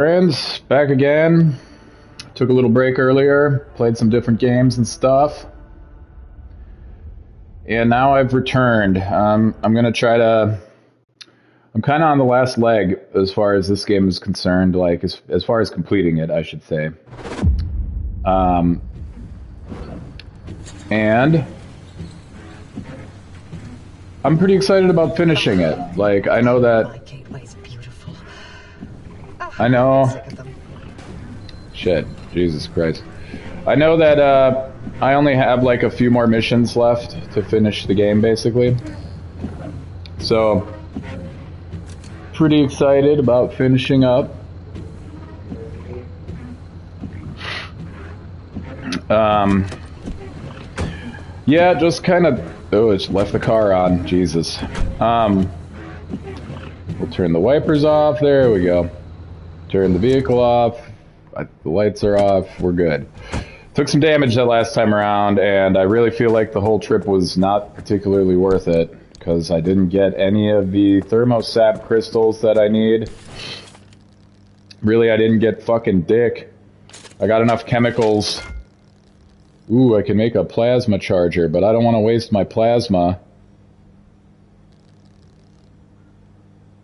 Friends, back again. Took a little break earlier, played some different games and stuff. And now I've returned. I'm going to try to... I'm kind of on the last leg as far as this game is concerned, like as far as completing it, I should say. And I'm pretty excited about finishing it. Like, I know that... I know... Shit, Jesus Christ. I know that I only have like a few more missions left to finish the game, basically. So, pretty excited about finishing up. Yeah, just kind of... Oh, it's left the car on. Jesus. We'll turn the wipers off. There we go. Turn the vehicle off. The lights are off. We're good. Took some damage that last time around, and I really feel like the whole trip was not particularly worth it, because I didn't get any of the thermosap crystals that I need. Really, I didn't get fucking dick. I got enough chemicals. Ooh, I can make a plasma charger, but I don't want to waste my plasma.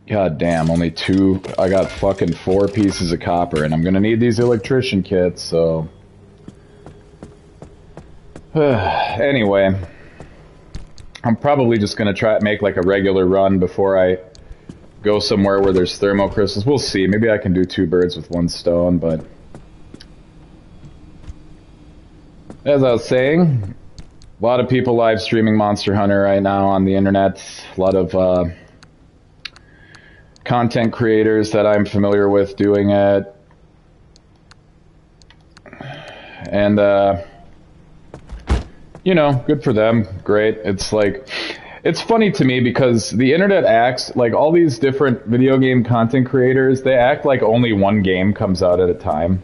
God damn, only two. I got fucking 4 pieces of copper, and I'm gonna need these electrician kits, so... Anyway. I'm probably just gonna try to make like a regular run before I go somewhere where there's thermocrystals. We'll see. Maybe I can do 2 birds with 1 stone, but... As I was saying, a lot of people live streaming Monster Hunter right now on the internet. A lot of, content creators that I'm familiar with doing it. And, you know, good for them. Great. It's like, it's funny to me because the internet acts like all these different video game content creators, they act like only one game comes out at a time.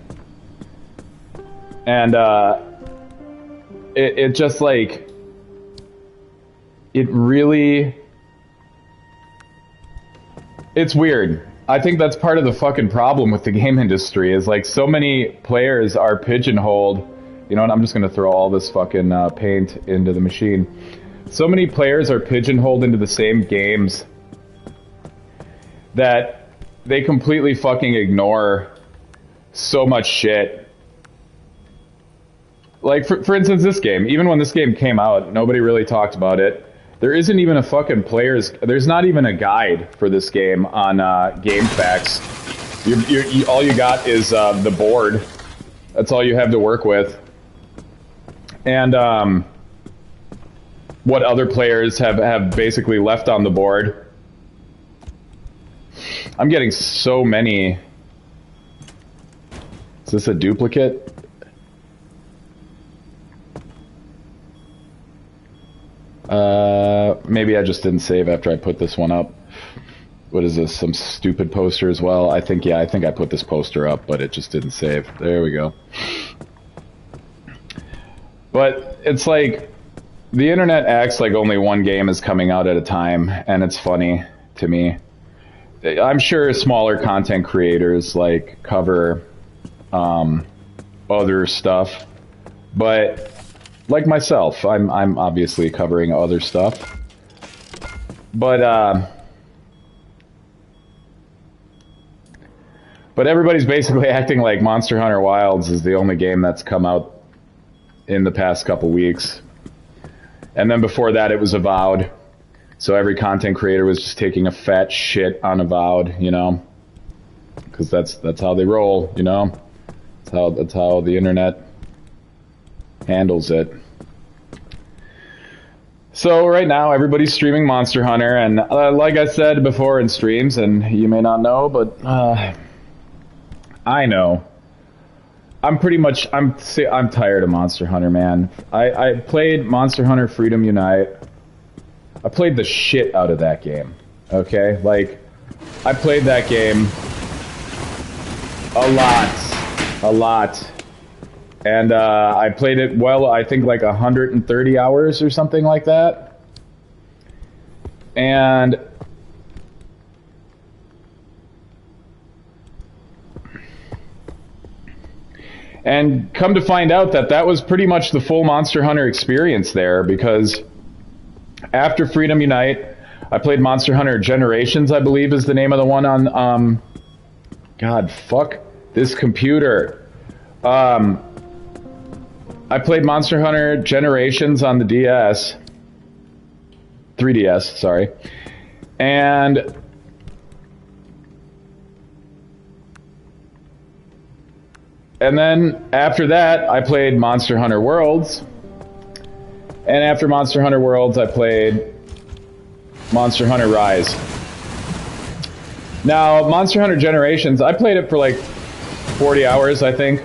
And, it just like, it really... It's weird. I think that's part of the fucking problem with the game industry, is like so many players are pigeonholed. You know what, I'm just gonna throw all this fucking paint into the machine. So many players are pigeonholed into the same games that they completely fucking ignore so much shit. Like, for instance, this game. Even when this game came out, nobody really talked about it. There isn't even a fucking there's not even a guide for this game on GameFAQs. All you got is the board. That's all you have to work with. And what other players have basically left on the board. I'm getting so many... Is this a duplicate? Maybe I just didn't save after I put this one up. What is this? Some stupid poster as well? I think I put this poster up, but it just didn't save. There we go. But it's like, the internet acts like only one game is coming out at a time, and it's funny to me. I'm sure smaller content creators like cover other stuff, but like myself, I'm obviously covering other stuff. But everybody's basically acting like Monster Hunter Wilds is the only game that's come out in the past couple weeks. And then before that it was Avowed. So every content creator was just taking a fat shit on Avowed, you know? Because that's how they roll, you know? That's how the internet handles it. So right now everybody's streaming Monster Hunter, and like I said before in streams, and you may not know, but I know. I'm tired of Monster Hunter, man. I played Monster Hunter Freedom Unite. I played the shit out of that game. Okay? Like, I played that game a lot. And I played it, well, I think like 130 hours or something like that. And And come to find out that that was pretty much the full Monster Hunter experience there, because after Freedom Unite, I played Monster Hunter Generations, I believe is the name of the one on, God, fuck this computer. I played Monster Hunter Generations on the DS. 3DS, sorry. And then after that, I played Monster Hunter Worlds. And after Monster Hunter Worlds, I played Monster Hunter Rise. Now, Monster Hunter Generations, I played it for like 40 hours, I think.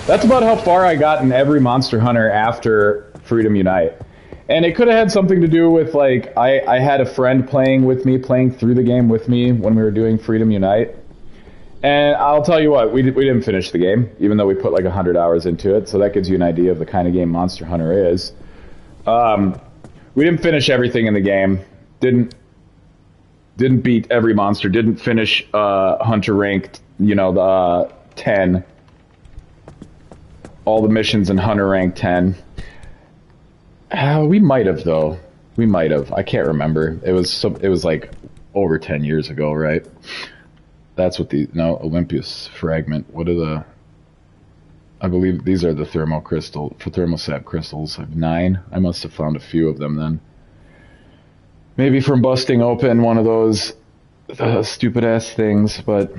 That's about how far I got in every Monster Hunter after Freedom Unite. And it could have had something to do with, like, I had a friend playing with me, playing through the game with me when we were doing Freedom Unite. And I'll tell you what, we didn't finish the game, even though we put like 100 hours into it, so that gives you an idea of the kind of game Monster Hunter is. We didn't finish everything in the game, didn't beat every monster, didn't finish Hunter ranked, you know, the 10, all the missions in Hunter rank 10. We might have, though. We might have. I can't remember. It was like over 10 years ago, right? That's what Olympus fragment. What are the... I believe these are the thermostat crystals. I have 9. I must have found a few of them then. Maybe from busting open one of those stupid-ass things, but...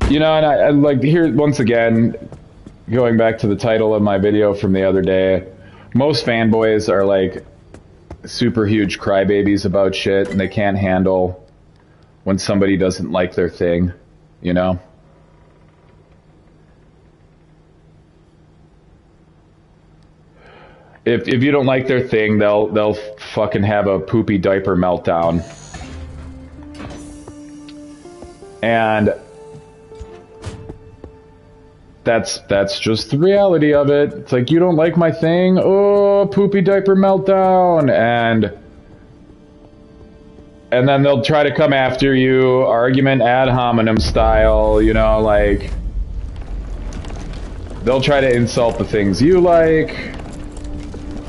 You know, and I like, here, once again, going back to the title of my video from the other day, most fanboys are like super huge crybabies about shit, and they can't handle when somebody doesn't like their thing, you know? If you don't like their thing, they'll fucking have a poopy diaper meltdown. And that's just the reality of it. It's like, you don't like my thing? Oh, poopy diaper meltdown. And then they'll try to come after you, argument ad hominem style, you know, like, they'll try to insult the things you like.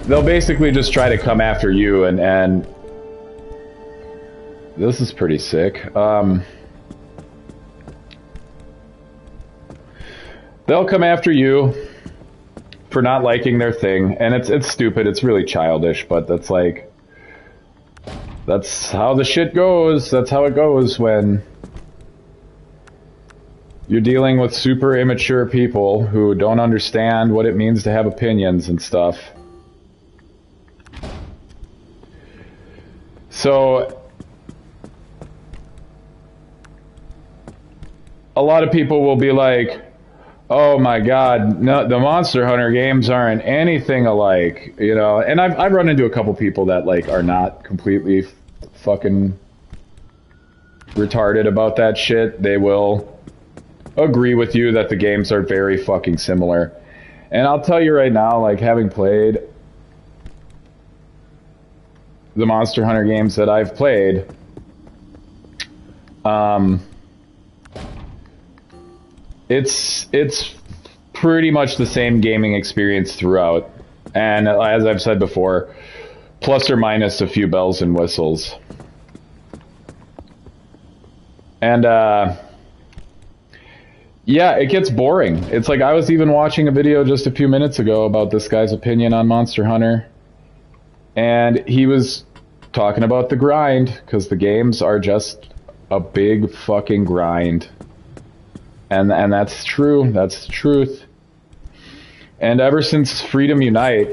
They'll basically just try to come after you, and this is pretty sick. They'll come after you for not liking their thing, and it's stupid, it's really childish, but that's like, that's how the shit goes. That's how it goes when you're dealing with super immature people who don't understand what it means to have opinions and stuff. So, a lot of people will be like, oh my god, no, the Monster Hunter games aren't anything alike, you know? And I've run into a couple people that, like, are not completely fucking retarded about that shit. They will agree with you that the games are very fucking similar. And I'll tell you right now, like, having played the Monster Hunter games that I've played, it's pretty much the same gaming experience throughout. And as I've said before, plus or minus a few bells and whistles. And, yeah, it gets boring. It's like, I was even watching a video just a few minutes ago about this guy's opinion on Monster Hunter. And he was talking about the grind, because the games are just a big fucking grind. And that's true. That's the truth. And ever since Freedom Unite,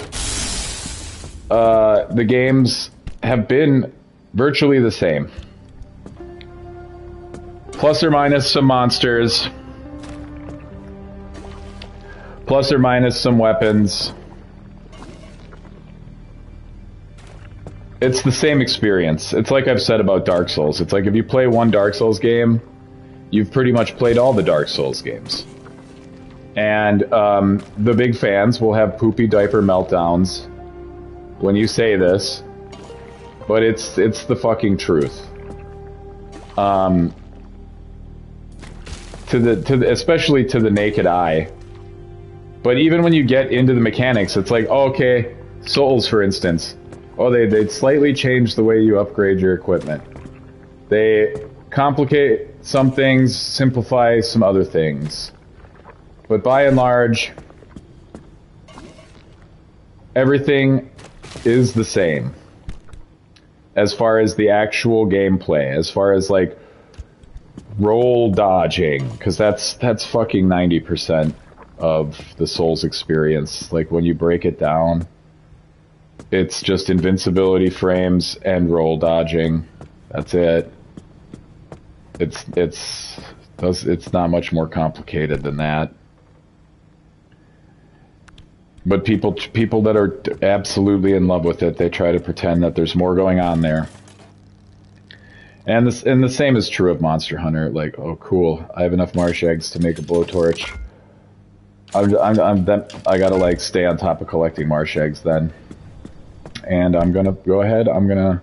the games have been virtually the same. Plus or minus some monsters. Plus or minus some weapons. It's the same experience. It's like I've said about Dark Souls. It's like if you play one Dark Souls game, you've pretty much played all the Dark Souls games. And the big fans will have poopy diaper meltdowns when you say this, but it's the fucking truth. especially to the naked eye. But even when you get into the mechanics, it's like, oh, okay, Souls, for instance. Oh, they slightly changed the way you upgrade your equipment. They complicate some things, simplify some other things. But by and large, everything is the same. As far as the actual gameplay, as far as like roll dodging, because that's fucking 90% of the Souls experience. Like when you break it down, it's just invincibility frames and roll dodging. That's it. It's not much more complicated than that. But people that are absolutely in love with it, they try to pretend that there's more going on there. And the same is true of Monster Hunter. Like, oh, cool, I have enough marsh eggs to make a blowtorch. I gotta like stay on top of collecting marsh eggs then. And I'm gonna go ahead. I'm gonna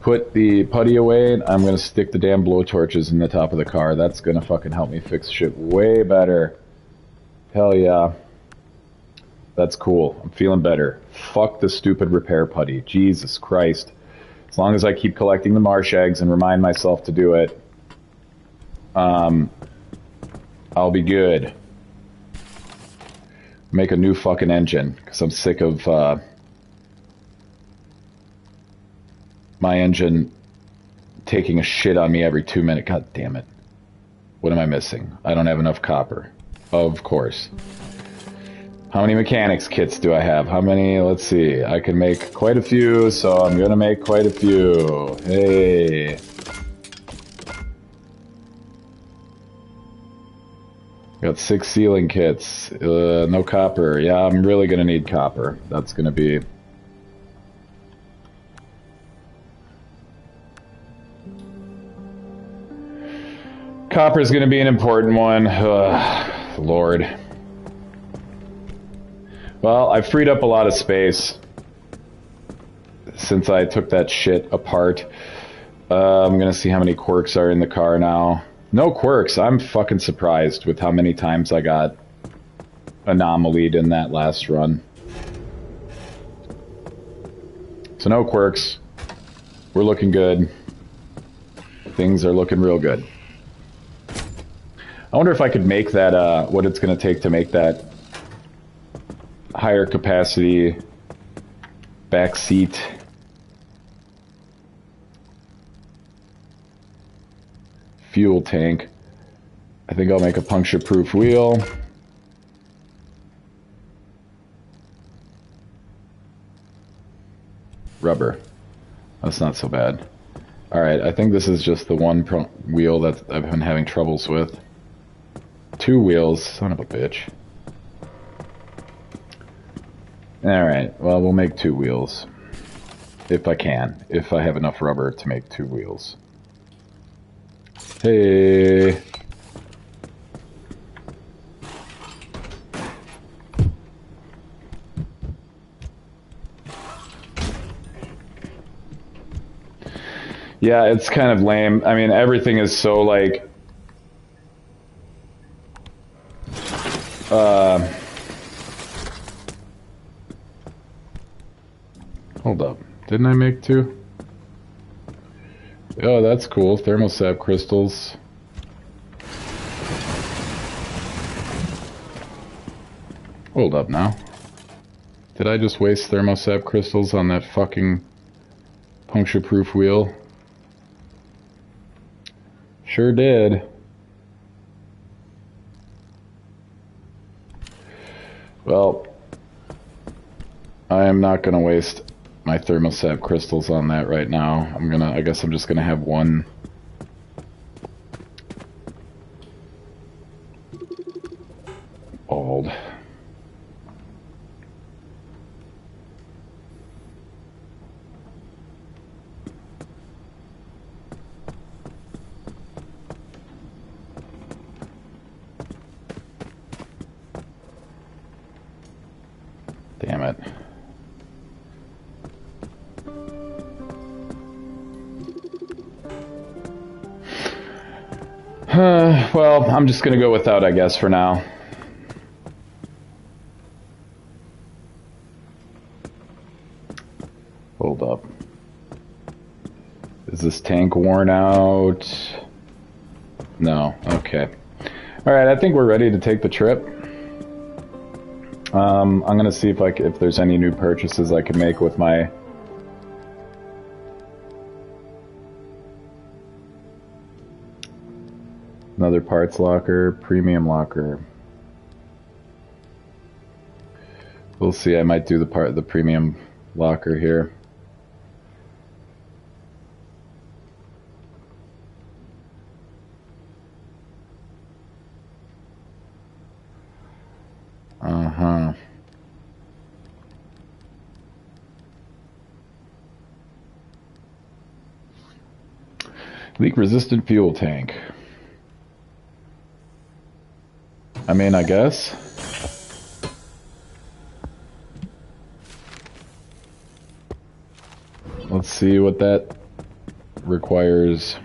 put the putty away. And I'm gonna stick the damn blowtorches in the top of the car. That's gonna fucking help me fix shit way better. Hell yeah. That's cool. I'm feeling better. Fuck the stupid repair putty. Jesus Christ. As long as I keep collecting the marsh eggs and remind myself to do it, I'll be good. Make a new fucking engine, because I'm sick of my engine taking a shit on me every 2 minutes. God damn it. What am I missing? I don't have enough copper. Of course. How many mechanics kits do I have? How many? Let's see. I can make quite a few, so I'm gonna make quite a few. Hey. Got 6 sealing kits. No copper. Yeah, I'm really gonna need copper. That's gonna be... Copper's gonna be an important one. Lord. Well, I've freed up a lot of space since I took that shit apart. I'm gonna see how many quirks are in the car now. No quirks. I'm fucking surprised with how many times I got anomalied in that last run. So no quirks. We're looking good. Things are looking real good. I wonder if I could make that, what it's gonna take to make that higher capacity back seat. Fuel tank. I think I'll make a puncture-proof wheel. Rubber. That's not so bad. Alright, I think this is just the one wheel that I've been having troubles with. 2 wheels. Son of a bitch. Alright, well, we'll make 2 wheels. If I can. If I have enough rubber to make 2 wheels. Hey! Yeah, it's kind of lame. I mean, everything is so, like... Hold up. Didn't I make 2? Oh, that's cool. Thermosap crystals. Hold up now. Did I just waste thermosap crystals on that fucking puncture-proof wheel? Sure did. Well, I am not gonna waste my thermosap crystals on that right now. I guess I'm just gonna have one. Bald. Damn it. Well, I'm just gonna go without, I guess, for now. Hold up. Is this tank worn out? No. Okay. Alright, I think we're ready to take the trip. I'm gonna see if there's any new purchases I can make with my... Another parts locker, premium locker. We'll see, I might do the premium locker here. Uh-huh. Leak-resistant fuel tank. I mean, I guess. Let's see what that requires.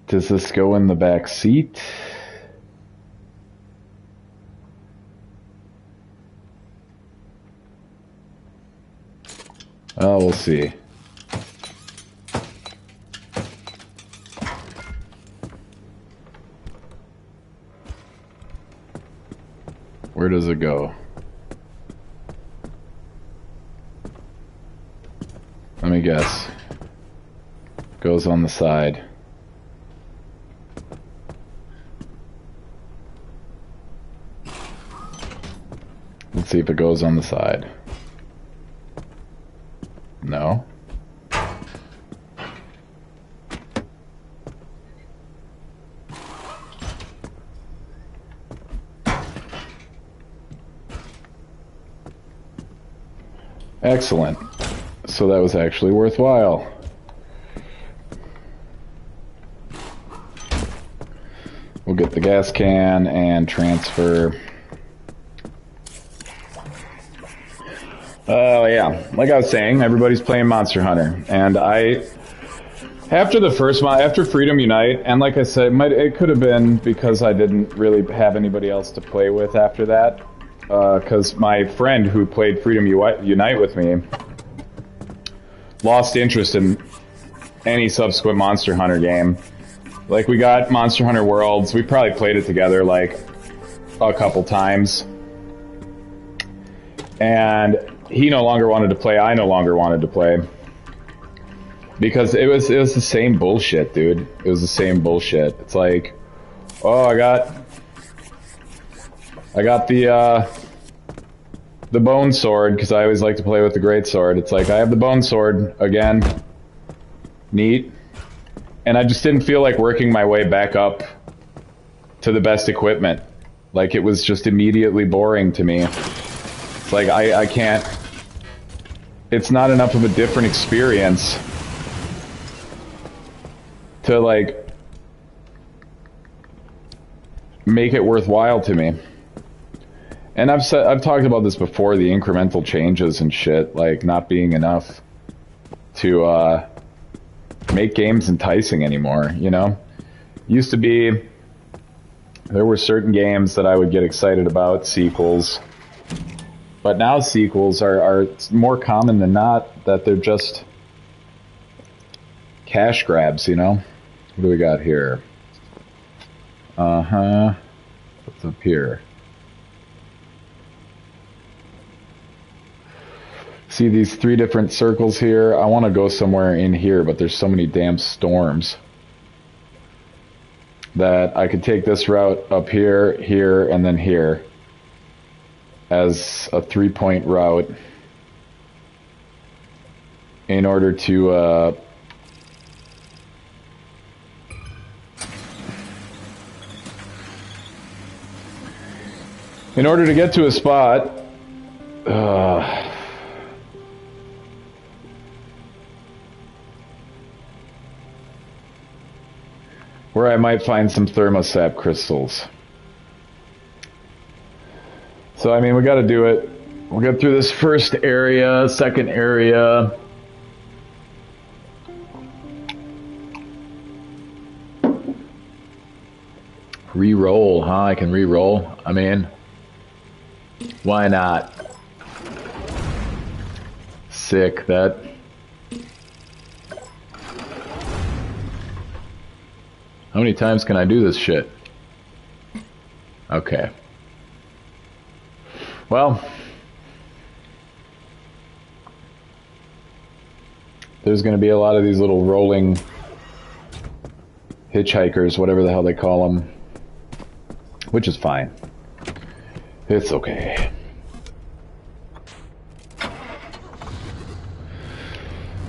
Does this go in the back seat? Oh, we'll see. Where does it go? Let me guess. Goes on the side. Let's see if it goes on the side. No. Excellent. So that was actually worthwhile. We'll get the gas can and transfer. Oh yeah, like I was saying, everybody's playing Monster Hunter, and after Freedom Unite, and like I said, it could have been because I didn't really have anybody else to play with after that, because my friend who played Freedom Unite with me lost interest in any subsequent Monster Hunter game. Like, we got Monster Hunter Worlds, we probably played it together like a couple times, and he no longer wanted to play, I no longer wanted to play. Because it was the same bullshit, dude. It was the same bullshit. It's like, oh, I got the bone sword, because I always like to play with the great sword. It's like, I have the bone sword again. Neat. And I just didn't feel like working my way back up to the best equipment. Like, it was just immediately boring to me. It's like, I can't... It's not enough of a different experience to, like, make it worthwhile to me. And I've talked about this before, the incremental changes and shit, like, not being enough to, make games enticing anymore, you know? Used to be, there were certain games that I would get excited about, sequels. But now sequels are more common than not, that they're just cash grabs, you know? What do we got here? Uh-huh. What's up here? See these 3 different circles here? I want to go somewhere in here, but there's so many damn storms that I could take this route up here, here, and then here as a 3-point route in order to get to a spot. where I might find some thermosap crystals. So, I mean, we gotta do it. We'll get through this first area, second area. Re-roll, huh? I can re-roll. I mean, why not? Sick, that. How many times can I do this shit? Okay. Well, there's going to be a lot of these little rolling hitchhikers, whatever the hell they call them, which is fine. It's okay.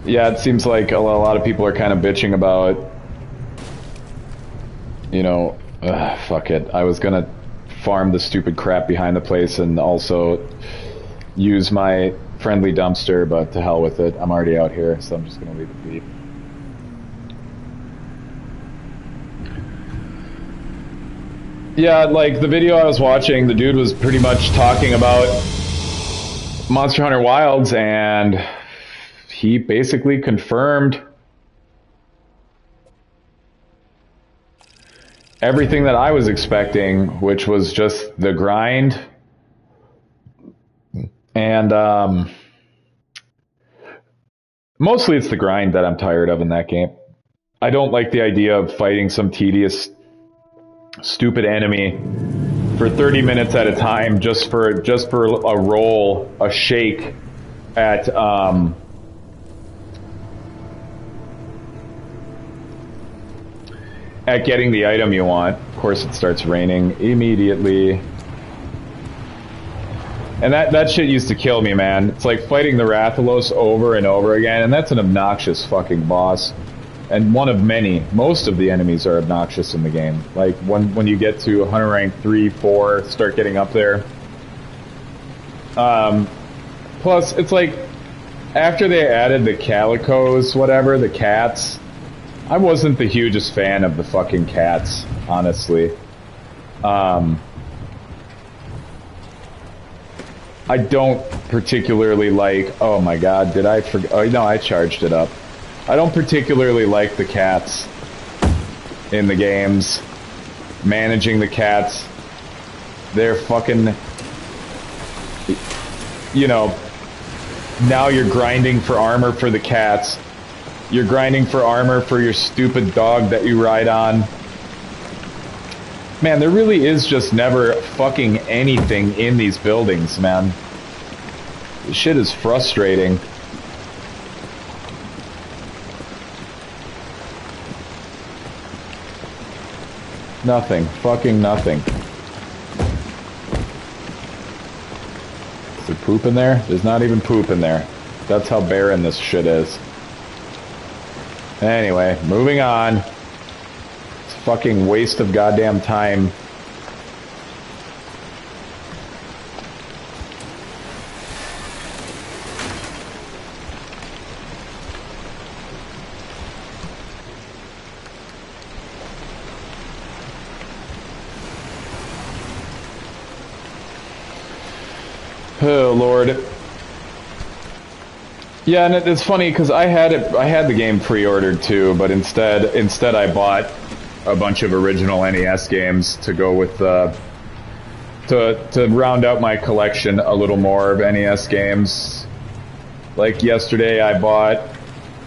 Yeah, it seems like a lot of people are kind of bitching about, you know, fuck it. I was gonna farm the stupid crap behind the place and also use my friendly dumpster, but to hell with it. I'm already out here, so I'm just gonna leave it be. Yeah, like the video I was watching, the dude was pretty much talking about Monster Hunter Wilds, and he basically confirmed everything that I was expecting, which was just the grind. And mostly it's the grind that I'm tired of in that game. I don't like the idea of fighting some tedious, stupid enemy for 30 minutes at a time just for a roll, a shake at getting the item you want. Of course, it starts raining immediately. And that shit used to kill me, man. It's like fighting the Rathalos over and over again, and that's an obnoxious fucking boss. And one of many. Most of the enemies are obnoxious in the game. Like, when you get to Hunter rank 3, 4, start getting up there. Plus, it's like, after they added the calicos, whatever, the cats, I wasn't the hugest fan of the fucking cats, honestly. I don't particularly like... Oh my god, did I forget? Oh, no, I charged it up. I don't particularly like the cats in the games. Managing the cats. They're fucking... You know, now you're grinding for armor for the cats. You're grinding for armor for your stupid dog that you ride on. Man, there really is just never fucking anything in these buildings, man. This shit is frustrating. Nothing. Fucking nothing. Is there poop in there? There's not even poop in there. That's how barren this shit is. Anyway, moving on. It's a fucking waste of goddamn time. Oh Lord. Yeah, and it's funny because I had the game pre-ordered too, but instead I bought a bunch of original NES games to go with to round out my collection a little more of NES games. Like yesterday, I bought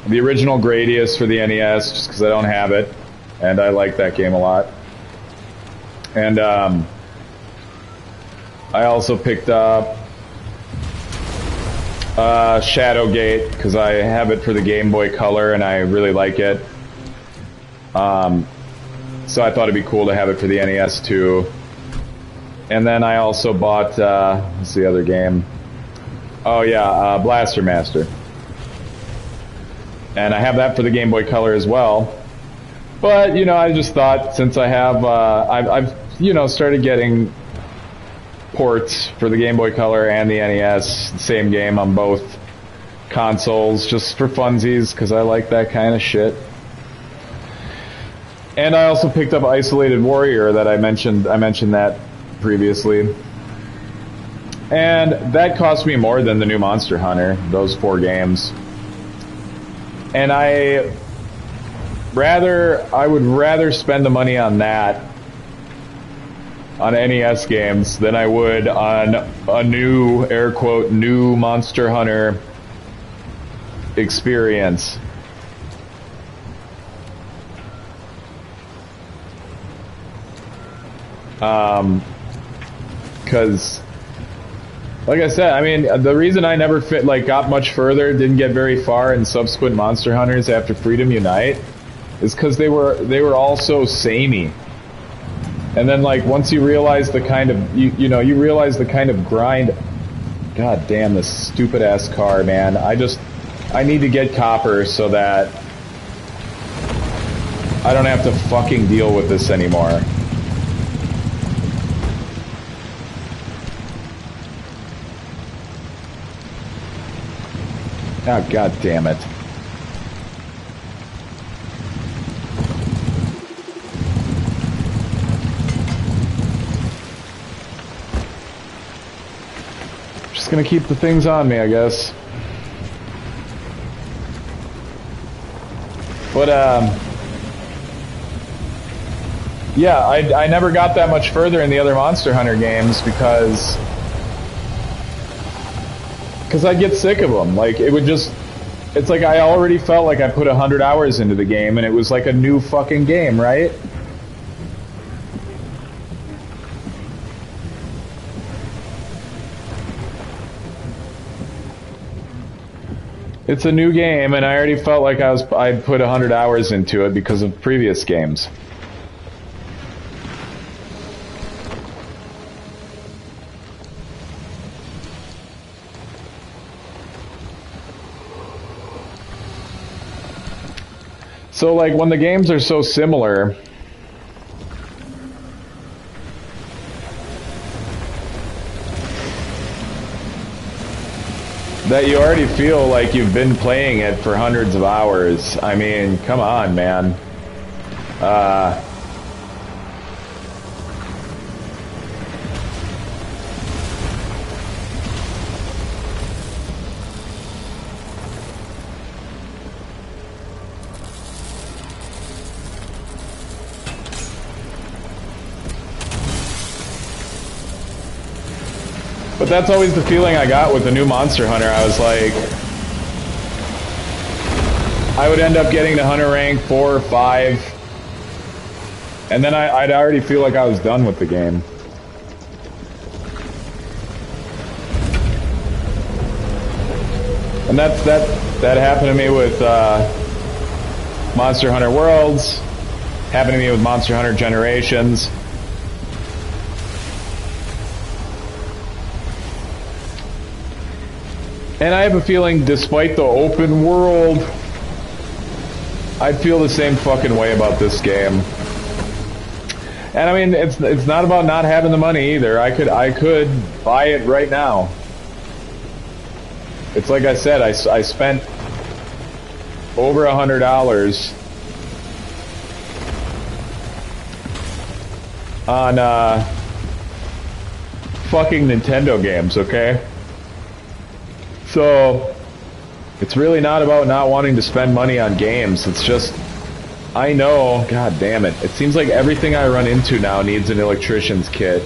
the original Gradius for the NES just because I don't have it, and I like that game a lot. And I also picked up Shadowgate, because I have it for the Game Boy Color and I really like it. So I thought it'd be cool to have it for the NES too. And then I also bought, what's the other game? Oh yeah, Blaster Master. And I have that for the Game Boy Color as well. But, you know, I just thought since I have, I've you know, started getting ports for the Game Boy Color and the NES, same game on both consoles, just for funsies, because I like that kind of shit. And I also picked up Isolated Warrior that I mentioned that previously. And that cost me more than the new Monster Hunter, those 4 games. And I would rather spend the money on that, on NES games, than I would on a new, air quote, new Monster Hunter experience. Because, like I said, I mean, the reason I never got much further, didn't get very far in subsequent Monster Hunters after Freedom Unite, is because they were all so samey. And then, like, once you realize the kind of, you realize the kind of grind. God damn, this stupid ass car, man. I need to get copper so that I don't have to fucking deal with this anymore. Oh, god damn it. Just gonna keep the things on me, I guess. But, yeah, I never got that much further in the other Monster Hunter games because I'd get sick of them. Like, it's like I already felt like I put 100 hours into the game and it was like a new fucking game, right? It's a new game and I already felt like I'd put 100 hours into it because of previous games. So, like, when the games are so similar, that you already feel like you've been playing it for hundreds of hours. I mean, come on, man. But that's always the feeling I got with the new Monster Hunter. I was like, I would end up getting to Hunter rank 4 or 5, and then I'd already feel like I was done with the game. And that happened to me with Monster Hunter Worlds, happened to me with Monster Hunter Generations. And I have a feeling, despite the open world, I'd feel the same fucking way about this game. And I mean, it's not about not having the money either. I could buy it right now. It's like I said, I spent over $100 on fucking Nintendo games, okay? So, it's really not about not wanting to spend money on games. It's just, I know, god damn it. It seems like everything I run into now needs an electrician's kit.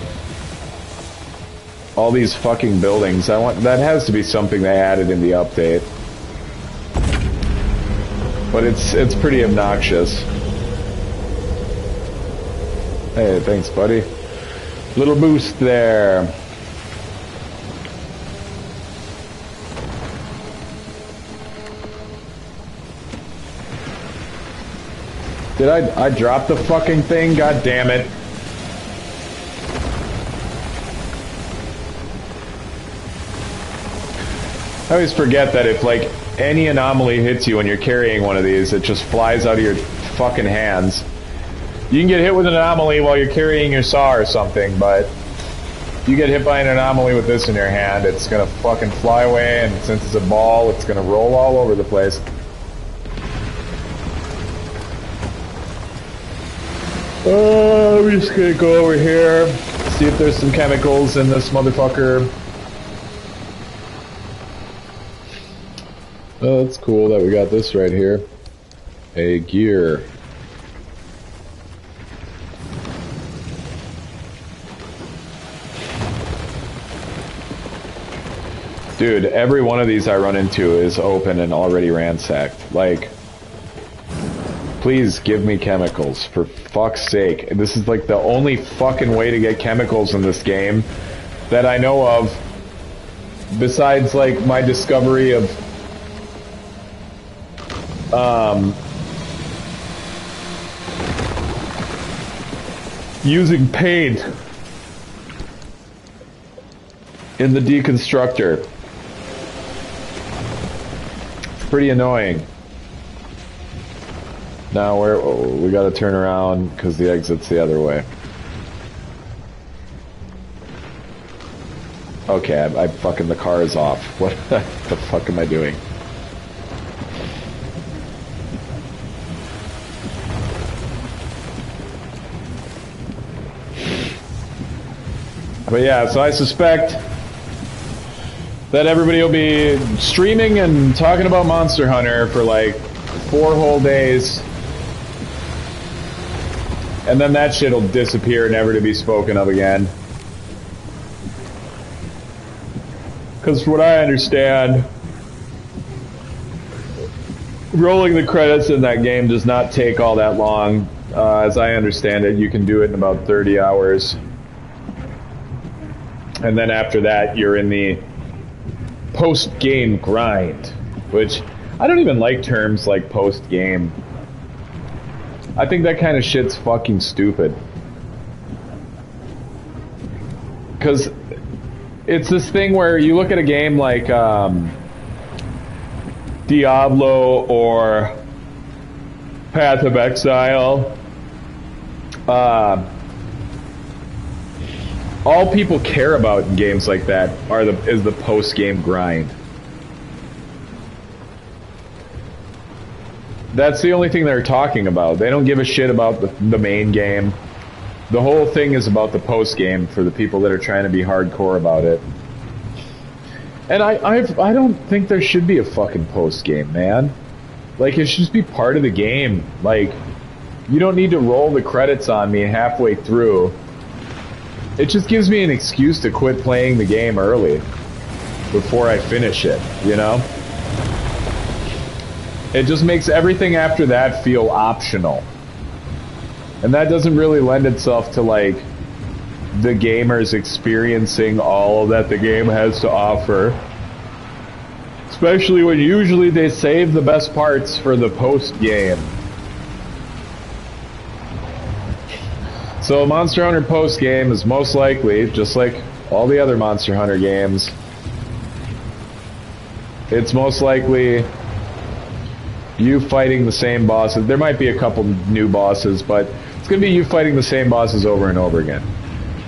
All these fucking buildings. That has to be something they added in the update. But it's pretty obnoxious. Hey, thanks, buddy. Little boost there. Did I drop the fucking thing? God damn it. I always forget that if, like, any anomaly hits you when you're carrying one of these, it just flies out of your fucking hands. You can get hit with an anomaly while you're carrying your saw or something, but you get hit by an anomaly with this in your hand, it's gonna fucking fly away, and since it's a ball, it's gonna roll all over the place. I'm just gonna go over here, see if there's some chemicals in this motherfucker. Oh, that's cool that we got this right here. A gear. Dude, every one of these I run into is open and already ransacked. Like, please give me chemicals, for fuck's sake. This is like the only fucking way to get chemicals in this game that I know of, besides like my discovery of using paint in the deconstructor. It's pretty annoying. Now we gotta turn around because the exit's the other way. Okay, I fucking, the car is off. What the fuck am I doing? But yeah, so I suspect that everybody will be streaming and talking about Monster Hunter for like 4 whole days. And then that shit will disappear, never to be spoken of again. Because from what I understand, rolling the credits in that game does not take all that long. As I understand it, you can do it in about 30 hours. And then after that, you're in the post-game grind, which I don't even like terms like post-game. I think that kind of shit's fucking stupid. Because it's this thing where you look at a game like Diablo or Path of Exile, all people care about in games like that is the post-game grind. That's the only thing they're talking about. They don't give a shit about the main game. The whole thing is about the post-game for the people that are trying to be hardcore about it. And I don't think there should be a fucking post-game, man. Like, it should just be part of the game. Like, you don't need to roll the credits on me halfway through. It just gives me an excuse to quit playing the game early before I finish it, you know? It just makes everything after that feel optional. And that doesn't really lend itself to, like, the gamers experiencing all that the game has to offer. Especially when usually they save the best parts for the post-game. So Monster Hunter post-game is most likely, just like all the other Monster Hunter games, it's most likely you fighting the same bosses. There might be a couple new bosses, but it's going to be you fighting the same bosses over and over again.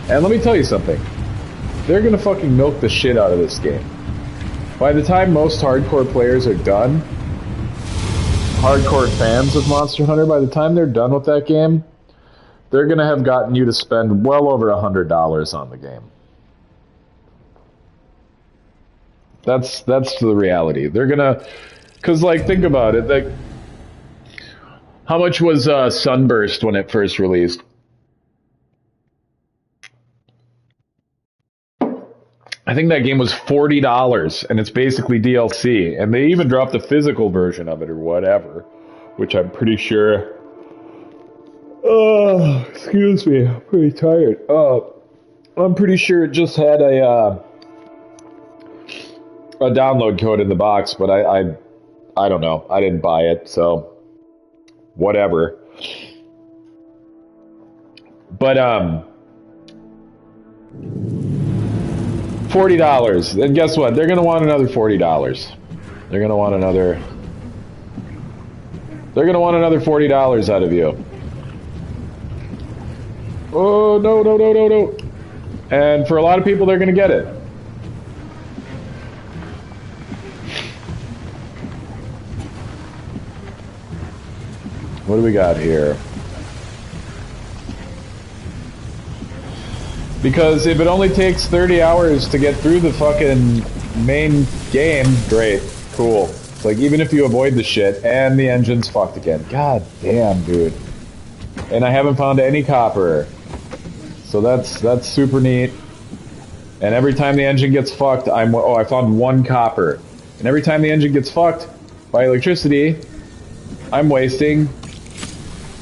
And let me tell you something. They're going to fucking milk the shit out of this game. By the time most hardcore players are done, hardcore fans of Monster Hunter, by the time they're done with that game, they're going to have gotten you to spend well over $100 on the game. That's the reality. They're going to... Because, like, think about it. Like, how much was Sunburst when it first released? I think that game was $40, and it's basically DLC. And they even dropped the physical version of it or whatever, which I'm pretty sure... Oh, excuse me. I'm pretty tired. I'm pretty sure it just had a download code in the box, but I don't know. I didn't buy it, so whatever. But $40. And guess what? They're gonna want another $40. They're gonna want another $40 out of you. Oh, no, no, no, no, no. And for a lot of people, they're going to get it. What do we got here? Because if it only takes 30 hours to get through the fucking main game, great, cool. Like, even if you avoid the shit, and the engine's fucked again. God damn, dude. And I haven't found any copper. So that's super neat. And every time the engine gets fucked, I found 1 copper. And every time the engine gets fucked by electricity, I'm wasting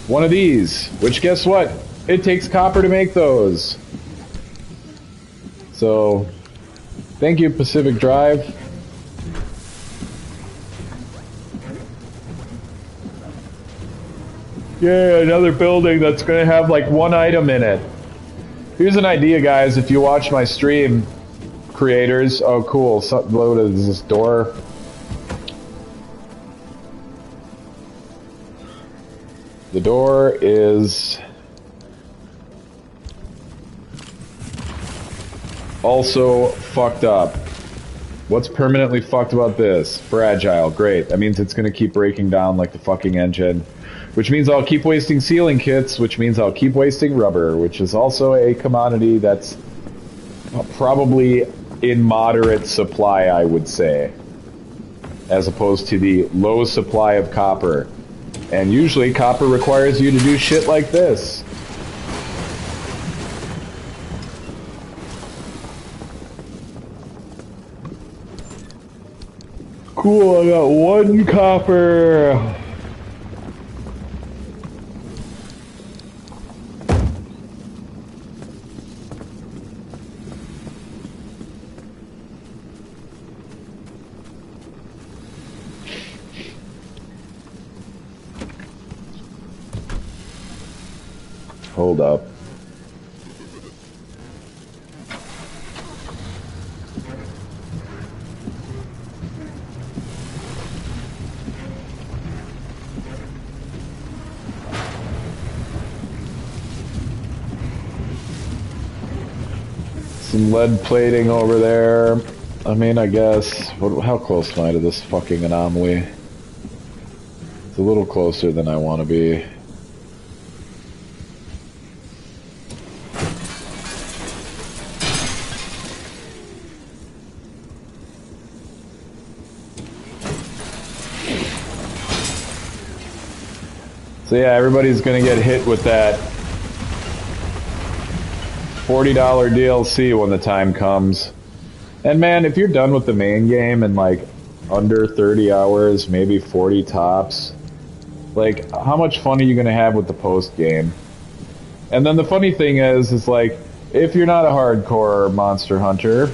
1 of these. Which, guess what? It takes copper to make those. So, thank you, Pacific Drive. Yeah, another building that's gonna have like 1 item in it. Here's an idea, guys. If you watch my stream, creators. Oh, cool. What is this door? The door is also fucked up. What's permanently fucked about this? Fragile. Great. That means it's going to keep breaking down like the fucking engine. Which means I'll keep wasting sealing kits, which means I'll keep wasting rubber, which is also a commodity that's probably in moderate supply, I would say. As opposed to the low supply of copper. And usually copper requires you to do shit like this. Cool, I got 1 copper. Hold up. Some lead plating over there. I mean, I guess. How close am I to this fucking anomaly? It's a little closer than I want to be. So yeah, everybody's gonna get hit with that $40 DLC when the time comes. And man, if you're done with the main game in like under 30 hours, maybe 40 tops, like how much fun are you gonna have with the post game? And then the funny thing is like, if you're not a hardcore Monster Hunter,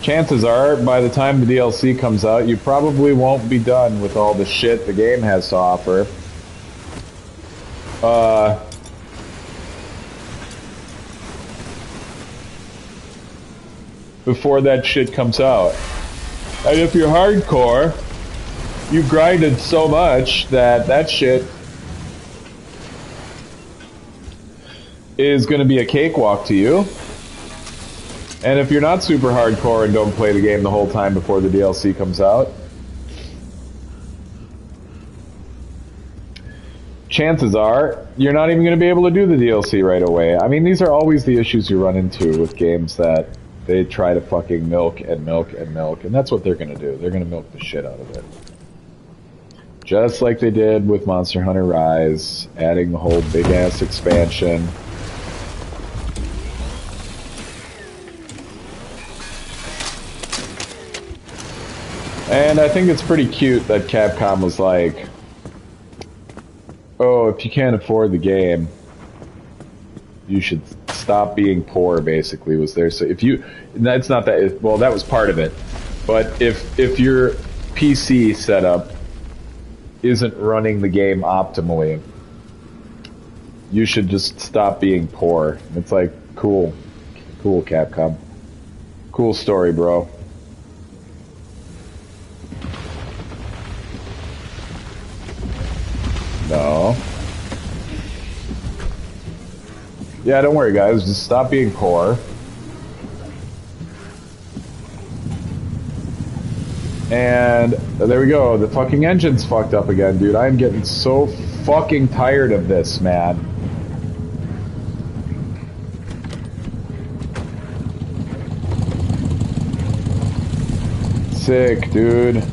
chances are, by the time the DLC comes out, you probably won't be done with all the shit the game has to offer. Before that shit comes out. And if you're hardcore, you've grinded so much that that shit is going to be a cakewalk to you. And if you're not super hardcore and don't play the game the whole time before the DLC comes out, chances are you're not even going to be able to do the DLC right away. I mean, these are always the issues you run into with games that they try to fucking milk and milk and milk, and that's what they're going to do. They're going to milk the shit out of it. Just like they did with Monster Hunter Rise, adding the whole big-ass expansion. And I think it's pretty cute that Capcom was like, oh, if you can't afford the game, you should stop being poor, basically, was there. So if you, that's not that, well, that was part of it. But if your PC setup isn't running the game optimally, you should just stop being poor. It's like, cool. Cool, Capcom. Cool story, bro. No. Yeah, don't worry, guys. Just stop being poor. And there we go. The fucking engine's fucked up again, dude. I'm getting so fucking tired of this, man. Sick, dude. It's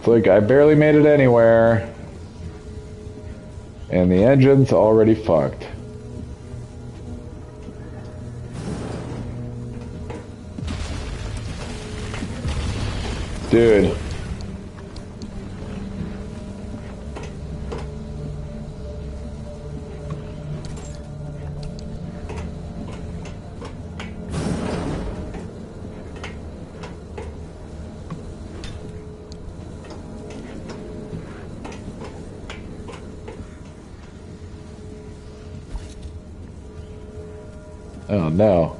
like I barely made it anywhere. And the engine's already fucked. Dude. Oh no.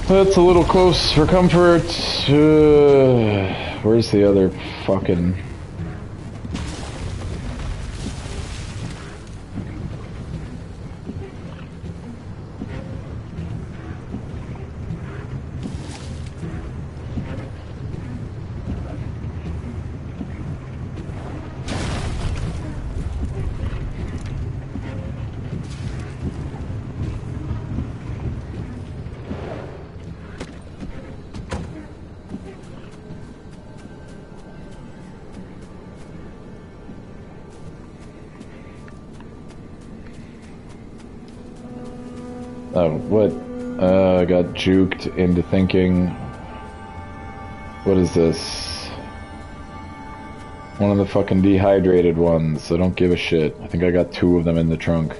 That's a little close for comfort. Where's the other fucking... Oh, what? I got juked into thinking... What is this? One of the fucking dehydrated ones. I don't give a shit. I think I got 2 of them in the trunk.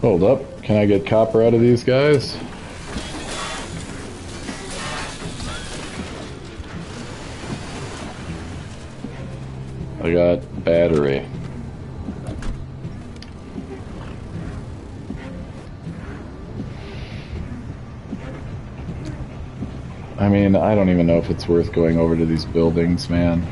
Hold up. Can I get copper out of these guys? I got battery. I mean, I don't even know if it's worth going over to these buildings, man.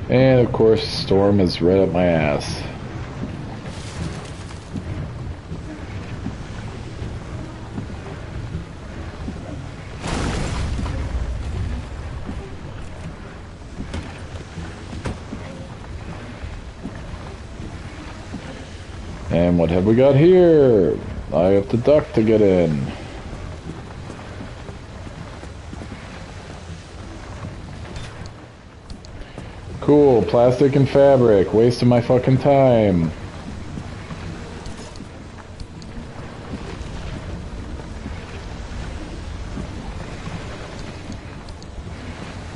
And of course, Storm is right up my ass. And what have we got here? I have to duck to get in. Cool, plastic and fabric, wasting my fucking time.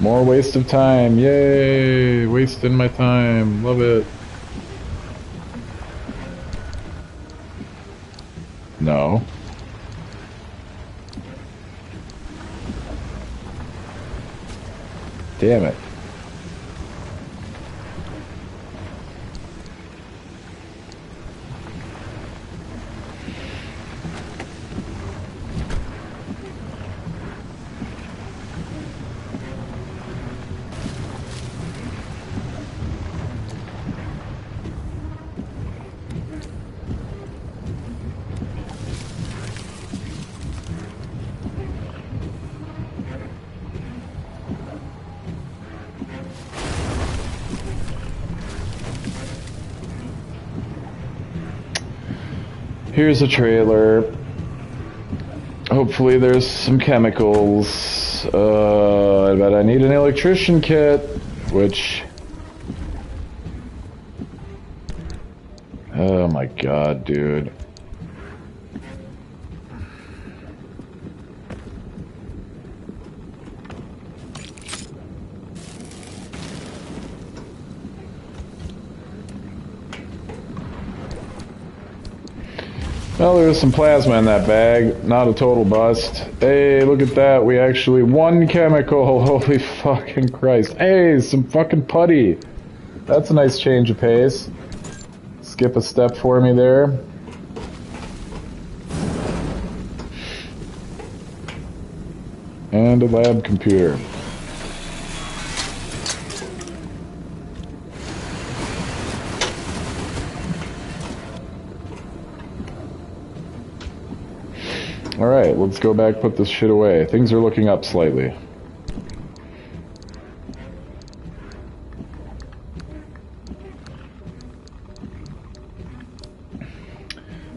More waste of time, yay! Wasting my time, love it. No. Damn it. Here's a trailer. Hopefully there's some chemicals. But I need an electrician kit, which... Oh my god, dude. Well, there's some plasma in that bag. Not a total bust. Hey, look at that. We actually... One chemical. Holy fucking Christ. Hey, some fucking putty. That's a nice change of pace. Skip a step for me there. And a lab computer. Alright, let's go back, put this shit away. Things are looking up slightly.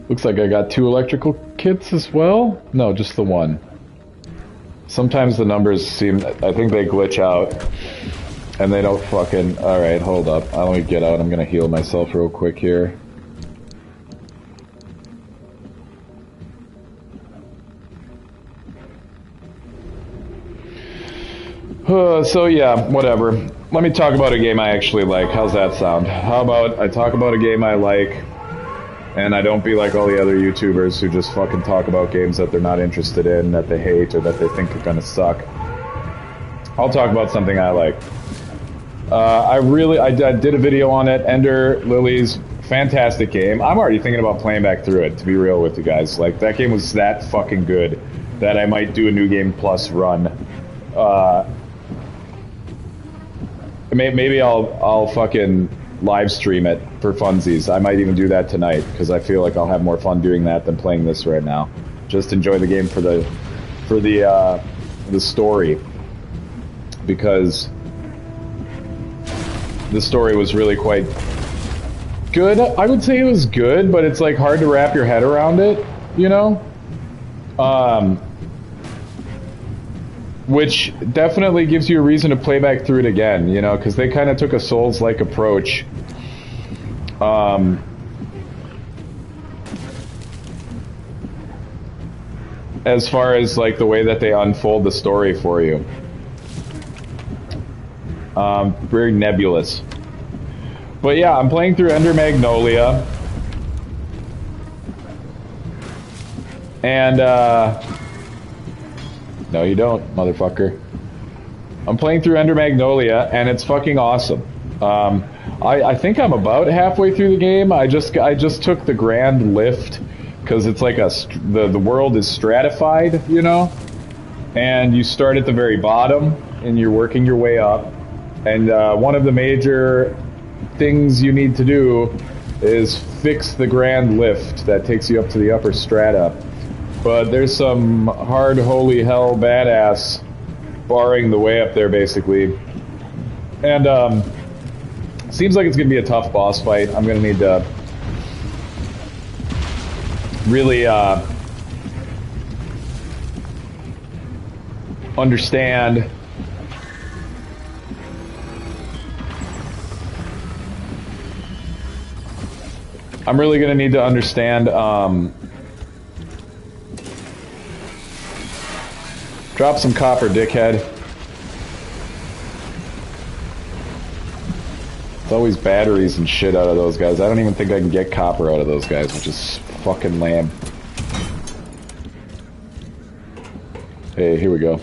Looks like I got 2 electrical kits as well? No, just the one. Sometimes the numbers seem... I think they glitch out. And they don't fucking... Alright, hold up. Let me get out. I'm gonna heal myself real quick here. So yeah, whatever. Let me talk about a game I actually like. How's that sound? How about I talk about a game I like, and I don't be like all the other YouTubers who just fucking talk about games that they're not interested in, that they hate, or that they think are gonna suck. I'll talk about something I like. I did a video on it, Ender Lilies, fantastic game. I'm already thinking about playing back through it, to be real with you guys. Like, that game was that fucking good that I might do a New Game Plus run. Maybe I'll fucking live stream it for funsies. I might even do that tonight because I feel like I'll have more fun doing that than playing this right now. Just enjoy the game for the story, because the story was really quite good. I would say it was good, but it's like hard to wrap your head around it, you know? Which definitely gives you a reason to play back through it again, you know, because they kind of took a Souls-like approach. As far as, like, the way that they unfold the story for you. Very nebulous. But yeah, I'm playing through Ender Magnolia. And, no, you don't, motherfucker. I'm playing through Ender Magnolia, and it's fucking awesome. I think I'm about halfway through the game. I just took the Grand Lift, because it's like the world is stratified, you know? And you start at the very bottom, and you're working your way up. And one of the major things you need to do is fix the Grand Lift that takes you up to the upper strata. But there's some hard, holy hell badass barring the way up there, basically. And, seems like it's gonna be a tough boss fight. I'm gonna need to really, understand I'm really gonna need to understand, drop some copper, dickhead. It's always batteries and shit out of those guys. I don't even think I can get copper out of those guys, which is fucking lame. Hey, here we go.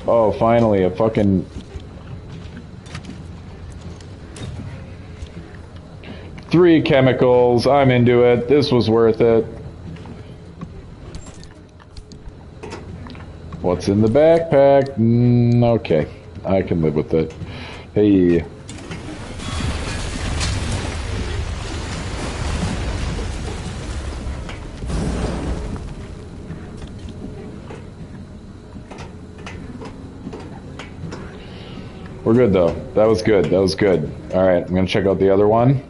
Oh, finally, a fucking... Three chemicals, I'm into it. This was worth it. What's in the backpack? Okay, I can live with it. Hey. We're good though. That was good. That was good. All right, I'm gonna check out the other one.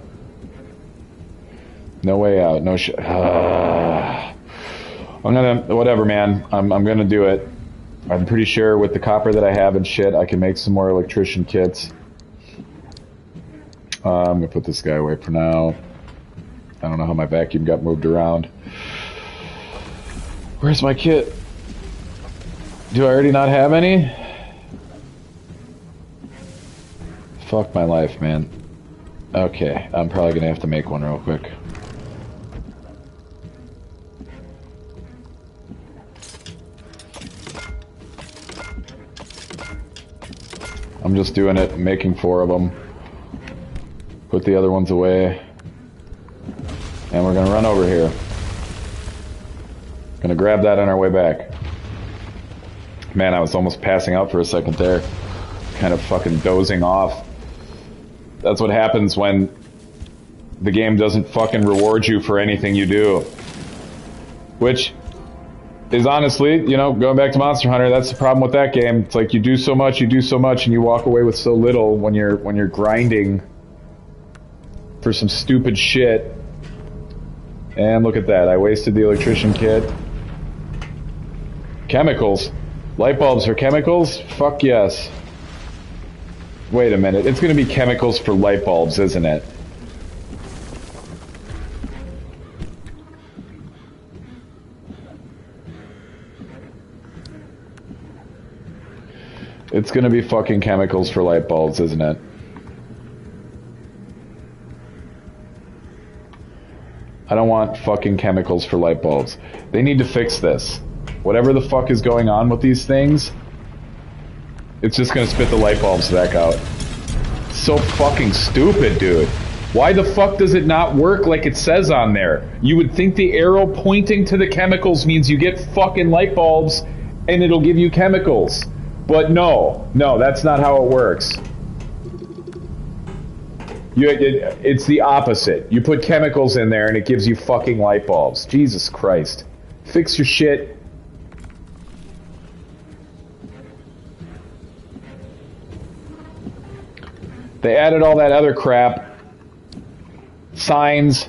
No way out. No shit. I'm gonna whatever, man. I'm gonna do it. I'm pretty sure with the copper that I have and shit, I can make some more electrician kits. I'm gonna put this guy away for now. I don't know how my vacuum got moved around. Where's my kit? Do I already not have any? Fuck my life, man. Okay, I'm probably gonna have to make one real quick. I'm just doing it, making 4 of them. Put the other ones away. And we're gonna run over here. Gonna grab that on our way back. Man, I was almost passing out for a second there. Kind of fucking dozing off. That's what happens when the game doesn't fucking reward you for anything you do. Which is honestly, you know, going back to Monster Hunter, that's the problem with that game. It's like you do so much, and you walk away with so little when you're grinding for some stupid shit. And look at that, I wasted the electrician kit. Chemicals. Light bulbs for chemicals? Fuck yes. Wait a minute, it's gonna be chemicals for light bulbs, isn't it? It's gonna be fucking chemicals for light bulbs, isn't it? I don't want fucking chemicals for light bulbs. They need to fix this. Whatever the fuck is going on with these things, it's just gonna spit the light bulbs back out. So fucking stupid, dude. Why the fuck does it not work like it says on there? You would think the arrow pointing to the chemicals means you get fucking light bulbs and it'll give you chemicals. But no, that's not how it works. It's the opposite. You put chemicals in there and it gives you fucking light bulbs. Jesus Christ. Fix your shit. They added all that other crap. Signs.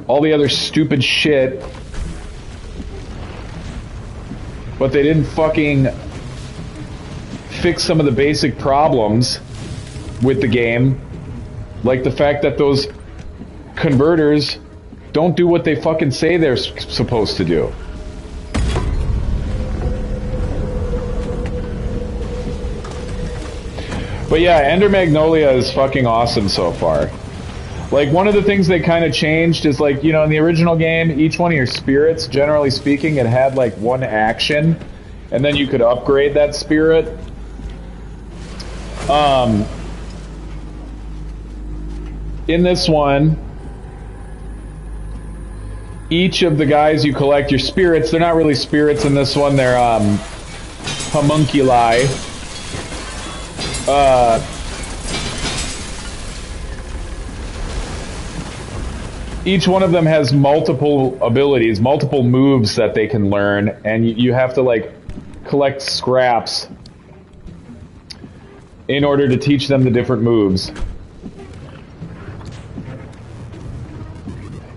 All the other stupid shit. But they didn't fucking fix some of the basic problems with the game. Like the fact that those converters don't do what they fucking say they're supposed to do. But yeah, Ender Magnolia is fucking awesome so far. Like, one of the things they kind of changed is, like, you know, in the original game, each one of your spirits, generally speaking, it had, like, one action, and then you could upgrade that spirit. In this one, each of the guys you collect, your spirits, they're not really spirits in this one, they're, homunculi. Each one of them has multiple abilities, multiple moves that they can learn, and you have to, like, collect scraps in order to teach them the different moves.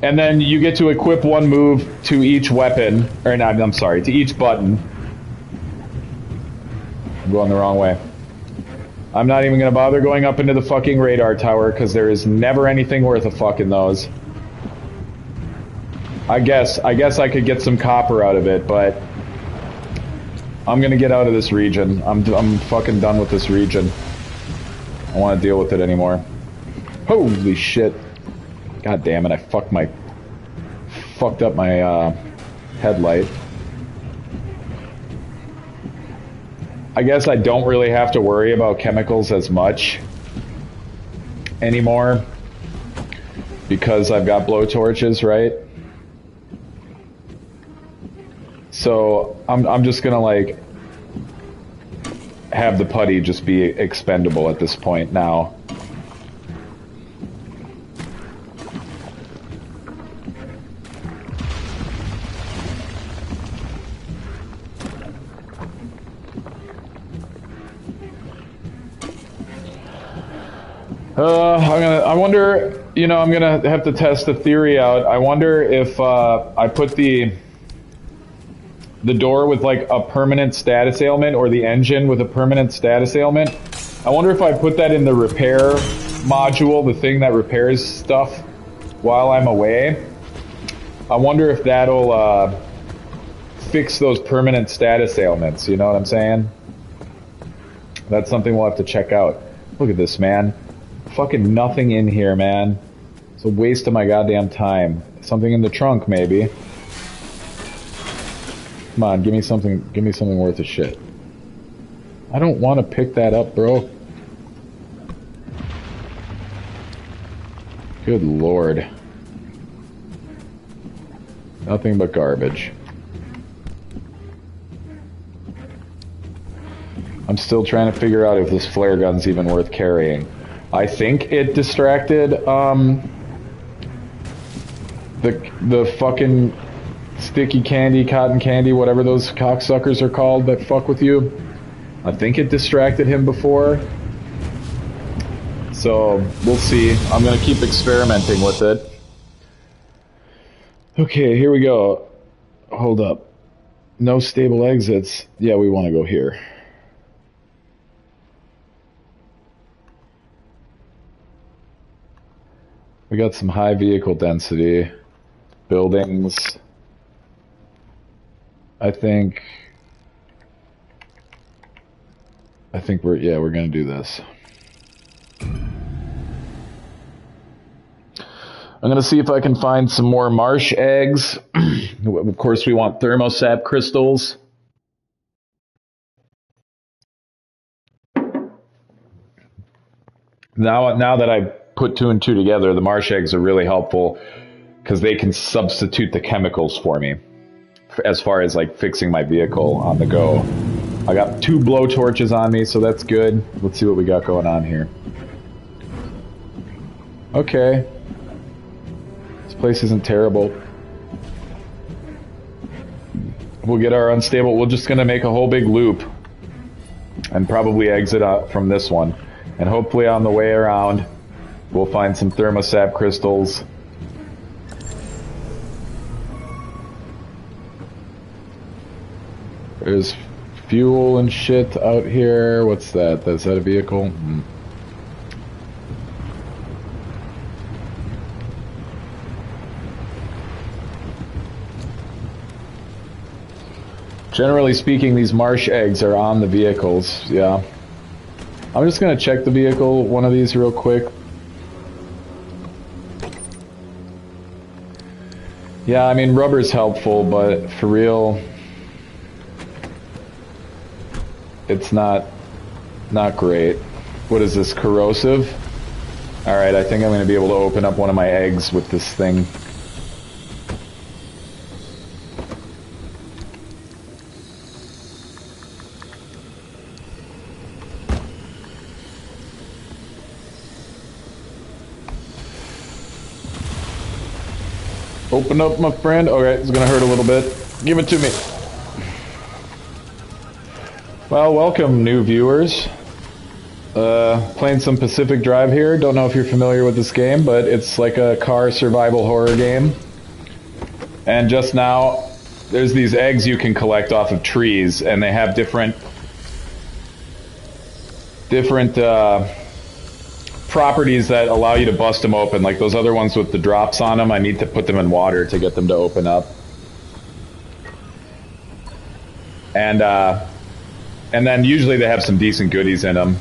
And then you get to equip one move to each weapon, or not, I'm sorry, to each button. I'm going the wrong way. I'm not even gonna bother going up into the fucking radar tower, because there is never anything worth a fuck in those. I guess I could get some copper out of it, but I'm gonna get out of this region. I'm fucking done with this region. I don't want to deal with it anymore. Holy shit. God damn it, I fucked up my headlight. I guess I don't really have to worry about chemicals as much anymore because I've got blowtorches, right? So I'm just gonna, like, have the putty just be expendable at this point now. I wonder, you know, I'm gonna have to test the theory out. I wonder if I put the door with like a permanent status ailment or the engine with a permanent status ailment. I wonder if I put that in the repair module, the thing that repairs stuff while I'm away. I wonder if that'll fix those permanent status ailments, you know what I'm saying? That's something we'll have to check out. Look at this, man. Fucking nothing in here, man. It's a waste of my goddamn time. Something in the trunk, maybe. Come on, give me something worth a shit. I don't want to pick that up, bro. Good lord. Nothing but garbage. I'm still trying to figure out if this flare gun's even worth carrying. I think it distracted, the fucking sticky candy, cotton candy, whatever those cocksuckers are called that fuck with you. I think it distracted him before. So, we'll see. I'm gonna keep experimenting with it. Okay, here we go. Hold up. No stable exits. Yeah, we want to go here. We got some high vehicle density. Buildings. I think we're gonna do this. I'm gonna see if I can find some more marsh eggs. Of course, we want thermosap crystals. Now that I put 2 and 2 together, the marsh eggs are really helpful because they can substitute the chemicals for me as far as like fixing my vehicle on the go. I got 2 blow torches on me, so that's good. Let's see what we got going on here. Okay. This place isn't terrible. We'll get our unstable. We're just gonna make a whole big loop and probably exit out from this one. And hopefully on the way around, we'll find some thermosap crystals. There's fuel and shit out here. What's that? Is that a vehicle? Generally speaking, these marsh eggs are on the vehicles, yeah. I'm just gonna check the vehicle, one of these real quick. Yeah, I mean, rubber's helpful, but for real, it's not great. What is this, corrosive? Alright, I think I'm gonna be able to open up one of my eggs with this thing. Open up, my friend. Alright, it's gonna hurt a little bit. Give it to me. Well, welcome, new viewers. Playing some Pacific Drive here. Don't know if you're familiar with this game, but it's like a car survival horror game. And just now, there's these eggs you can collect off of trees, and they have different properties that allow you to bust them open. Like those other ones with the drops on them, I need to put them in water to get them to open up. And then usually they have some decent goodies in them.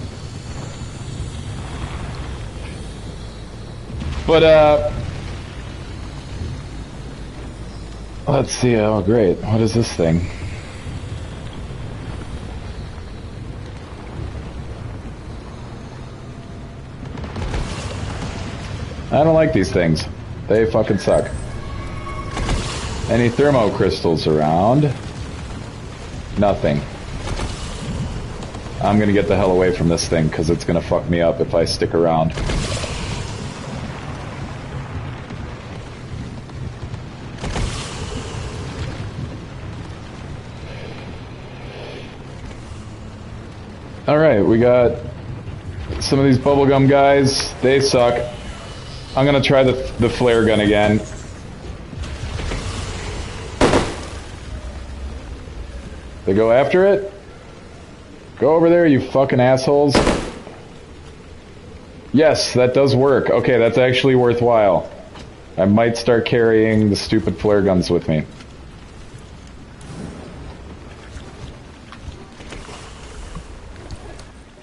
But let's see. Oh, great. What is this thing? I don't like these things. They fucking suck. Any thermo crystals around? Nothing. I'm gonna get the hell away from this thing because it's gonna fuck me up if I stick around. Alright, we got Some of these bubblegum guys, they suck. I'm gonna try the flare gun again. They go after it? Go over there, you fucking assholes. Yes, that does work. Okay, that's actually worthwhile. I might start carrying the stupid flare guns with me.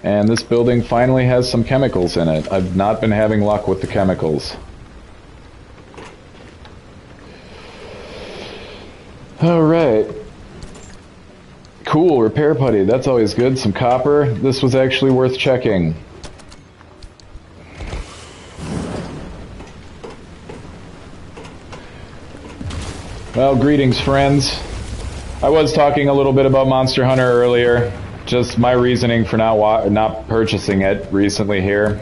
And this building finally has some chemicals in it. I've not been having luck with the chemicals. Alright. Cool, repair putty. That's always good. Some copper. This was actually worth checking. Well, greetings, friends. I was talking a little bit about Monster Hunter earlier. Just my reasoning for not purchasing it recently here.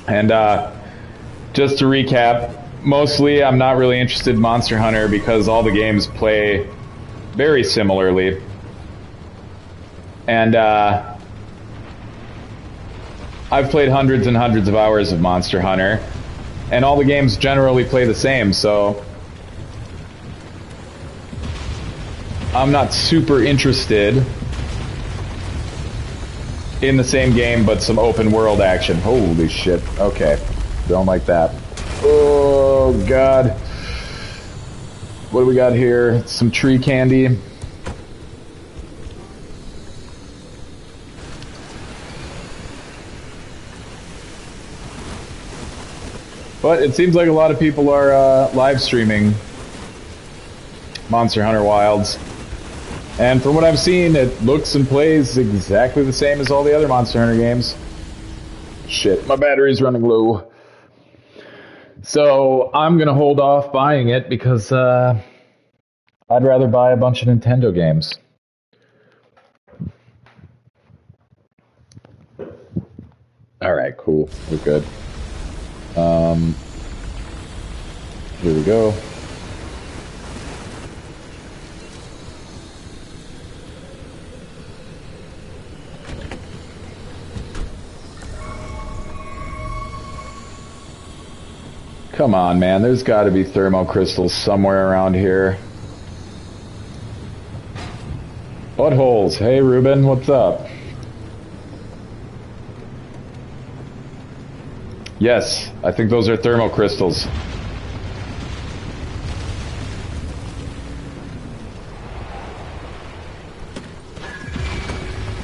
And just to recap, mostly I'm not really interested in Monster Hunter because all the games play very similarly. And I've played hundreds and hundreds of hours of Monster Hunter, and all the games generally play the same, so I'm not super interested in the same game, but some open world action. Holy shit. Okay. Don't like that. Oh, God. What do we got here? Some tree candy. But it seems like a lot of people are live streaming Monster Hunter Wilds. And from what I've seen, it looks and plays exactly the same as all the other Monster Hunter games. Shit, my battery's running low. So I'm going to hold off buying it because I'd rather buy a bunch of Nintendo games. Alright, cool. We're good. Here we go. Come on, man. There's got to be thermocrystals somewhere around here. Buttholes. Hey, Ruben. What's up? Yes, I think those are thermocrystals.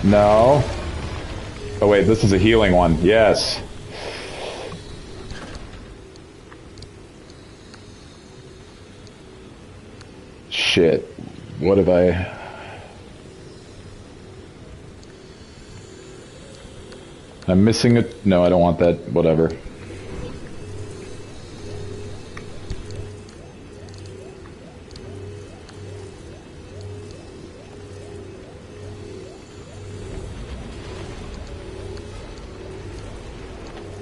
No. Oh, wait. This is a healing one. Yes. Shit. What have I... I'm missing it. No, I don't want that. Whatever.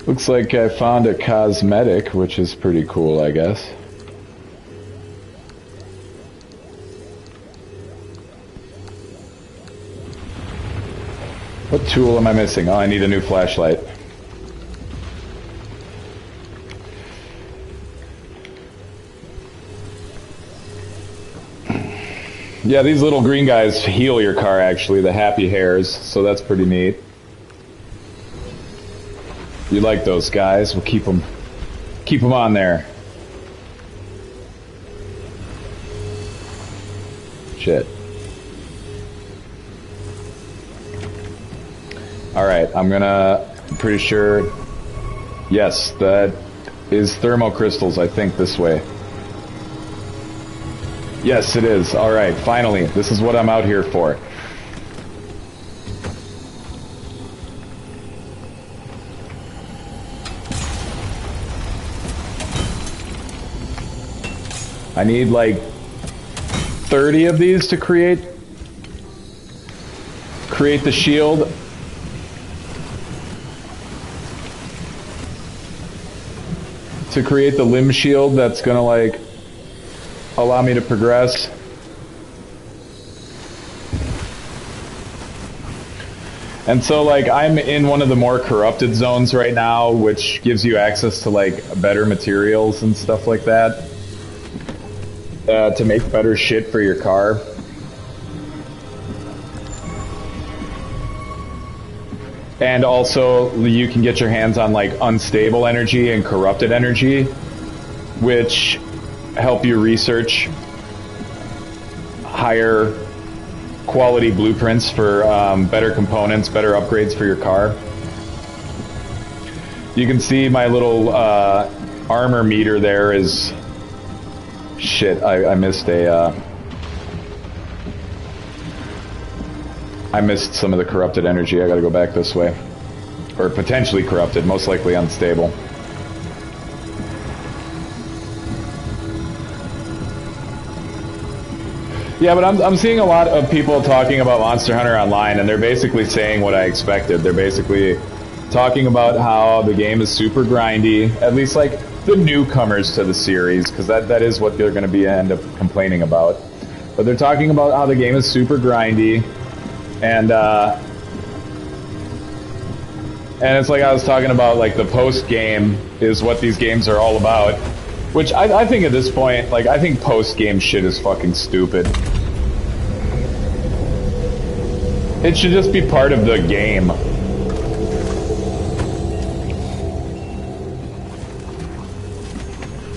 Looks like I found a cosmetic, which is pretty cool, I guess. What tool am I missing? Oh, I need a new flashlight. Yeah, these little green guys heal your car, actually, the happy hairs, so that's pretty neat. You like those guys? We'll keep them on there. Shit. Alright, I'm pretty sure, yes, that is thermocrystals, I think, this way. Yes, it is. Alright, finally, this is what I'm out here for. I need like 30 of these to create the shield. To create the limb shield that's gonna like allow me to progress. And so, like, I'm in one of the more corrupted zones right now, which gives you access to, like, better materials and stuff like that. To make better shit for your car. And also, you can get your hands on, like, unstable energy and corrupted energy, which help you research higher quality blueprints for better components, better upgrades for your car. You can see my little armor meter there is... Shit, I missed a... I missed some of the corrupted energy. I gotta go back this way. Or potentially corrupted, most likely unstable. Yeah, but I'm seeing a lot of people talking about Monster Hunter Online, and they're basically saying what I expected. They're basically talking about how the game is super grindy, at least like the newcomers to the series, because that is what they're going to be end up complaining about. But they're talking about how the game is super grindy, and it's like I was talking about, like the post game is what these games are all about. Which I think at this point, like, I think post-game shit is fucking stupid. It should just be part of the game.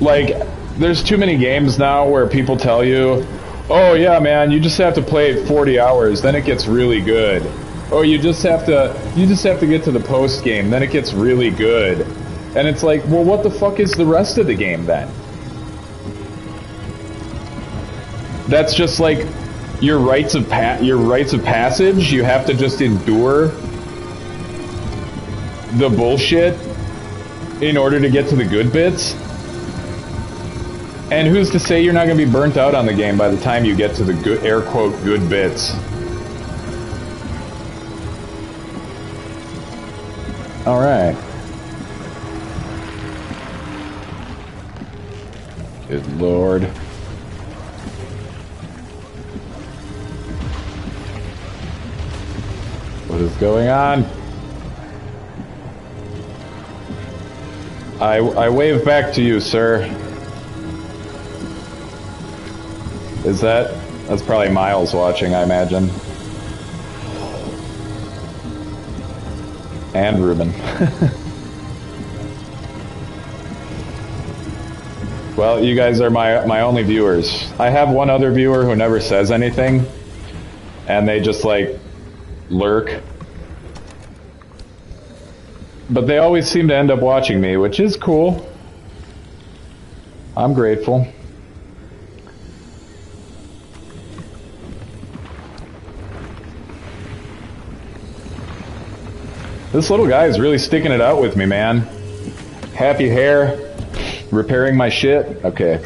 Like, there's too many games now where people tell you, oh yeah man, you just have to play it 40 hours, then it gets really good. Oh, you just have to get to the post-game, then it gets really good. And it's like, well, what the fuck is the rest of the game then? That's just like your rites of passage. You have to just endure the bullshit in order to get to the good bits. And who's to say you're not going to be burnt out on the game by the time you get to the good, air quote, good bits? All right. Good Lord. What is going on? I wave back to you, sir. That's probably Miles watching, I imagine. And Ruben. Well, you guys are my only viewers. I have one other viewer who never says anything, and they just, like, lurk. But they always seem to end up watching me, which is cool. I'm grateful. This little guy is really sticking it out with me, man. Happy hair. Repairing my shit? Okay.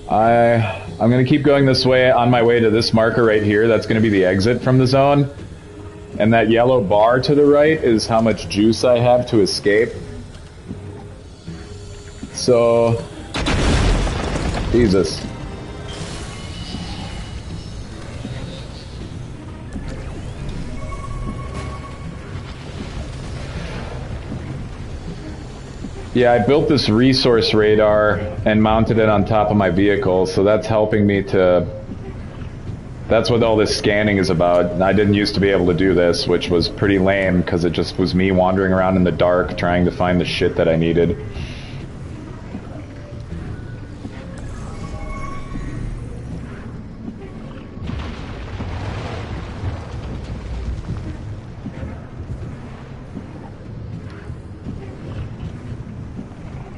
I'm gonna keep going this way on my way to this marker right here. That's gonna be the exit from the zone. And that yellow bar to the right is how much juice I have to escape. So... Jesus. Yeah, I built this resource radar and mounted it on top of my vehicle, so that's helping me to... That's what all this scanning is about. I didn't used to be able to do this, which was pretty lame, because it just was me wandering around in the dark trying to find the shit that I needed.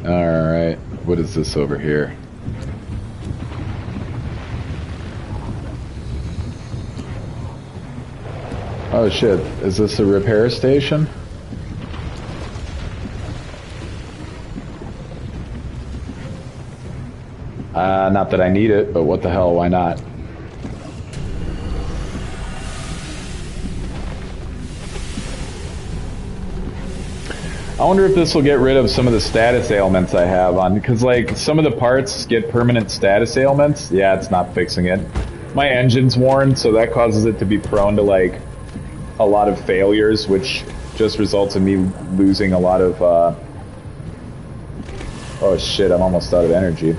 Alright, what is this over here? Oh shit, is this a repair station? Not that I need it, but what the hell, why not? I wonder if this will get rid of some of the status ailments I have on, because like some of the parts get permanent status ailments. Yeah, it's not fixing it. my engine's worn, so that causes it to be prone to like a lot of failures, which just results in me losing a lot of oh shit, I'm almost out of energy.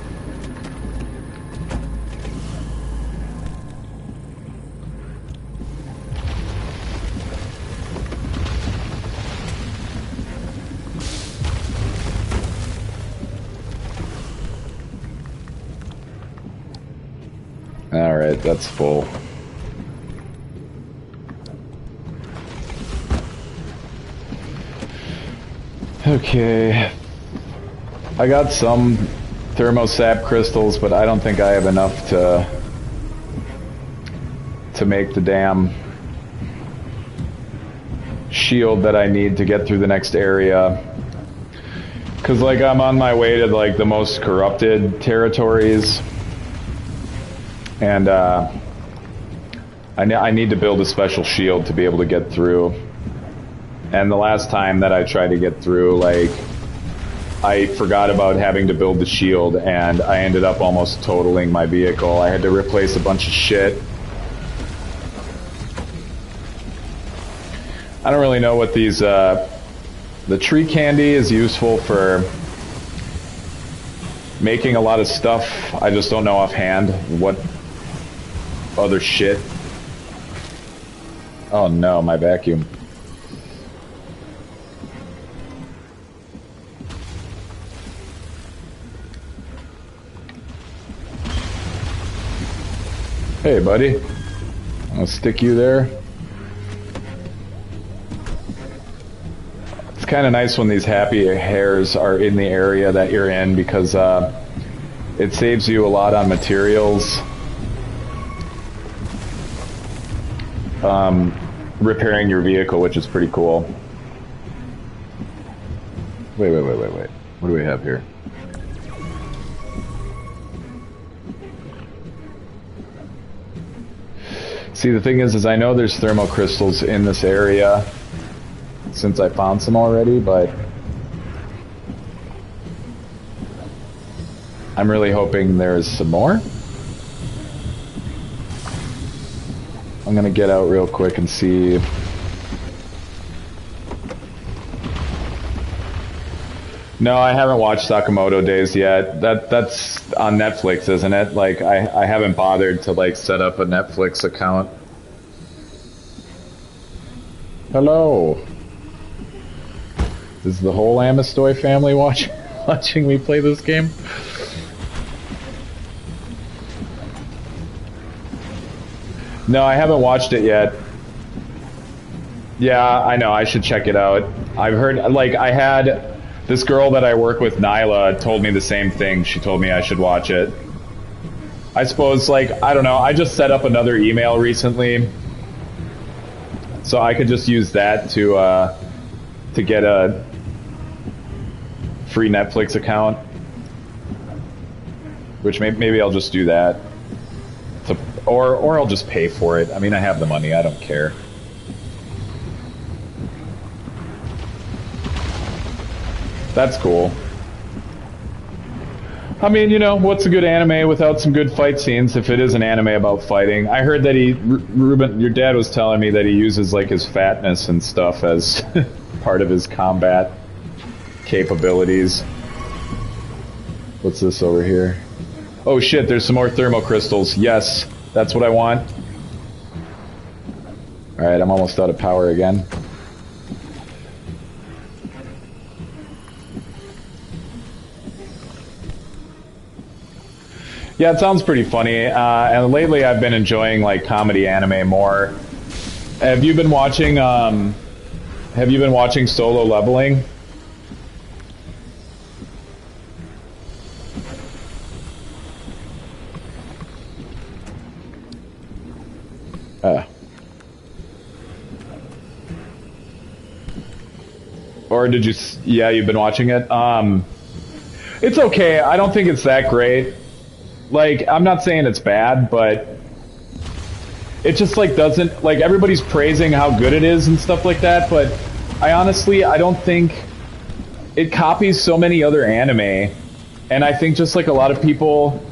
Alright, that's full. Okay. I got some thermosap crystals, but I don't think I have enough to make the damn shield that I need to get through the next area. Cause like I'm on my way to like the most corrupted territories. And I need to build a special shield to be able to get through. And the last time that I tried to get through, like, I forgot about having to build the shield, and I ended up almost totaling my vehicle. I had to replace a bunch of shit. I don't really know what these, the tree candy is useful for making a lot of stuff. I just don't know offhand what other shit. Oh no, my vacuum. Hey buddy, I'm gonna stick you there. It's kind of nice when these happy hares are in the area that you're in, because it saves you a lot on materials. Repairing your vehicle, which is pretty cool. Wait. What do we have here? See, the thing is I know there's thermocrystals in this area, since I found some already, but I'm really hoping there's some more. I'm gonna get out real quick and see. No, I haven't watched Sakamoto Days yet. That's on Netflix, isn't it? Like, I haven't bothered to like set up a Netflix account. Hello. Is the whole Amistoy family watching me play this game? No, I haven't watched it yet. Yeah, I know, I should check it out. I've heard, like, I had this girl that I work with, Nyla, told me the same thing. She told me I should watch it. I suppose, like, I don't know, I just set up another email recently, so I could just use that to get a free Netflix account, which maybe I'll just do that. Or I'll just pay for it. I mean, I have the money, I don't care. That's cool. I mean, you know, what's a good anime without some good fight scenes if it is an anime about fighting? I heard that Ruben, your dad was telling me that he uses like his fatness and stuff as part of his combat capabilities. What's this over here? Oh shit, there's some more thermocrystals. Yes, that's what I want. Alright, I'm almost out of power again. Yeah, it sounds pretty funny, and lately I've been enjoying like comedy anime more. Have you been watching Solo Leveling? Or did you? Yeah, you've been watching it. It's okay. I don't think it's that great. Like, I'm not saying it's bad, but it just like doesn't, like, everybody's praising how good it is and stuff like that, but I don't think it copies so many other anime, and I think just like a lot of people,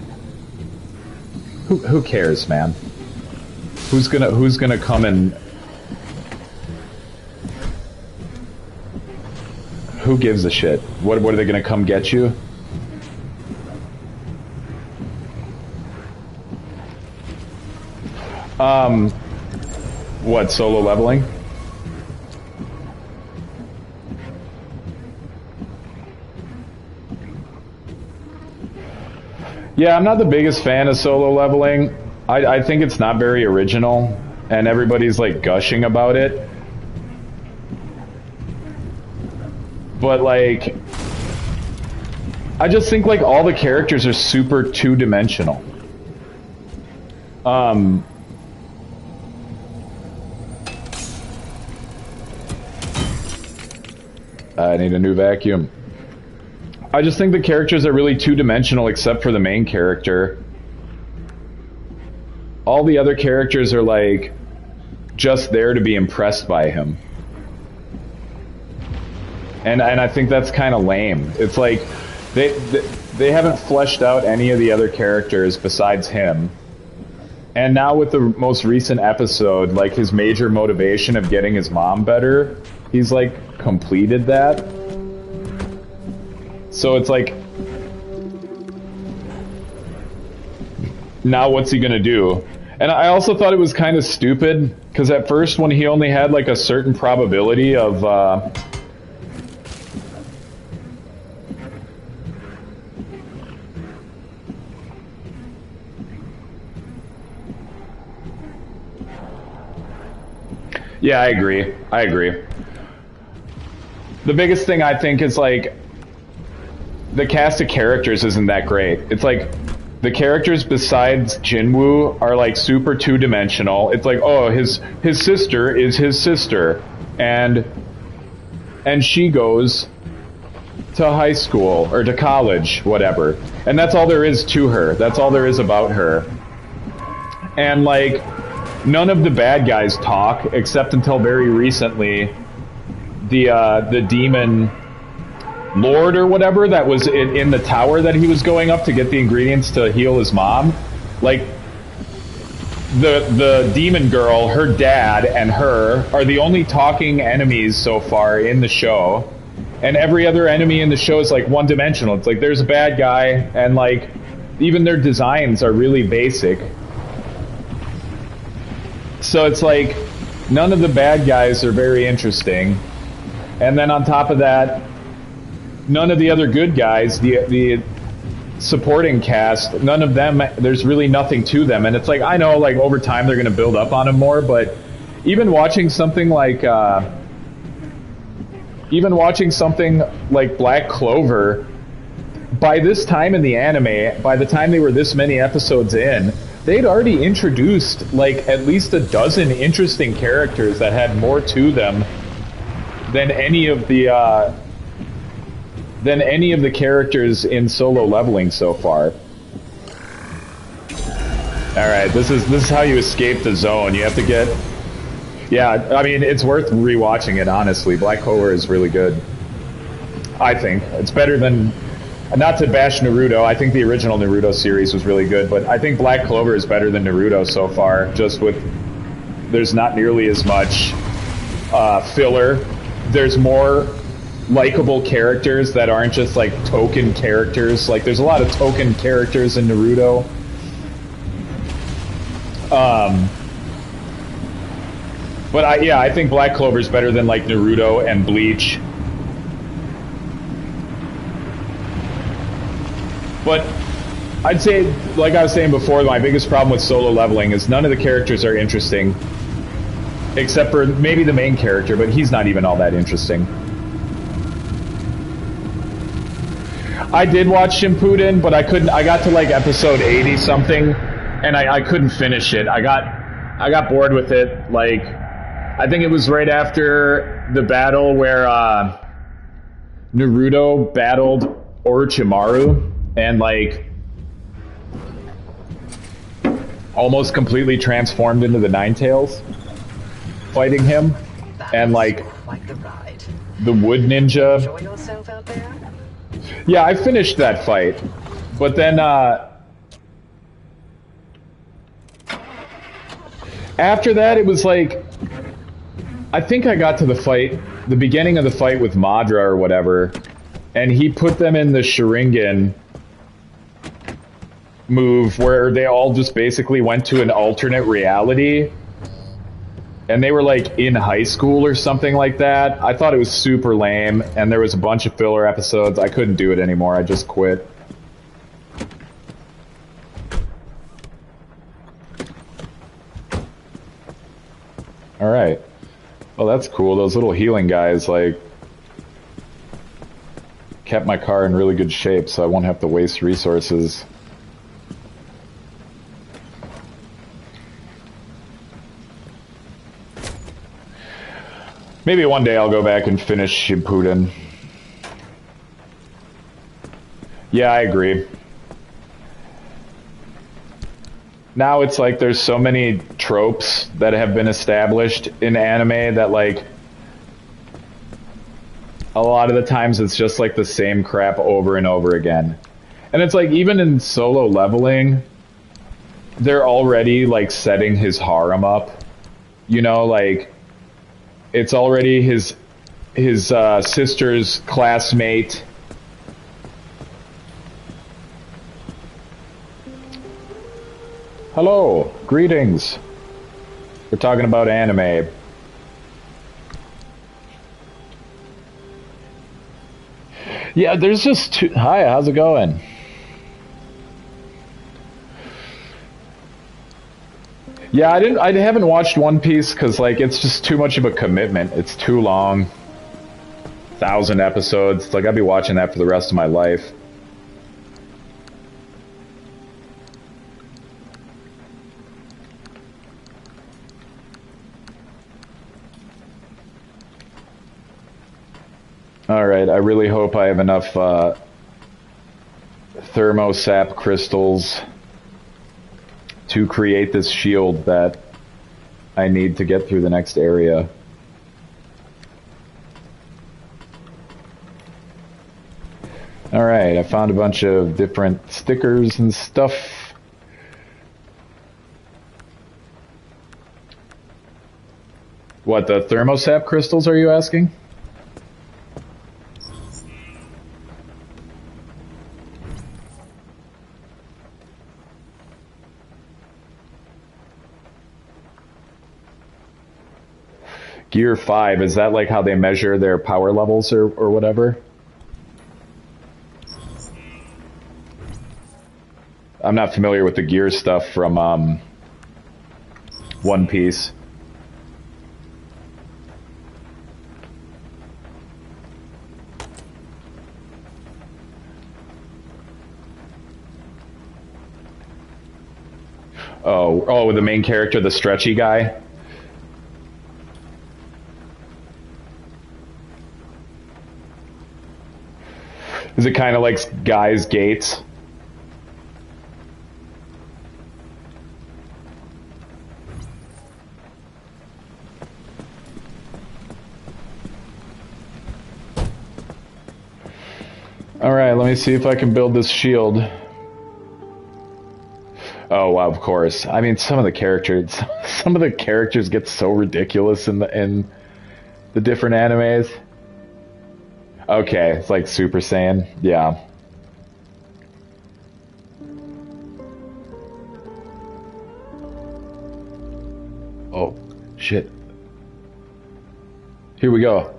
who cares, man? Who's gonna come and... Who gives a shit? What are they gonna come get you? What, solo leveling? Yeah, I'm not the biggest fan of solo leveling. I think it's not very original, and everybody's like gushing about it. But like, I just think like all the characters are super two-dimensional. I need a new vacuum. I just think the characters are really two-dimensional except for the main character. All the other characters are like just there to be impressed by him. And I think that's kind of lame. It's like they haven't fleshed out any of the other characters besides him. And now with the most recent episode, like his major motivation of getting his mom better, he's like completed that. So it's like, now what's he gonna do? And I also thought it was kind of stupid, because at first when he only had like a certain probability of yeah, I agree. The biggest thing I think is like the cast of characters isn't that great. It's like the characters besides Jinwoo are like super two-dimensional. It's like, oh, his sister is his sister, and she goes to high school or to college, whatever. And that's all there is to her. That's all there is about her. And like, none of the bad guys talk, except until very recently. The demon lord or whatever that was in the tower that he was going up to get the ingredients to heal his mom. Like, the demon girl, her dad, and her are the only talking enemies so far in the show. And every other enemy in the show is like one-dimensional. It's like there's a bad guy, and like even their designs are really basic. So it's like none of the bad guys are very interesting. And then on top of that, none of the other good guys, the supporting cast, none of them, there's really nothing to them. And it's like, I know like over time they're going to build up on them more, but even watching something like Black Clover, by this time in the anime, by the time they were this many episodes in, they'd already introduced like at least a dozen interesting characters that had more to them than any of the characters in Solo Leveling so far. All right, this is how you escape the zone. You have to get. Yeah, I mean it's worth rewatching it. Honestly, Black Clover is really good. I think it's better than. Not to bash Naruto, I think the original Naruto series was really good, but I think Black Clover is better than Naruto so far, just with, there's not nearly as much filler. There's more likable characters that aren't just like token characters. Like there's a lot of token characters in Naruto. But I think Black Clover is better than like Naruto and Bleach. But I'd say, like I was saying before, my biggest problem with Solo Leveling is none of the characters are interesting. Except for maybe the main character, but he's not even all that interesting. I did watch Shippuden, but I got to like episode 80 something, and I couldn't finish it. I got bored with it. Like, I think it was right after the battle where Naruto battled Orochimaru. And like almost completely transformed into the Ninetales fighting him, and like the Wood Ninja. Enjoy yourself out there? Yeah, I finished that fight, but then After that, it was like, I think I got to the beginning of the fight with Madra or whatever, and he put them in the Sharingan move where they all just basically went to an alternate reality, and they were like in high school or something like that. I thought it was super lame, and there was a bunch of filler episodes. I couldn't do it anymore. I just quit. Alright. Well, that's cool. Those little healing guys, like, kept my car in really good shape, so I won't have to waste resources. Maybe one day I'll go back and finish Shippuden. Yeah, I agree. Now it's like there's so many tropes that have been established in anime that, like, a lot of the times it's just like the same crap over and over again. And it's like, even in Solo Leveling, they're already like setting his harem up. You know, like, it's already his sister's classmate. Hello, greetings. We're talking about anime. Yeah, there's just two. Hi, how's it going? Yeah, I haven't watched One Piece because, like, it's just too much of a commitment. It's too long. 1,000 episodes. Like, I'd be watching that for the rest of my life. Alright, I really hope I have enough thermosap crystals to create this shield that I need to get through the next area. Alright, I found a bunch of different stickers and stuff. What, the thermosap crystals are you asking? Gear 5, is that like how they measure their power levels or whatever? I'm not familiar with the gear stuff from One Piece. Oh, the main character, the stretchy guy? Is it kind of like Guy's Gates? Alright, let me see if I can build this shield. Oh, wow, of course. I mean, some of the characters get so ridiculous in the different animes. Okay, it's like Super Saiyan. Yeah. Oh, shit. Here we go.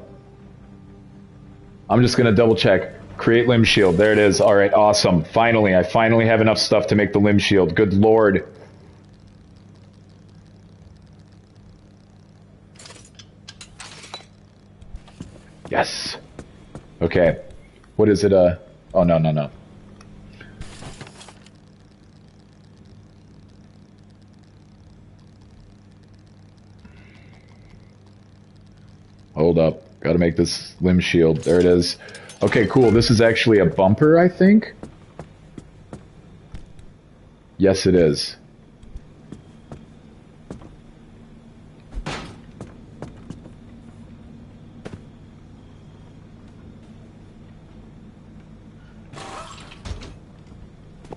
I'm just gonna double check. Create limb shield. There it is. Alright, awesome. Finally, I finally have enough stuff to make the limb shield. Good lord. Yes. Okay. What is it, oh, no. Hold up. Gotta make this limb shield. There it is. Okay, cool. This is actually a bumper, I think? Yes, it is.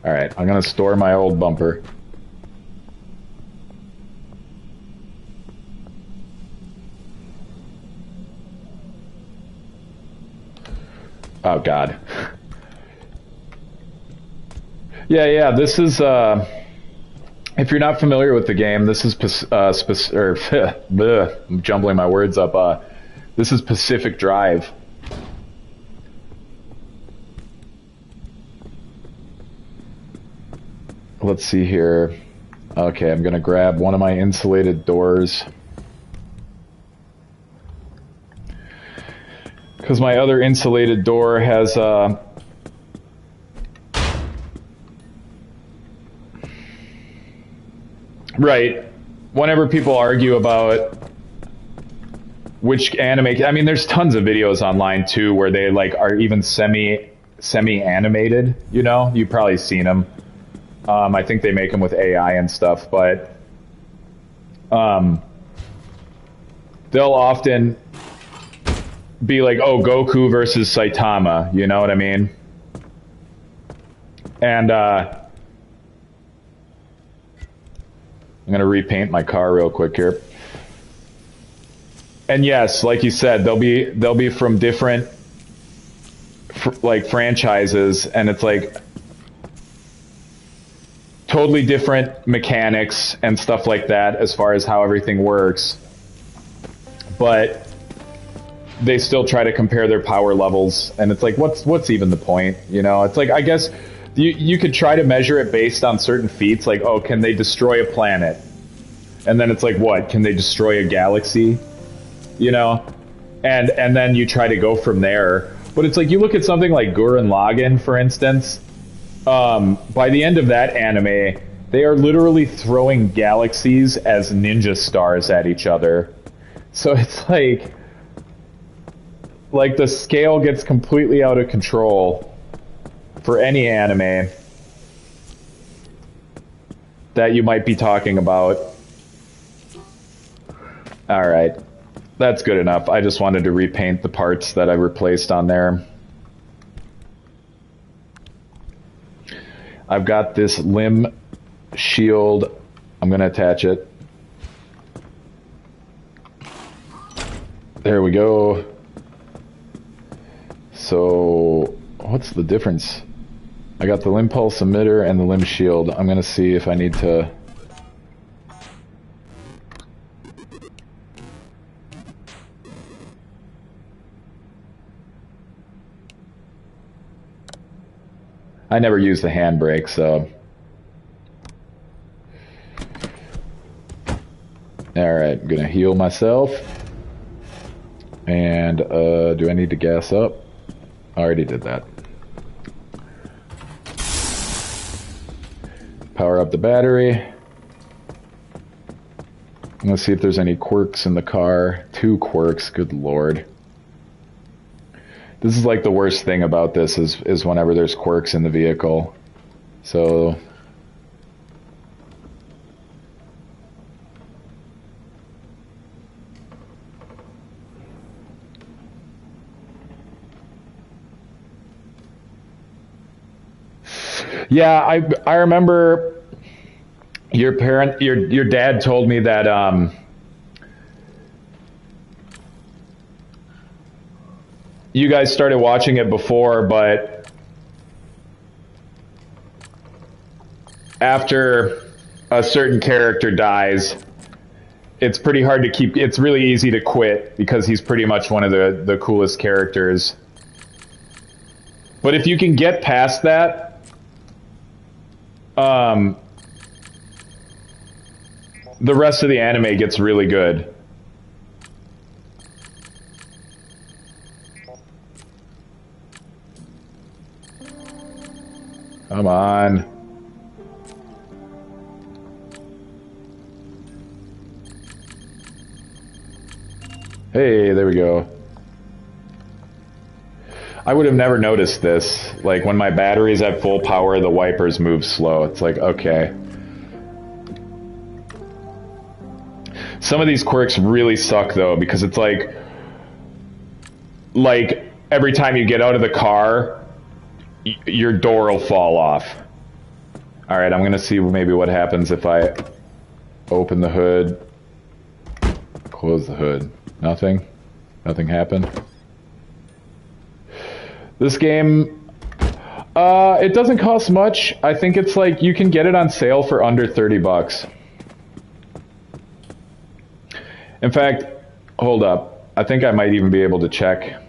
Alright, I'm gonna store my old bumper. Oh God. Yeah, this is, if you're not familiar with the game, this is, I'm jumbling my words up, this is Pacific Drive. Let's see here. Okay, I'm gonna grab one of my insulated doors. Because my other insulated door has, right. Whenever people argue about which anime, I mean, there's tons of videos online too where they like are even semi-animated. You know, you've probably seen them. I think they make them with AI and stuff, but they'll often be like, "Oh, Goku versus Saitama," you know what I mean? And I'm gonna repaint my car real quick here. And yes, like you said, they'll be from different like franchises, and it's like totally different mechanics and stuff like that as far as how everything works. But they still try to compare their power levels, and it's like, what's even the point? You know, it's like, I guess you could try to measure it based on certain feats, like, oh, can they destroy a planet? And then it's like, what? Can they destroy a galaxy? You know? And then you try to go from there. But it's like, you look at something like Gurren Lagann, for instance. By the end of that anime, they are literally throwing galaxies as ninja stars at each other. So it's like the scale gets completely out of control for any anime that you might be talking about. Alright, that's good enough. I just wanted to repaint the parts that I replaced on there. I've got this limb shield. I'm going to attach it. There we go. So, what's the difference? I got the limb pulse emitter and the limb shield. I'm going to see if I need to... I never use the handbrake, so... Alright, I'm gonna heal myself. And, do I need to gas up? I already did that. Power up the battery. I'm gonna see if there's any quirks in the car. 2 quirks, good lord. This is like the worst thing about this is whenever there's quirks in the vehicle. So... Yeah, I remember your dad told me that you guys started watching it before, but after a certain character dies, it's pretty hard to keep. It's really easy to quit because he's pretty much one of the coolest characters. But if you can get past that, the rest of the anime gets really good. Come on. Hey, there we go. I would have never noticed this. Like, when my battery's at full power, the wipers move slow. It's like, okay. Some of these quirks really suck, though, because it's like every time you get out of the car, your door will fall off. Alright, I'm gonna see maybe what happens if I open the hood, close the hood. Nothing? Nothing happened? This game, it doesn't cost much. I think it's like you can get it on sale for under 30 bucks. In fact, hold up. I think I might even be able to check.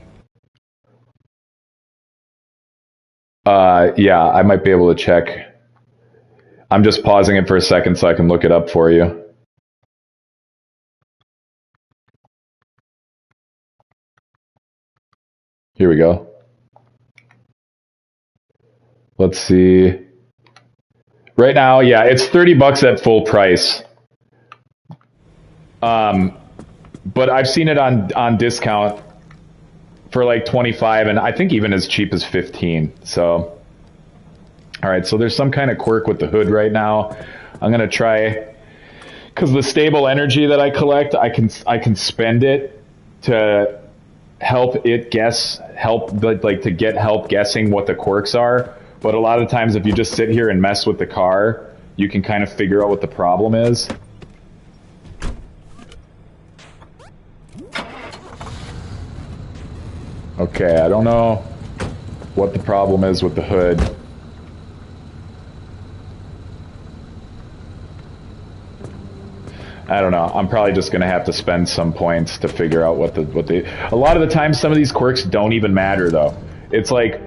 Yeah, I might be able to check. I'm just pausing it for a second so I can look it up for you. Here we go. Let's see. Right now, yeah, it's 30 bucks at full price. But I've seen it on discount for like 25 and I think even as cheap as 15. So, all right, so there's some kind of quirk with the hood right now. I'm going to try, because the stable energy that I collect, I can spend it to help it guess, to get help guessing what the quirks are. But a lot of times if you just sit here and mess with the car, you can kind of figure out what the problem is. Okay, I don't know what the problem is with the hood. I don't know. I'm probably just going to have to spend some points to figure out what the... A lot of the time, some of these quirks don't even matter, though. It's like,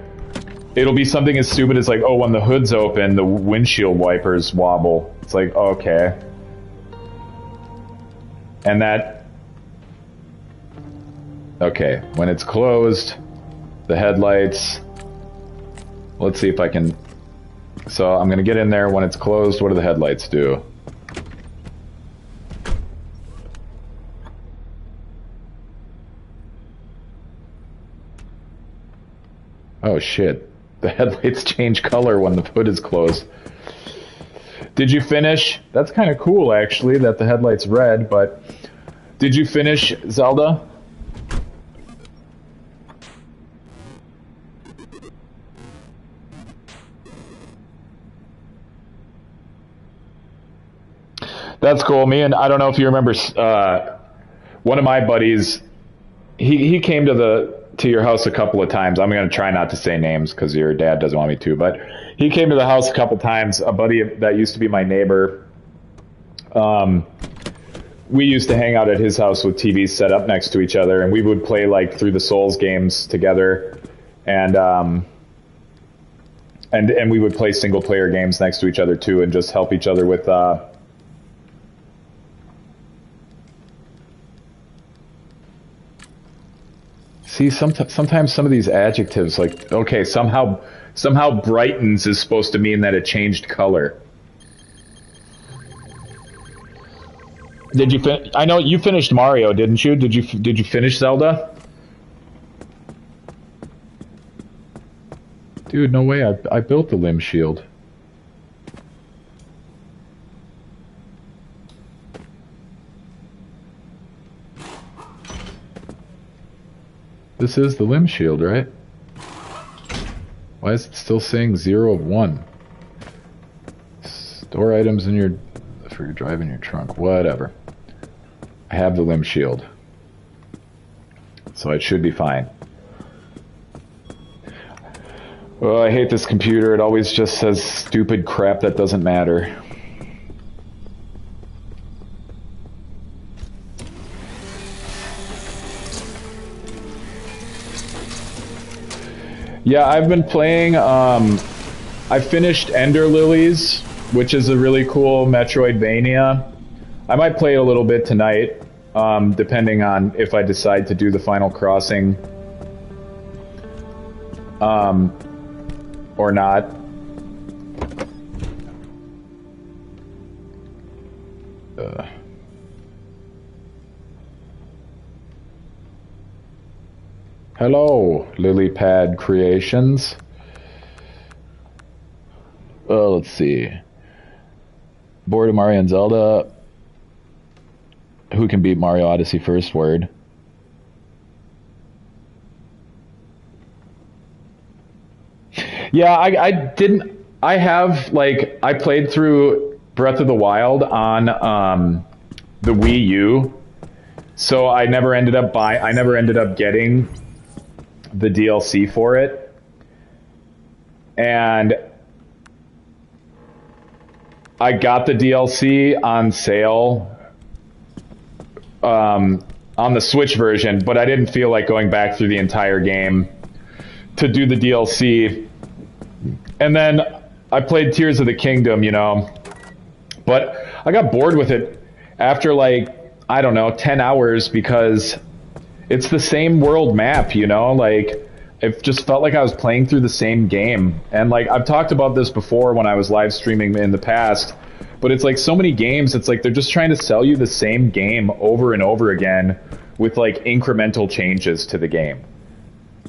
it'll be something as stupid as like, oh, when the hood's open, the windshield wipers wobble. It's like, okay. And that... Okay, when it's closed, the headlights... Let's see if I can... So I'm going to get in there. When it's closed, what do the headlights do? Oh shit. The headlights change color when the hood is closed. Did you finish? That's kind of cool, actually, that the headlight's red, but... Did you finish Zelda? That's cool. Me and I don't know if you remember, one of my buddies, he came to your house a couple of times. I'm going to try not to say names because your dad doesn't want me to, but he came to the house a couple times. A buddy that used to be my neighbor, we used to hang out at his house with TVs set up next to each other, and we would play like Through the Souls games together, and we would play single player games next to each other too, and just help each other with See, sometimes some of these adjectives, like, okay, somehow brightens is supposed to mean that it changed color. Did you I know you finished Mario, didn't you? Did you finish Zelda? Dude, no way. I built the limb shield. This is the limb shield, right? Why is it still saying 0 of 1? Store items in your... for your drive in your trunk. Whatever. I have the limb shield. So it should be fine. Oh, I hate this computer. It always just says stupid crap that doesn't matter. Yeah, I've been playing, I finished Ender Lilies, which is a really cool Metroidvania. I might play it a little bit tonight, depending on if I decide to do the Final Crossing, or not. Hello, Lilypad Creations. Let's see. Bored of Mario and Zelda. Who can beat Mario Odyssey first word? Yeah, I didn't... I have, like, I played through Breath of the Wild on the Wii U, so I never ended up getting the DLC for it. and I got the DLC on sale on the Switch version, but I didn't feel like going back through the entire game to do the DLC. And then I played Tears of the Kingdom, you know, but I got bored with it after like, I don't know, 10 hours because it's the same world map, you know, like it just felt like I was playing through the same game. And like I've talked about this before when I was live streaming in the past, but it's like so many games, it's like they're just trying to sell you the same game over and over again with like incremental changes to the game.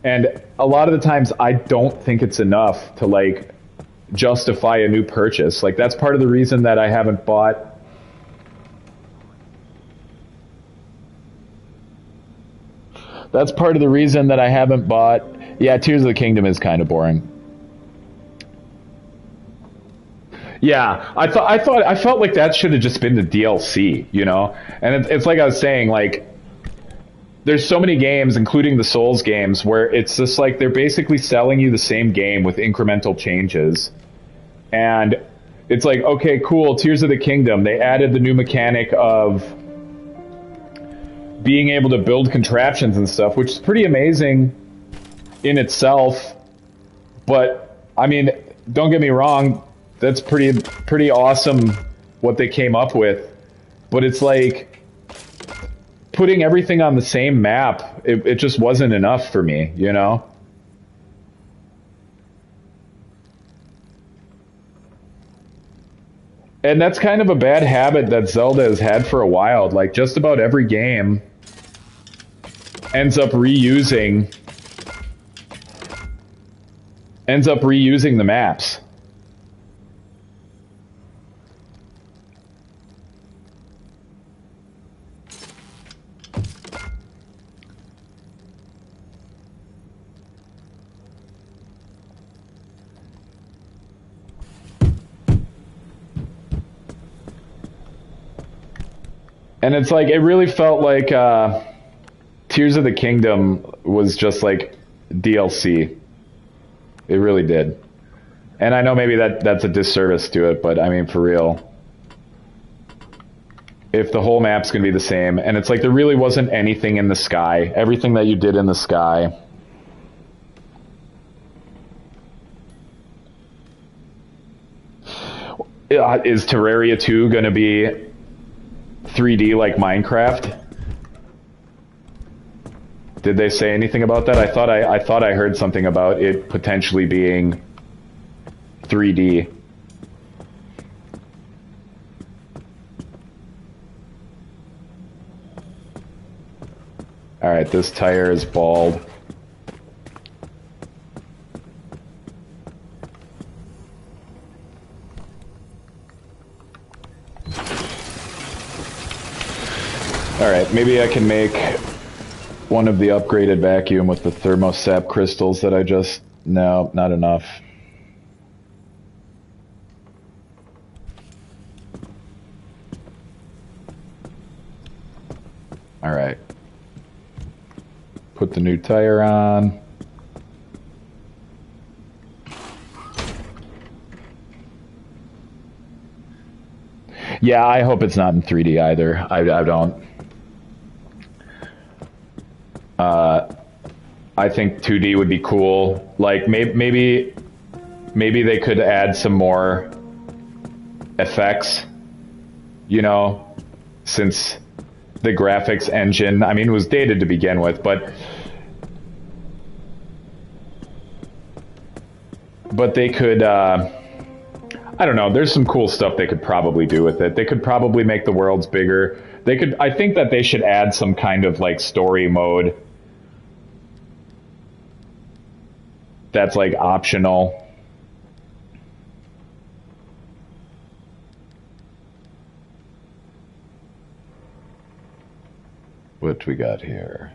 And a lot of the times I don't think it's enough to like justify a new purchase. Like that's part of the reason that I haven't bought Yeah, Tears of the Kingdom is kind of boring. Yeah, I felt like that should have just been the DLC, you know? And it's like I was saying, like, there's so many games, including the Souls games, where it's just like they're basically selling you the same game with incremental changes. And it's like, okay, cool, Tears of the Kingdom, they added the new mechanic of being able to build contraptions and stuff, which is pretty amazing in itself. But, I mean, don't get me wrong, that's pretty awesome what they came up with. But it's like putting everything on the same map, it just wasn't enough for me, you know? And that's kind of a bad habit that Zelda has had for a while. Like, just about every game ends up reusing the maps. And it's like, it really felt like Tears of the Kingdom was just like DLC. It really did. And I know maybe that's a disservice to it, but I mean, for real. If the whole map's going to be the same, and it's like there really wasn't anything in the sky. Everything that you did in the sky. Is Terraria 2 going to be 3D like Minecraft? Did they say anything about that? I thought I heard something about it potentially being 3D. All right, this tire is bald. All right, maybe I can make one of the upgraded vacuum with the thermosap crystals that I just... No, not enough. All right. Put the new tire on. Yeah, I hope it's not in 3D either. I don't. I think 2D would be cool. Like maybe they could add some more effects, you know, since the graphics engine, I mean, it was dated to begin with, but they could, I don't know, there's some cool stuff they could probably do with it. They could probably make the worlds bigger. I think that they should add some kind of like story mode that's like optional. What we got here?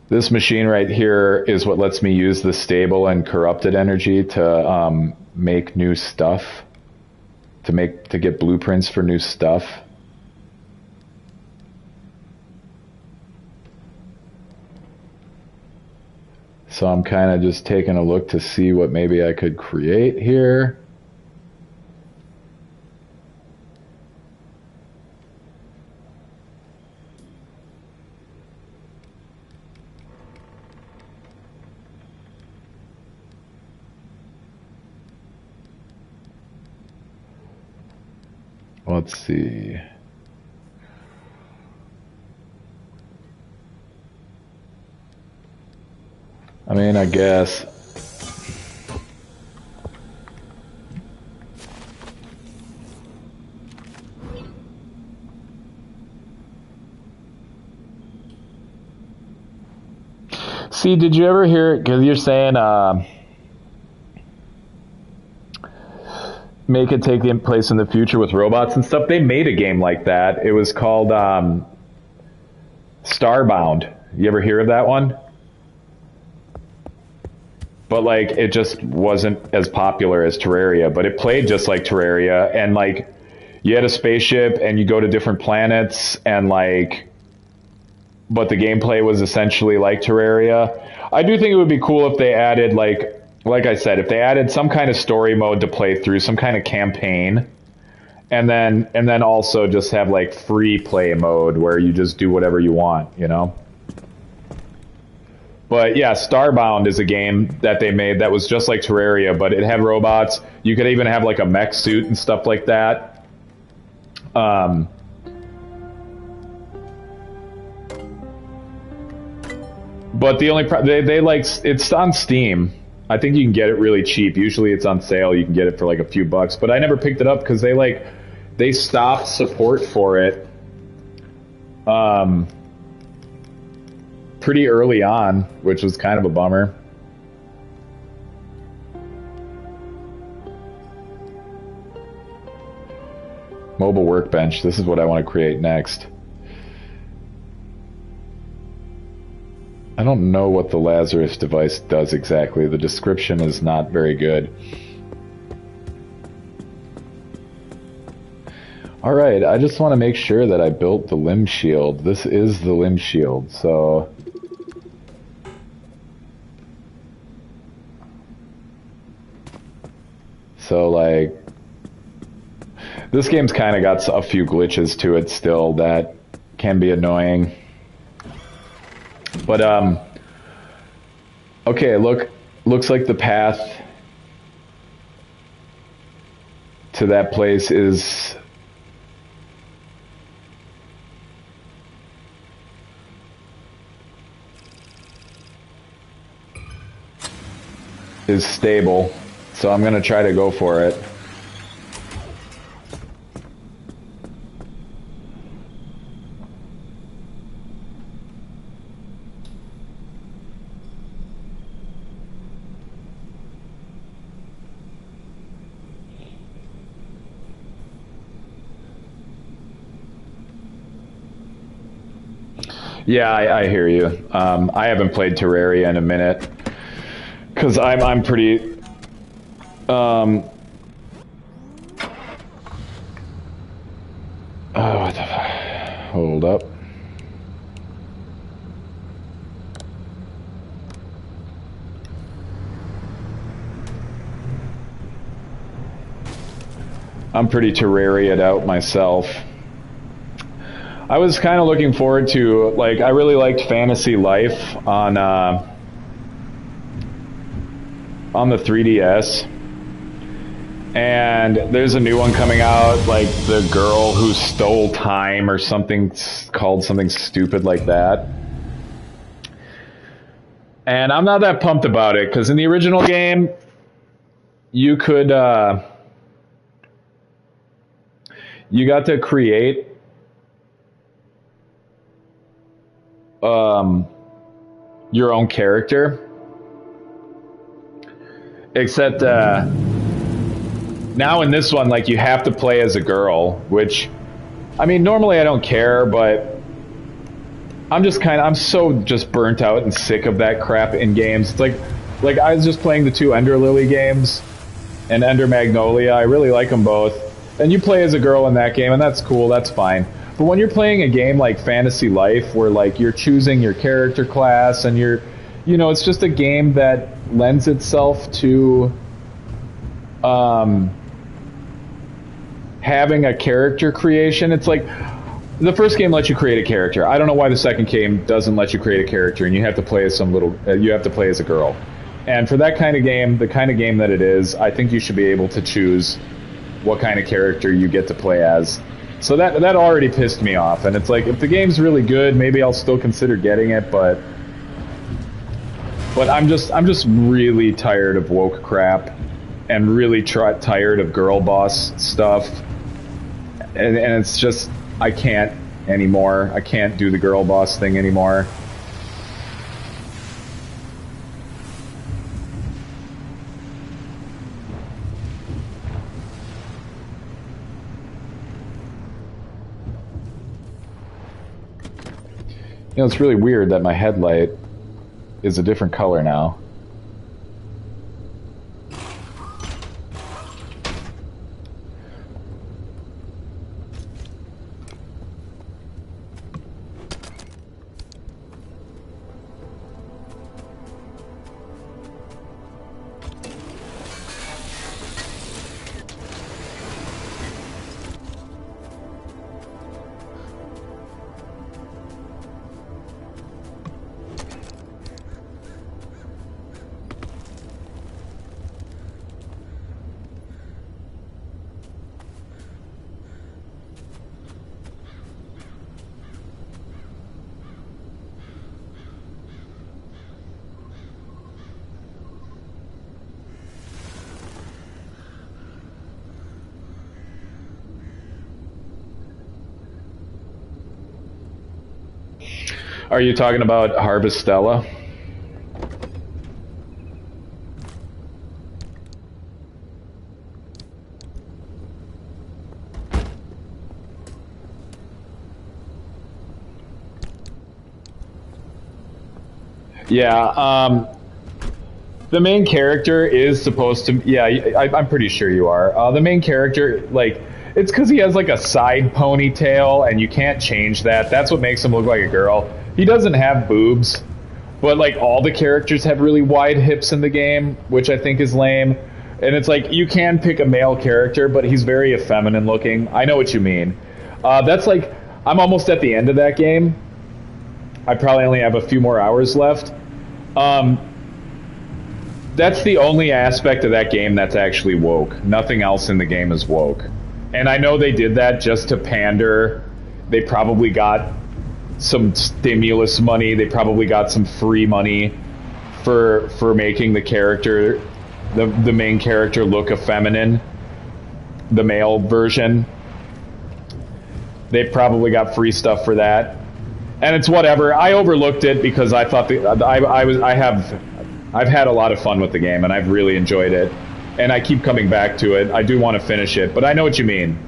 This machine right here is what lets me use the stable and corrupted energy to make new stuff, to get blueprints for new stuff. So I'm kind of just taking a look to see what maybe I could create here. Let's see. I mean, I guess. See, did you ever hear it? Because you're saying, make it take place in the future with robots and stuff. They made a game like that. It was called Starbound. You ever hear of that one? But like, it just wasn't as popular as Terraria, but it played just like Terraria, and like, you had a spaceship and you go to different planets, and like, but the gameplay was essentially like Terraria. I do think it would be cool if they added like I said, if they added some kind of story mode to play through, some kind of campaign, and then also just have like free play mode where you just do whatever you want, you know? But yeah, Starbound is a game that they made that was just like Terraria, but it had robots. You could even have like a mech suit and stuff like that. But the only they like, it's on Steam. I think you can get it really cheap. Usually it's on sale. You can get it for like a few bucks. But I never picked it up because they stopped support for it pretty early on, which was kind of a bummer. Mobile workbench. This is what I want to create next. I don't know what the Lazarus device does exactly. The description is not very good. Alright, I just want to make sure that I built the limb shield. This is the limb shield, so... So, like... This game's kind of got a few glitches to it still that can be annoying. But, okay, looks like the path to that place is stable, so I'm gonna try to go for it. Yeah, I hear you. I haven't played Terraria in a minute because I'm pretty. Oh, what the fuck? Hold up. I'm pretty Terraria'd out myself. I was kind of looking forward to, like, I really liked Fantasy Life on the 3DS. And there's a new one coming out, like The Girl Who Stole Time or something called something stupid like that. And I'm not that pumped about it, because in the original game, you could, you got to create your own character, except now in this one, like, you have to play as a girl, which, I mean, normally I don't care, but I'm so just burnt out and sick of that crap in games. It's like I was just playing the two Ender Lily games and Ender Magnolia. I really like them both, and you play as a girl in that game, and that's cool, that's fine. But when you're playing a game like Fantasy Life, where like you're choosing your character class and you're you know, it's just a game that lends itself to having a character creation. It's like the first game lets you create a character. I don't know why the second game doesn't let you create a character, and you have to play as you have to play as a girl. And for that kind of game, the kind of game that it is, I think you should be able to choose what kind of character you get to play as. So that already pissed me off. And it's like, if the game's really good, maybe I'll still consider getting it, but I'm just really tired of woke crap, and really tired of girl boss stuff. And it's just, I can't anymore. I can't do the girl boss thing anymore. You know, it's really weird that my headlight is a different color now. Are you talking about Harvestella? Yeah, the main character is supposed to... Yeah, I'm pretty sure you are. The main character, like, it's because he has, like, a side ponytail, and you can't change that. That's what makes him look like a girl. He doesn't have boobs, but, like, all the characters have really wide hips in the game, which I think is lame. And it's like, you can pick a male character, but he's very effeminate looking. I know what you mean. That's like... I'm almost at the end of that game. I probably only have a few more hours left. That's the only aspect of that game that's actually woke. Nothing else in the game is woke. And I know they did that just to pander. They probably got some stimulus money. They probably got some free money for making the character, the main character, look effeminate. The male version. They probably got free stuff for that. And it's whatever. I overlooked it because I thought I've had a lot of fun with the game, and I've really enjoyed it. And I keep coming back to it. I do want to finish it, but I know what you mean.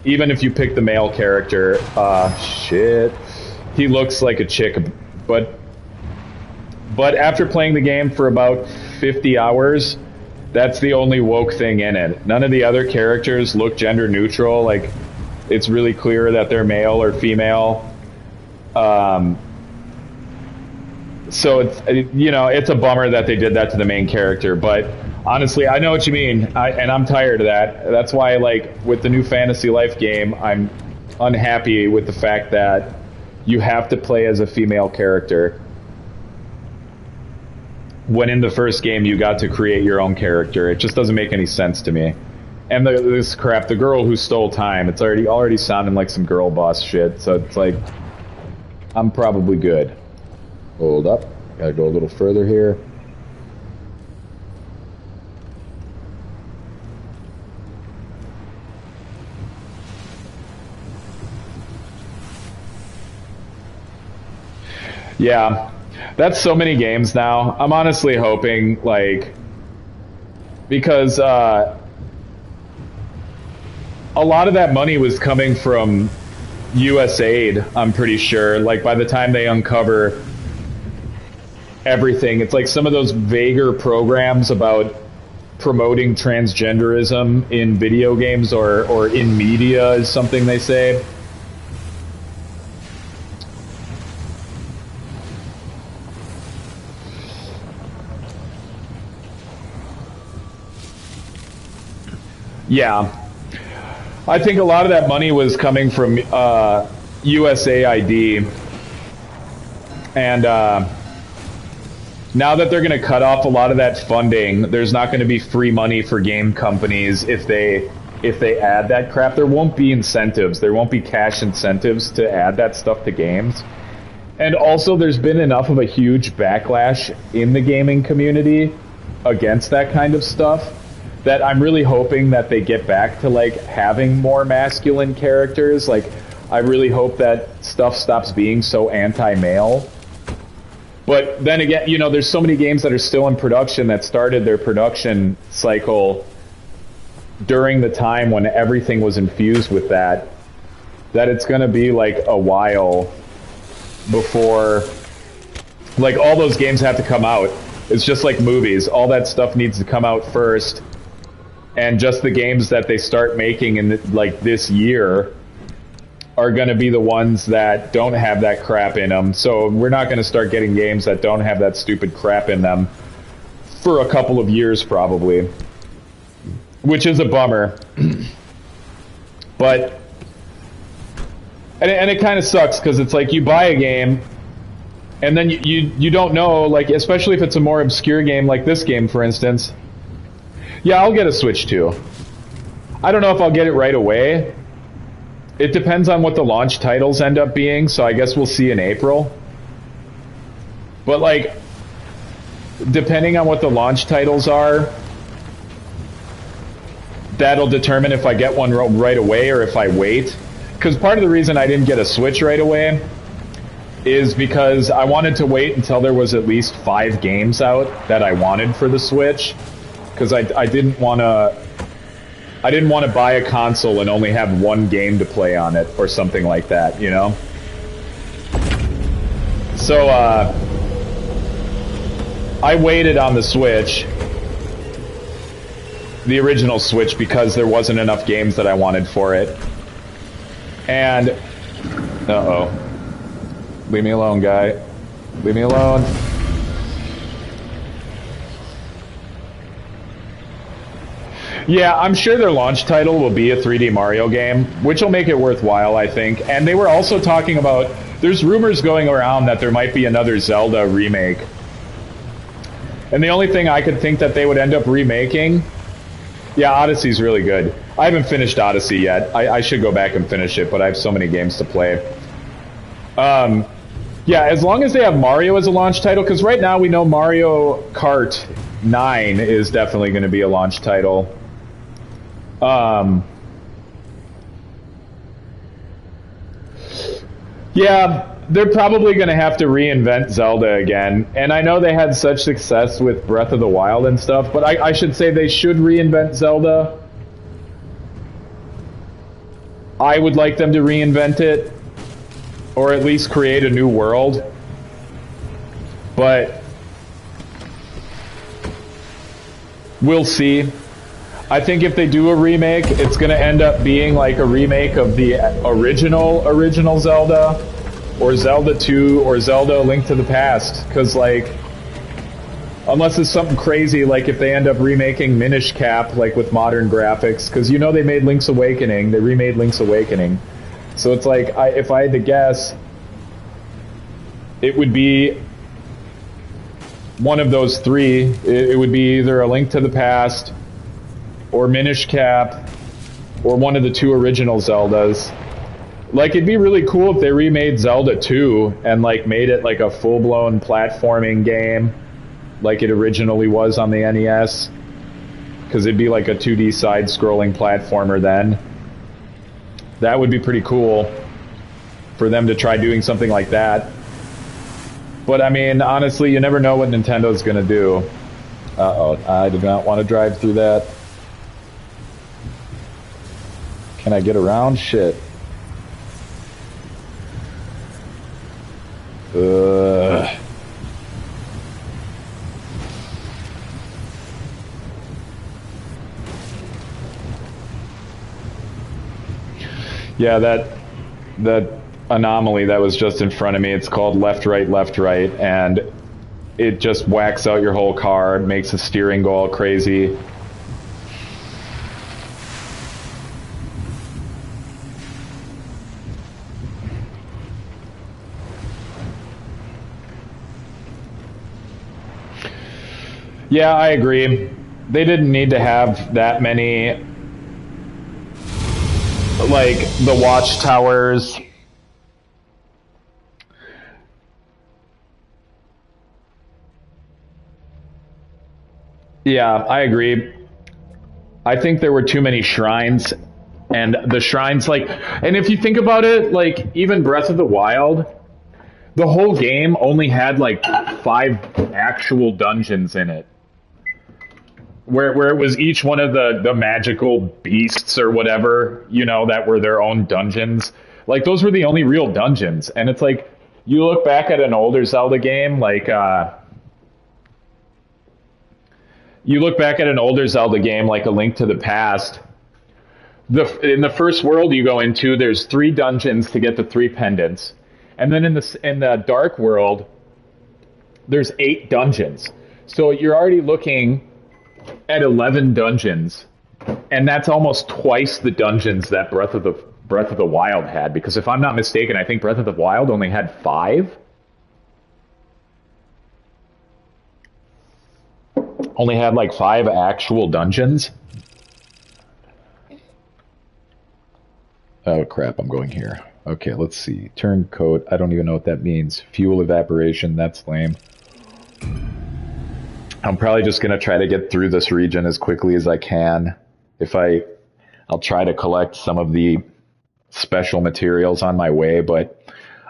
Even if you pick the male character, shit, he looks like a chick. But after playing the game for about 50 hours, that's the only woke thing in it. None of the other characters look gender neutral. Like, it's really clear that they're male or female. So it's, you know, it's a bummer that they did that to the main character, but honestly, I know what you mean, and I'm tired of that. That's why, like, with the new Fantasy Life game, I'm unhappy with the fact that you have to play as a female character when in the first game you got to create your own character. It just doesn't make any sense to me. And this crap, the girl who stole time, it's already sounding like some girl boss shit, so it's like, I'm probably good. Hold up. Gotta go a little further here. Yeah. That's so many games now. I'm honestly hoping, like... Because, a lot of that money was coming from USAID, I'm pretty sure. Like, by the time they uncover everything, it's like some of those vaguer programs about promoting transgenderism in video games or in media is something they say. Yeah. I think a lot of that money was coming from USAID. And now that they're going to cut off a lot of that funding, there's not going to be free money for game companies if they add that crap. There won't be incentives. There won't be cash incentives to add that stuff to games. And also, there's been enough of a huge backlash in the gaming community against that kind of stuff that I'm really hoping that they get back to, like, having more masculine characters. Like, I really hope that stuff stops being so anti-male. But then again, you know, there's so many games that are still in production that started their production cycle during the time when everything was infused with that it's going to be, like, a while before, like, all those games have to come out. It's just like movies. All that stuff needs to come out first. And just the games that they start making in, like, this year are going to be the ones that don't have that crap in them. So we're not going to start getting games that don't have that stupid crap in them for a couple of years, probably. Which is a bummer. But... And it kind of sucks, because it's like you buy a game, and then you don't know, like, especially if it's a more obscure game, like this game, for instance. Yeah, I'll get a Switch 2. I don't know if I'll get it right away. It depends on what the launch titles end up being, so I guess we'll see in April. But, like, depending on what the launch titles are, that'll determine if I get one right away or if I wait. Because part of the reason I didn't get a Switch right away is because I wanted to wait until there was at least 5 games out that I wanted for the Switch. Because I didn't want to buy a console and only have one game to play on it or something like that, you know? So, I waited on the Switch, the original Switch, because there wasn't enough games that I wanted for it. And, uh-oh. Leave me alone, guy. Leave me alone. Yeah, I'm sure their launch title will be a 3D Mario game, which will make it worthwhile, I think. And they were also talking about, there's rumors going around that there might be another Zelda remake. And the only thing I could think that they would end up remaking... Yeah, Odyssey's really good. I haven't finished Odyssey yet. I should go back and finish it, but I have so many games to play. Yeah, as long as they have Mario as a launch title, because right now we know Mario Kart 9 is definitely going to be a launch title. Yeah, they're probably going to have to reinvent Zelda again. And I know they had such success with Breath of the Wild and stuff, but I should say they should reinvent Zelda. I would like them to reinvent it, or at least create a new world. But we'll see. I think if they do a remake, it's going to end up being like a remake of the original Zelda, or Zelda 2, or Zelda: A Link to the Past. Because, like, unless it's something crazy, like if they end up remaking Minish Cap, like with modern graphics, because you know they made Link's Awakening, they remade Link's Awakening. So it's like, if I had to guess, it would be one of those three. It would be either A Link to the Past, or Minish Cap, or one of the 2 original Zeldas. Like, it'd be really cool if they remade Zelda 2 and, like, made it like a full-blown platforming game, like it originally was on the NES. Because it'd be like a 2D side-scrolling platformer then. That would be pretty cool for them to try doing something like that. But, I mean, honestly, you never know what Nintendo's going to do. Uh-oh, I do not want to drive through that. Can I get around? Shit. Yeah, that anomaly that was just in front of me, it's called left, right, and it just whacks out your whole car, makes the steering go all crazy. Yeah, I agree. They didn't need to have that many, like, the watchtowers. Yeah, I agree. I think there were too many shrines, and the shrines, like, and if you think about it, like, even Breath of the Wild, the whole game only had, like, 5 actual dungeons in it. Where it was each one of the magical beasts or whatever, you know, that were their own dungeons. Like, those were the only real dungeons. And it's like, you look back at an older Zelda game, like, you look back at an older Zelda game like A Link to the Past. In the first world you go into, there's 3 dungeons to get the 3 pendants, and then in the Dark World, there's 8 dungeons. So you're already looking at 11 dungeons, and that's almost twice the dungeons that Breath of the Wild had. Because if I'm not mistaken, I think Breath of the Wild only had 5. Only had like 5 actual dungeons. Oh crap, I'm going here. Okay, let's see. Turncoat, I don't even know what that means. Fuel evaporation, that's lame. I'm probably just going to try to get through this region as quickly as I can. I'll try to collect some of the special materials on my way, but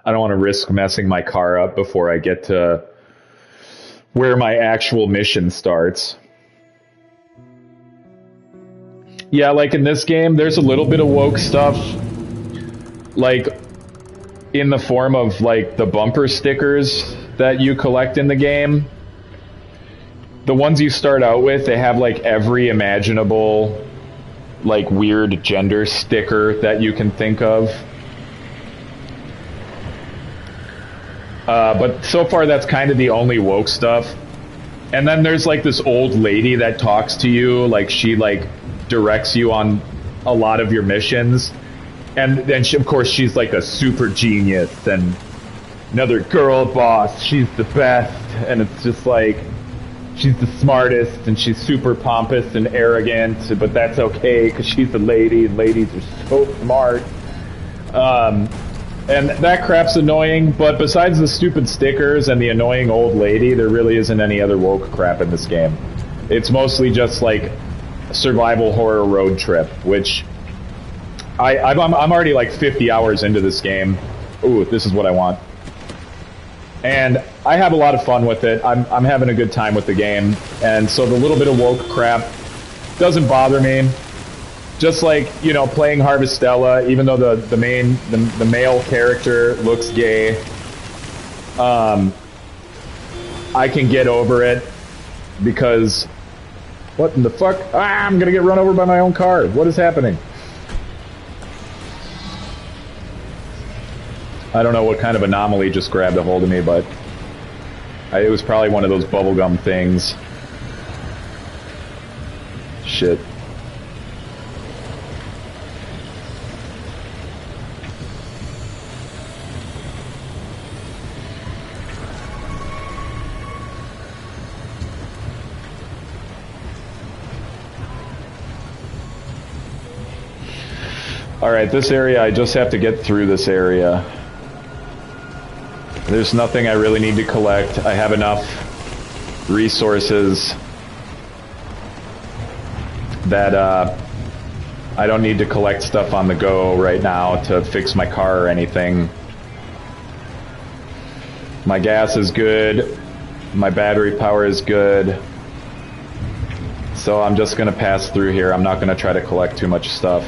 I don't want to risk messing my car up before I get to where my actual mission starts. Yeah, like in this game, there's a little bit of woke stuff, like in the form of like the bumper stickers that you collect in the game. The ones you start out with, they have like every imaginable like weird gender sticker that you can think of. But so far that's kind of the only woke stuff. And then there's like this old lady that talks to you, like she like directs you on a lot of your missions. And then of course she's like a super genius and another girl boss, she's the best, and it's just like she's the smartest and she's super pompous and arrogant, but that's okay because she's a lady and ladies are so smart. And that crap's annoying, but besides the stupid stickers and the annoying old lady, there really isn't any other woke crap in this game. It's mostly just like a survival horror road trip, which I'm already like 50 hours into this game. Ooh, this is what I want. And I have a lot of fun with it. I'm having a good time with the game, and so the little bit of woke crap doesn't bother me. Just like, you know, playing Harvestella, even though the male character looks gay, I can get over it because what in the fuck? Ah, I'm gonna get run over by my own car. What is happening? I don't know what kind of anomaly just grabbed a hold of me, but it was probably one of those bubblegum things. Shit. Alright, this area, I just have to get through this area. There's nothing I really need to collect. I have enough resources that I don't need to collect stuff on the go right now to fix my car or anything. My gas is good. My battery power is good. So I'm just going to pass through here. I'm not going to try to collect too much stuff.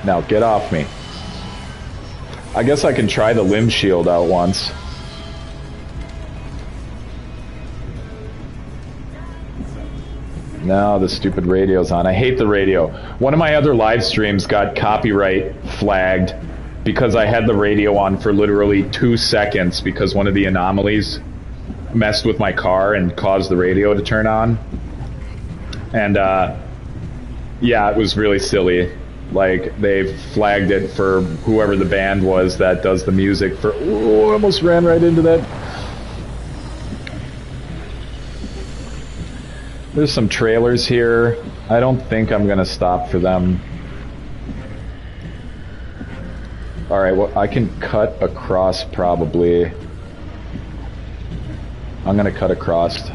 Now, get off me. I guess I can try the limb shield out once. No, the stupid radio's on. I hate the radio. One of my other live streams got copyright flagged because I had the radio on for literally 2 seconds because one of the anomalies messed with my car and caused the radio to turn on. And, yeah, it was really silly. Like, they flagged it for whoever the band was that does the music for... Ooh, I almost ran right into that. There's some trailers here. I don't think I'm gonna stop for them. Alright, well, I can cut across probably. I'm gonna cut across.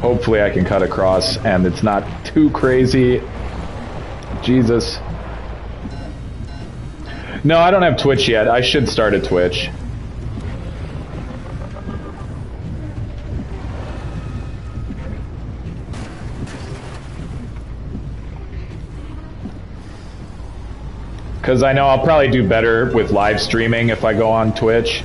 Hopefully I can cut across and it's not too crazy. Jesus. No, I don't have Twitch yet. I should start a Twitch. Because I know I'll probably do better with live streaming if I go on Twitch.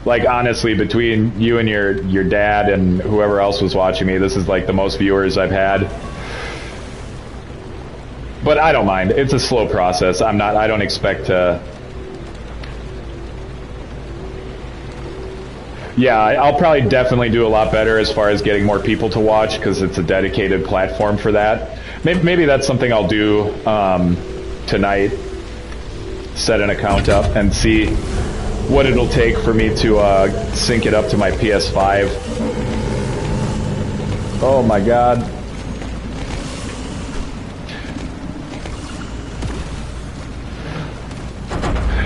Like, honestly, between you and your dad and whoever else was watching me, this is like the most viewers I've had. But I don't mind. It's a slow process. I don't expect to... Yeah, I'll probably definitely do a lot better as far as getting more people to watch, because it's a dedicated platform for that. Maybe that's something I'll do tonight. Set an account up and see what it'll take for me to sync it up to my PS5. Oh my god.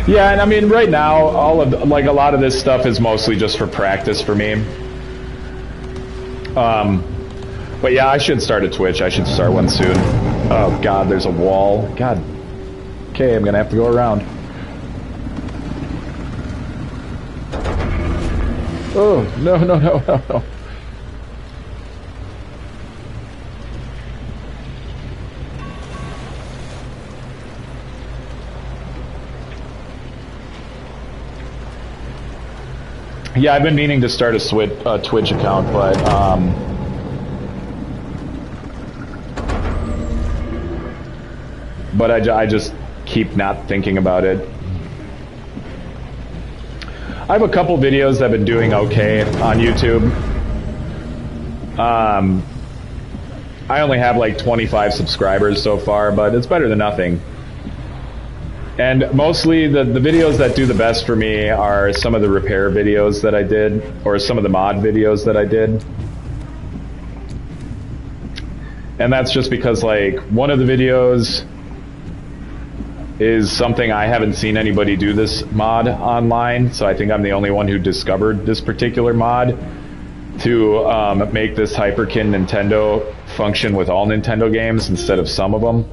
Yeah, and I mean, right now, a lot of this stuff is mostly just for practice for me. But yeah, I should start a Twitch. I should start one soon. Oh god, there's a wall. God. Okay, I'm gonna have to go around. Oh, no, no, no, no, no. Yeah, I've been meaning to start a Twitch account, but I just keep not thinking about it. I have a couple videos that have been doing okay on YouTube. I only have like 25 subscribers so far, but it's better than nothing. And mostly the videos that do the best for me are some of the repair videos that I did, or some of the mod videos that I did. And that's just because, like, one of the videos is something I haven't seen anybody do this mod online, so I think I'm the only one who discovered this particular mod to make this Hyperkin Nintendo function with all Nintendo games instead of some of them.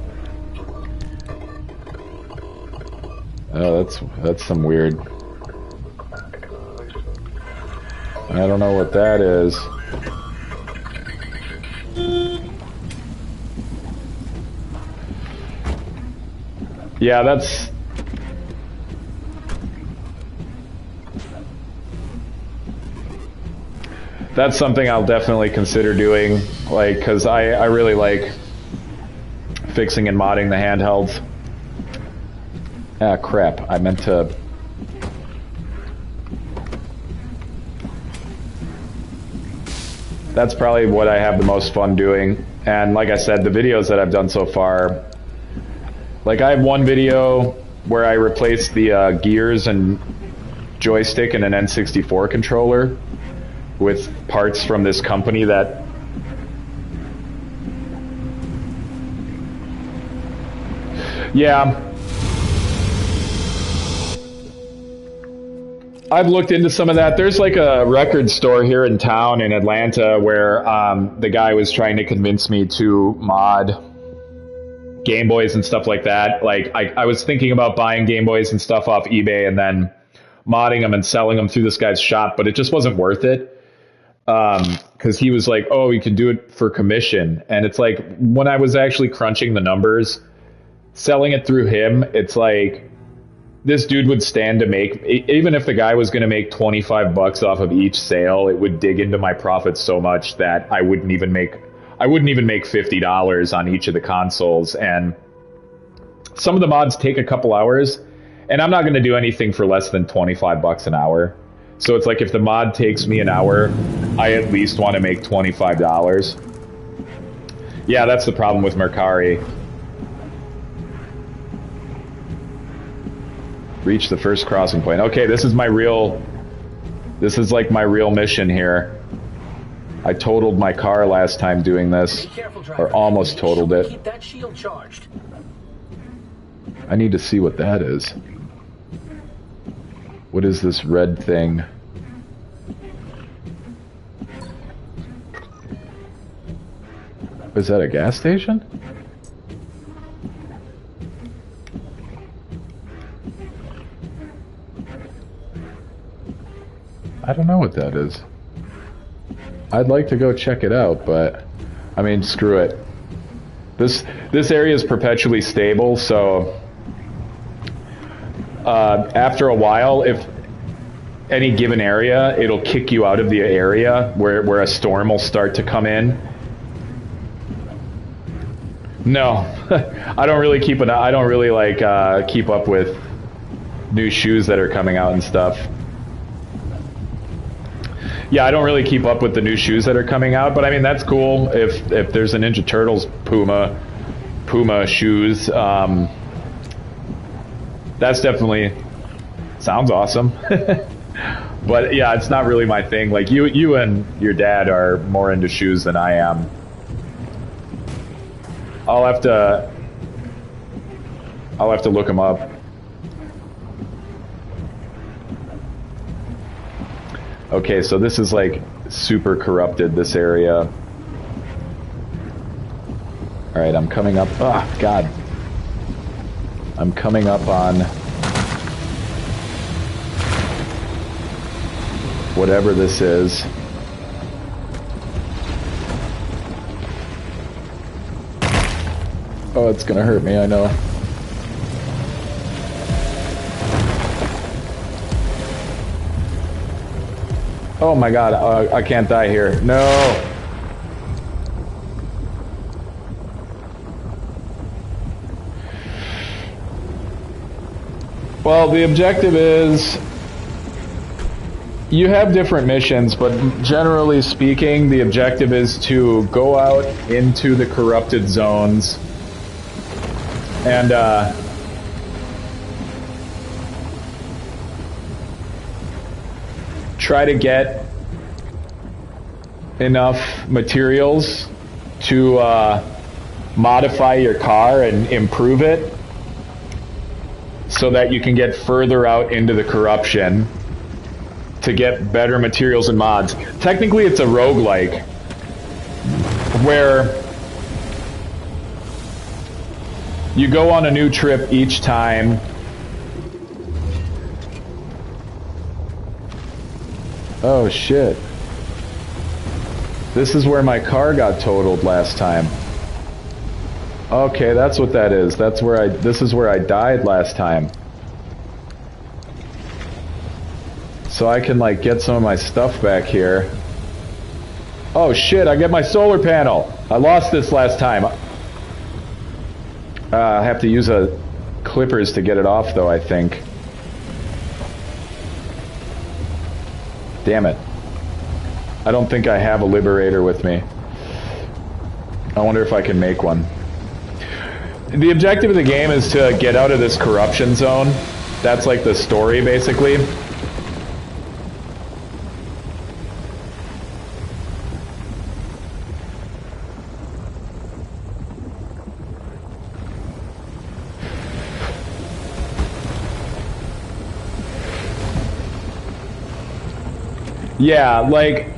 Oh, that's some weird. I don't know what that is. Yeah, that's something I'll definitely consider doing, like, because I really like fixing and modding the handhelds. Ah, crap. I meant to... That's probably what I have the most fun doing. And like I said, the videos that I've done so far... Like, I have one video where I replaced the gears and joystick in an N64 controller with parts from this company that... Yeah. I've looked into some of that. There's like a record store here in town in Atlanta where the guy was trying to convince me to mod Game Boys and stuff like that. Like, I was thinking about buying Game Boys and stuff off eBay and then modding them and selling them through this guy's shop, but it just wasn't worth it. Because he was like, oh, you can do it for commission. And it's like, when I was actually crunching the numbers, selling it through him, it's like, this dude would stand to make, even if the guy was going to make $25 off of each sale, it would dig into my profits so much that I wouldn't even make $50 on each of the consoles. And some of the mods take a couple hours, and I'm not going to do anything for less than $25 an hour. So it's like if the mod takes me an hour, I at least want to make $25. Yeah, that's the problem with Mercari. Reach the first crossing point. Okay, this is like my real mission here. I totaled my car last time doing this, or almost totaled it. Keep that shield charged. I need to see what that is. What is this red thing? Is that a gas station? I don't know what that is. I'd like to go check it out, but I mean, screw it. This area is perpetually stable, so after a while, if any given area, it'll kick you out of the area where a storm will start to come in. No, I don't really keep keep up with new shoes that are coming out and stuff. Yeah, I don't really keep up with the new shoes that are coming out, but I mean, that's cool if there's a Ninja Turtles Puma shoes. That's definitely sounds awesome. But yeah, it's not really my thing. Like you and your dad are more into shoes than I am. I'll have to look them up. Okay, so this is like super corrupted, this area. Alright, I'm coming up. Ah, God. I'm coming up on whatever this is. Oh, it's gonna hurt me, I know. Oh my God, I can't die here. No! Well, the objective is... You have different missions, but generally speaking, the objective is to go out into the corrupted zones and try to get enough materials to modify your car and improve it so that you can get further out into the corruption to get better materials and mods. Technically, it's a roguelike where you go on a new trip each time. Oh shit. This is where my car got totaled last time. Okay, that's what that is. This is where I died last time. So I can like get some of my stuff back here. Oh shit, I get my solar panel. I lost this last time. I have to use clippers to get it off though, I think. Damn it. I don't think I have a Liberator with me. I wonder if I can make one. The objective of the game is to get out of this corruption zone. That's like the story, basically. Yeah, like,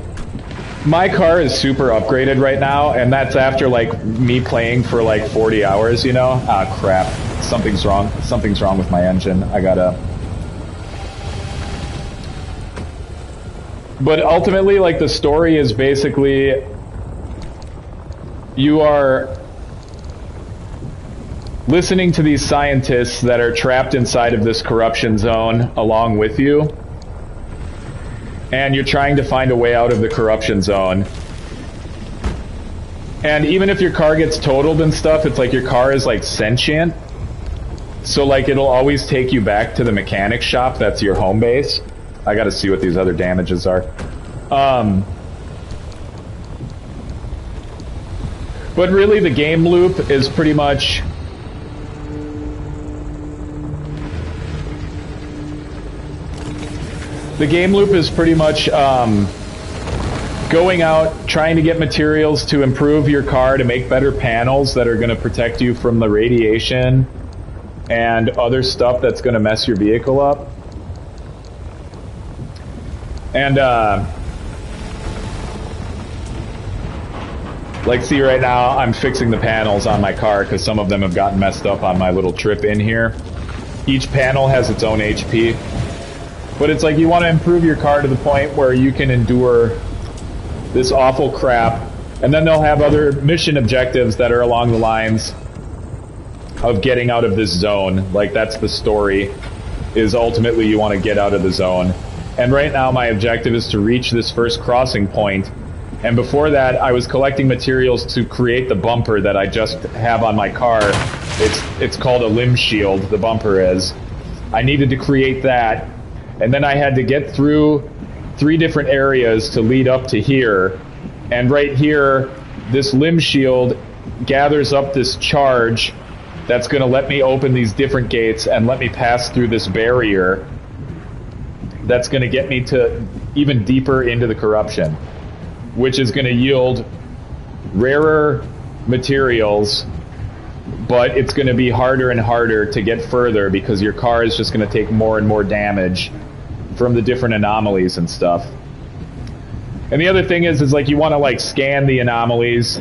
my car is super upgraded right now, and that's after, like, me playing for, like, 40 hours, you know? Ah, crap. Something's wrong. Something's wrong with my engine. I gotta... But ultimately, like, the story is basically... You are listening to these scientists that are trapped inside of this corruption zone along with you. And you're trying to find a way out of the corruption zone. And even if your car gets totaled and stuff, it's like your car is like sentient. So like it'll always take you back to the mechanic shop that's your home base. I got to see what these other damages are. But really, the game loop is pretty much... The game loop is pretty much going out, trying to get materials to improve your car, to make better panels that are going to protect you from the radiation and other stuff that's going to mess your vehicle up. And, like, see right now, I'm fixing the panels on my car because some of them have gotten messed up on my little trip in here. Each panel has its own HP. But it's like you want to improve your car to the point where you can endure this awful crap. And then they'll have other mission objectives that are along the lines of getting out of this zone. Like, that's the story, is ultimately you want to get out of the zone. And right now my objective is to reach this first crossing point. And before that, I was collecting materials to create the bumper that I just have on my car. It's called a limb shield, the bumper is. I needed to create that. And then I had to get through 3 different areas to lead up to here. And right here, this limb shield gathers up this charge that's going to let me open these different gates and let me pass through this barrier that's going to get me to even deeper into the corruption, which is going to yield rarer materials, but it's going to be harder and harder to get further because your car is just going to take more and more damage from the different anomalies and stuff. And the other thing is like you want to like scan the anomalies,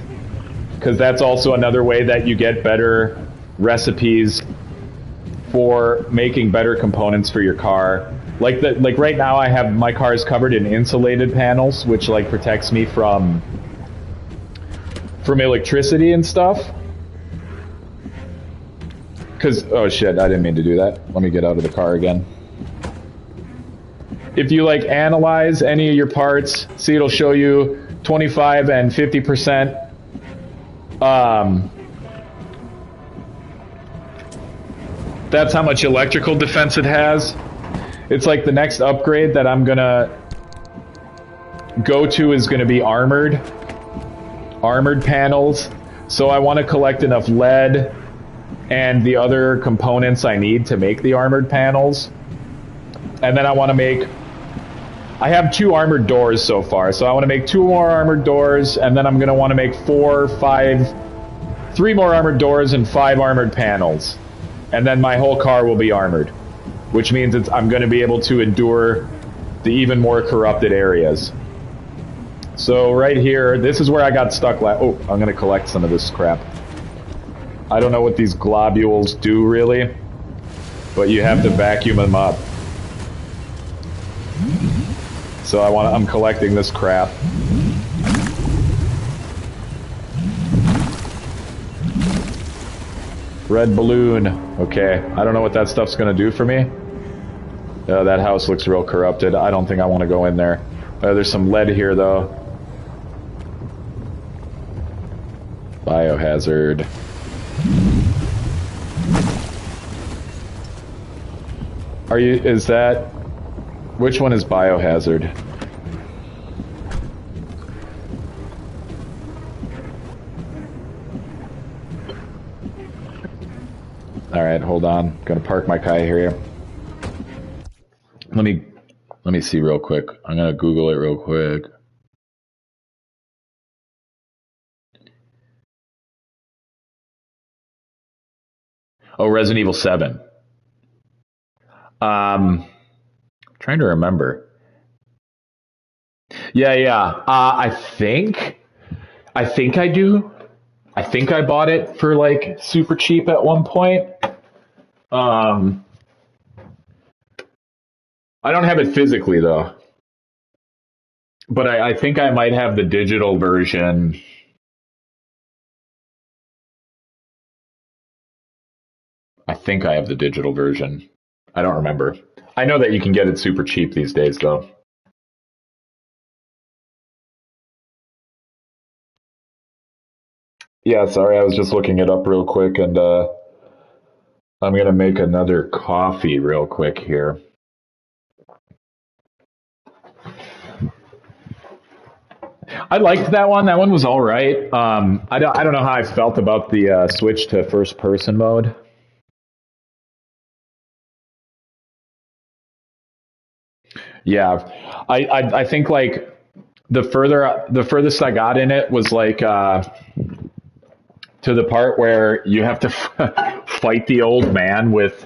because that's also another way that you get better recipes for making better components for your car. Like right now I have my car is covered in insulated panels, which like protects me from electricity and stuff. Cause oh shit, I didn't mean to do that. Let me get out of the car again. If you like analyze any of your parts, see it'll show you 25 and 50%. That's how much electrical defense it has. It's like the next upgrade that I'm gonna go to is gonna be armored panels. So I want to collect enough lead and the other components I need to make the armored panels. And then I want to make... I have 2 armored doors so far, so I want to make 2 more armored doors, and then I'm going to want to make 3 more armored doors and 5 armored panels. And then my whole car will be armored, which means I'm going to be able to endure the even more corrupted areas. So right here, this is where I got stuck oh, I'm going to collect some of this crap. I don't know what these globules do really, but you have to vacuum them up. So I'm collecting this crap. Red balloon. Okay, I don't know what that stuff's gonna do for me. That house looks real corrupted. I don't think I want to go in there. There's some lead here though. Biohazard. Is that... Which one is biohazard? Alright, hold on. Gonna park my car here. Let me see real quick. I'm gonna Google it real quick. Oh, Resident Evil 7. Trying to remember. Yeah. I think I do. I think I bought it for like super cheap at one point. I don't have it physically though. But I think I might have the digital version. I think I have the digital version. I don't remember. I know that you can get it super cheap these days, though. Yeah, sorry, I was just looking it up real quick, and I'm gonna make another coffee real quick here. I liked that one. That one was all right. I don't know how I felt about the switch to first person mode. Yeah, I think like the furthest I got in it was like to the part where you have to fight the old man with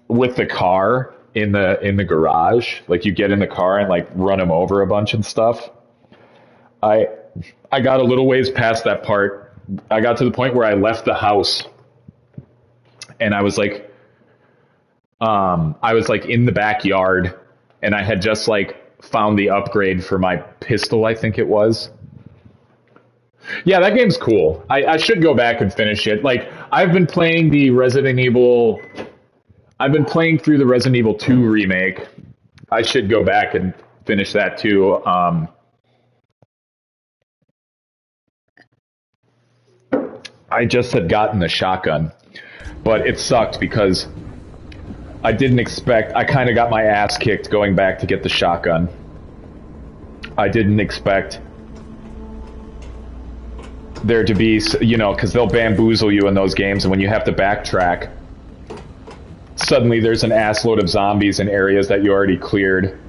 the car in the garage. Like you get in the car and like run him over a bunch and stuff. I I got a little ways past that part. I got to the point where I left the house and I was like in the backyard and I had just like found the upgrade for my pistol, I think it was. Yeah, that game's cool. I should go back and finish it. Like I've been playing through the Resident Evil 2 remake. I should go back and finish that too. I just had gotten the shotgun, but it sucked because I didn't expect. I kind of got my ass kicked going back to get the shotgun. I didn't expect there to be, because they'll bamboozle you in those games, and when you have to backtrack, suddenly there's an assload of zombies in areas that you already cleared.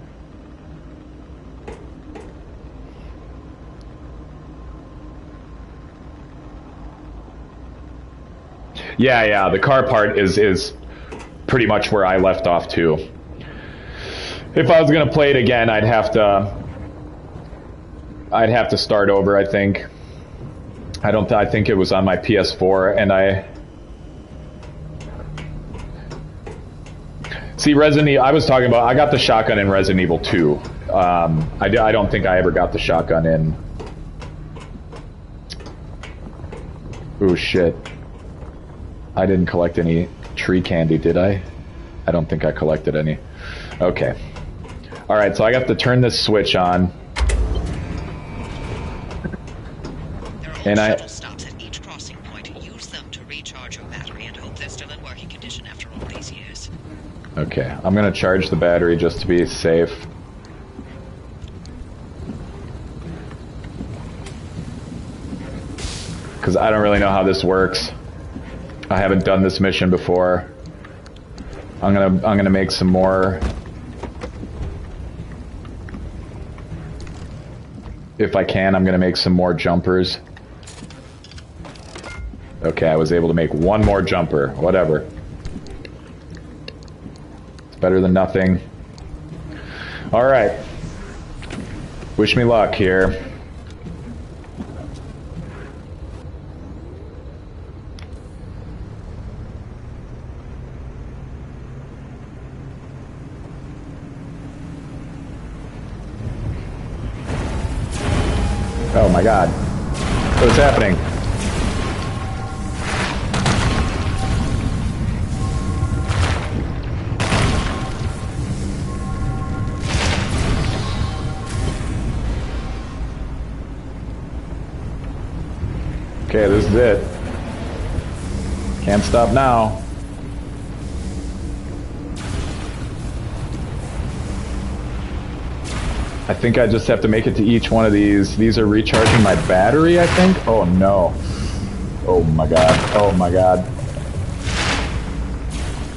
Yeah, the car part is pretty much where I left off too. If I was gonna play it again, I'd have to start over, I think. I think it was on my PS4, and see, I was talking about, I got the shotgun in Resident Evil 2. I don't think I ever got the shotgun in... Ooh, shit. I didn't collect any tree candy, did I? I don't think I collected any. Okay. Alright, so I have to turn this switch on. And shuttle stops at each crossing point. Use them to recharge your battery and hope they're still in working condition after all these years. Okay, I'm gonna charge the battery just to be safe. Because I don't really know how this works. I haven't done this mission before. I'm gonna make some more. If I can, I'm gonna make some more jumpers. Okay, I was able to make one more jumper. Whatever. It's better than nothing. Alright. Wish me luck here. Oh my god. What's happening? Okay, this is it. Can't stop now. I think I just have to make it to each one of these. These are recharging my battery, I think? Oh no. Oh my god. Oh my god.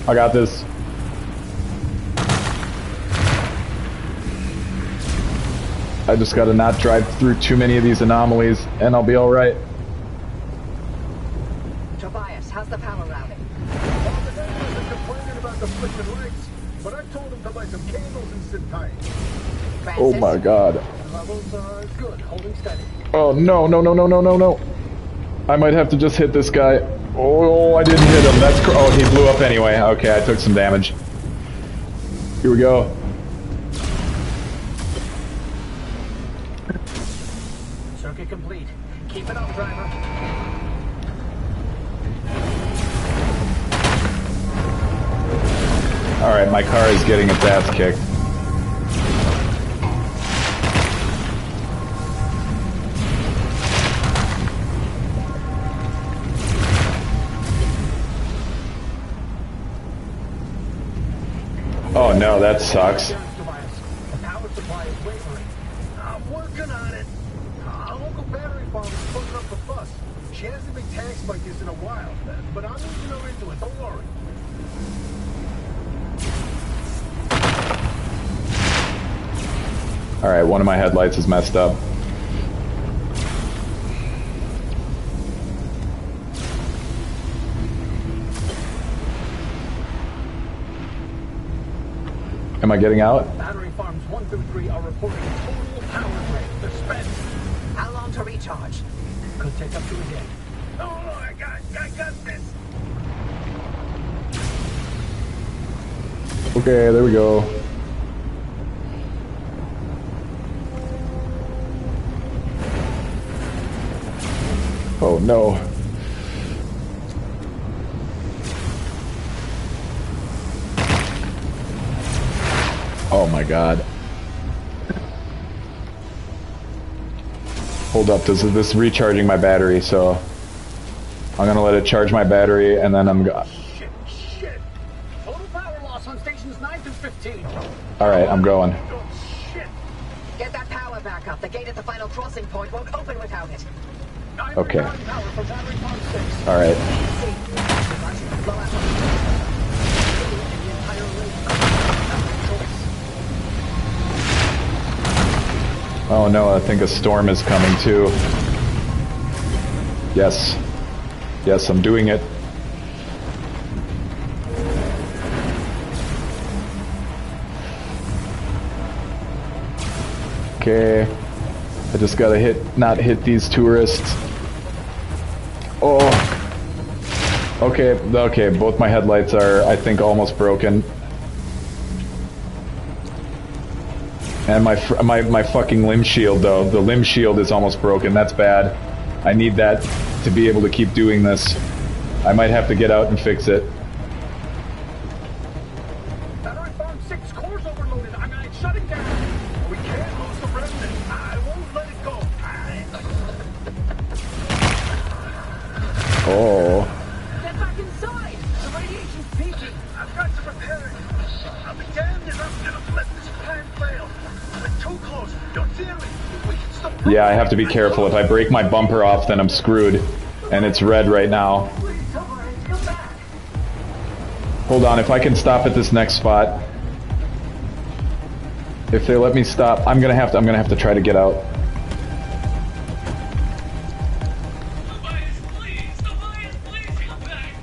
I got this. I just gotta not drive through too many of these anomalies, and I'll be alright. Tobias, how's the power routing? Well, the guy wasn't complaining about the flickering lights, but I told him to light some candles and sit tight. Oh my god. Levels are good, holding steady. Oh no, no, no, no, no, no, no. I might have to just hit this guy. Oh, I didn't hit him. That's oh, he blew up anyway. Okay, I took some damage. Here we go. Circuit complete. Keep it up, driver. Alright, my car is getting its ass kicked. Oh no, that sucks. The power supply is wavering. I'm working on it. tag spike is in a while, but I'm easing her into it. Don't worry. Alright, one of my headlights is messed up. Am I getting out? Battery farms 1 through 3 are reporting total power drain. They're spent. How long to recharge? Could take up to a day. No, I got this. Okay, there we go. Oh no. Oh my god. Hold up, this is recharging my battery, so I'm gonna let it charge my battery and then I'm Shit. Total power loss on stations 9 through 15. Alright, I'm going. Oh, shit. Get that power back up. The gate at the final crossing point won't open without it. I'm Okay. recovering power from battery farm 6. Alright. See. Blow out The entire lake. Oh no, I think a storm is coming too. Yes. Yes, I'm doing it. Okay. I just gotta not hit these tourists. Oh. Okay, both my headlights are, I think, almost broken. And my fucking limb shield, though. The limb shield is almost broken. That's bad. I need that to be able to keep doing this. I might have to get out and fix it. Battery farm 6 core's overloaded. It's shutting down. We can't lose the remnant. I won't let it go. Oh. Get back inside! The radiation's peaking! I've got to repair it. I'll be damned if I'm gonna let this plan fail. We're too close. Your theory. We can stop. Yeah, I have to be careful. If I break my bumper off, then I'm screwed. And it's red right now. Please, Tavares, come back! Hold on, if I can stop at this next spot. If they let me stop, I'm gonna have to try to get out. Please come back!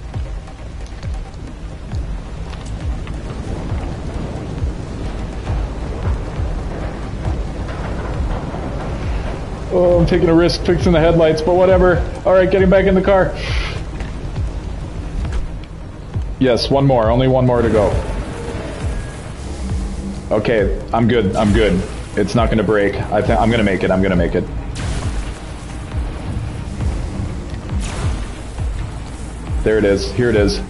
Oh, I'm taking a risk fixing the headlights, but whatever. Alright, getting back in the car. Yes, one more. Only one more to go. Okay, I'm good. I'm good. It's not going to break. I'm going to make it. I'm going to make it. There it is. Here it is.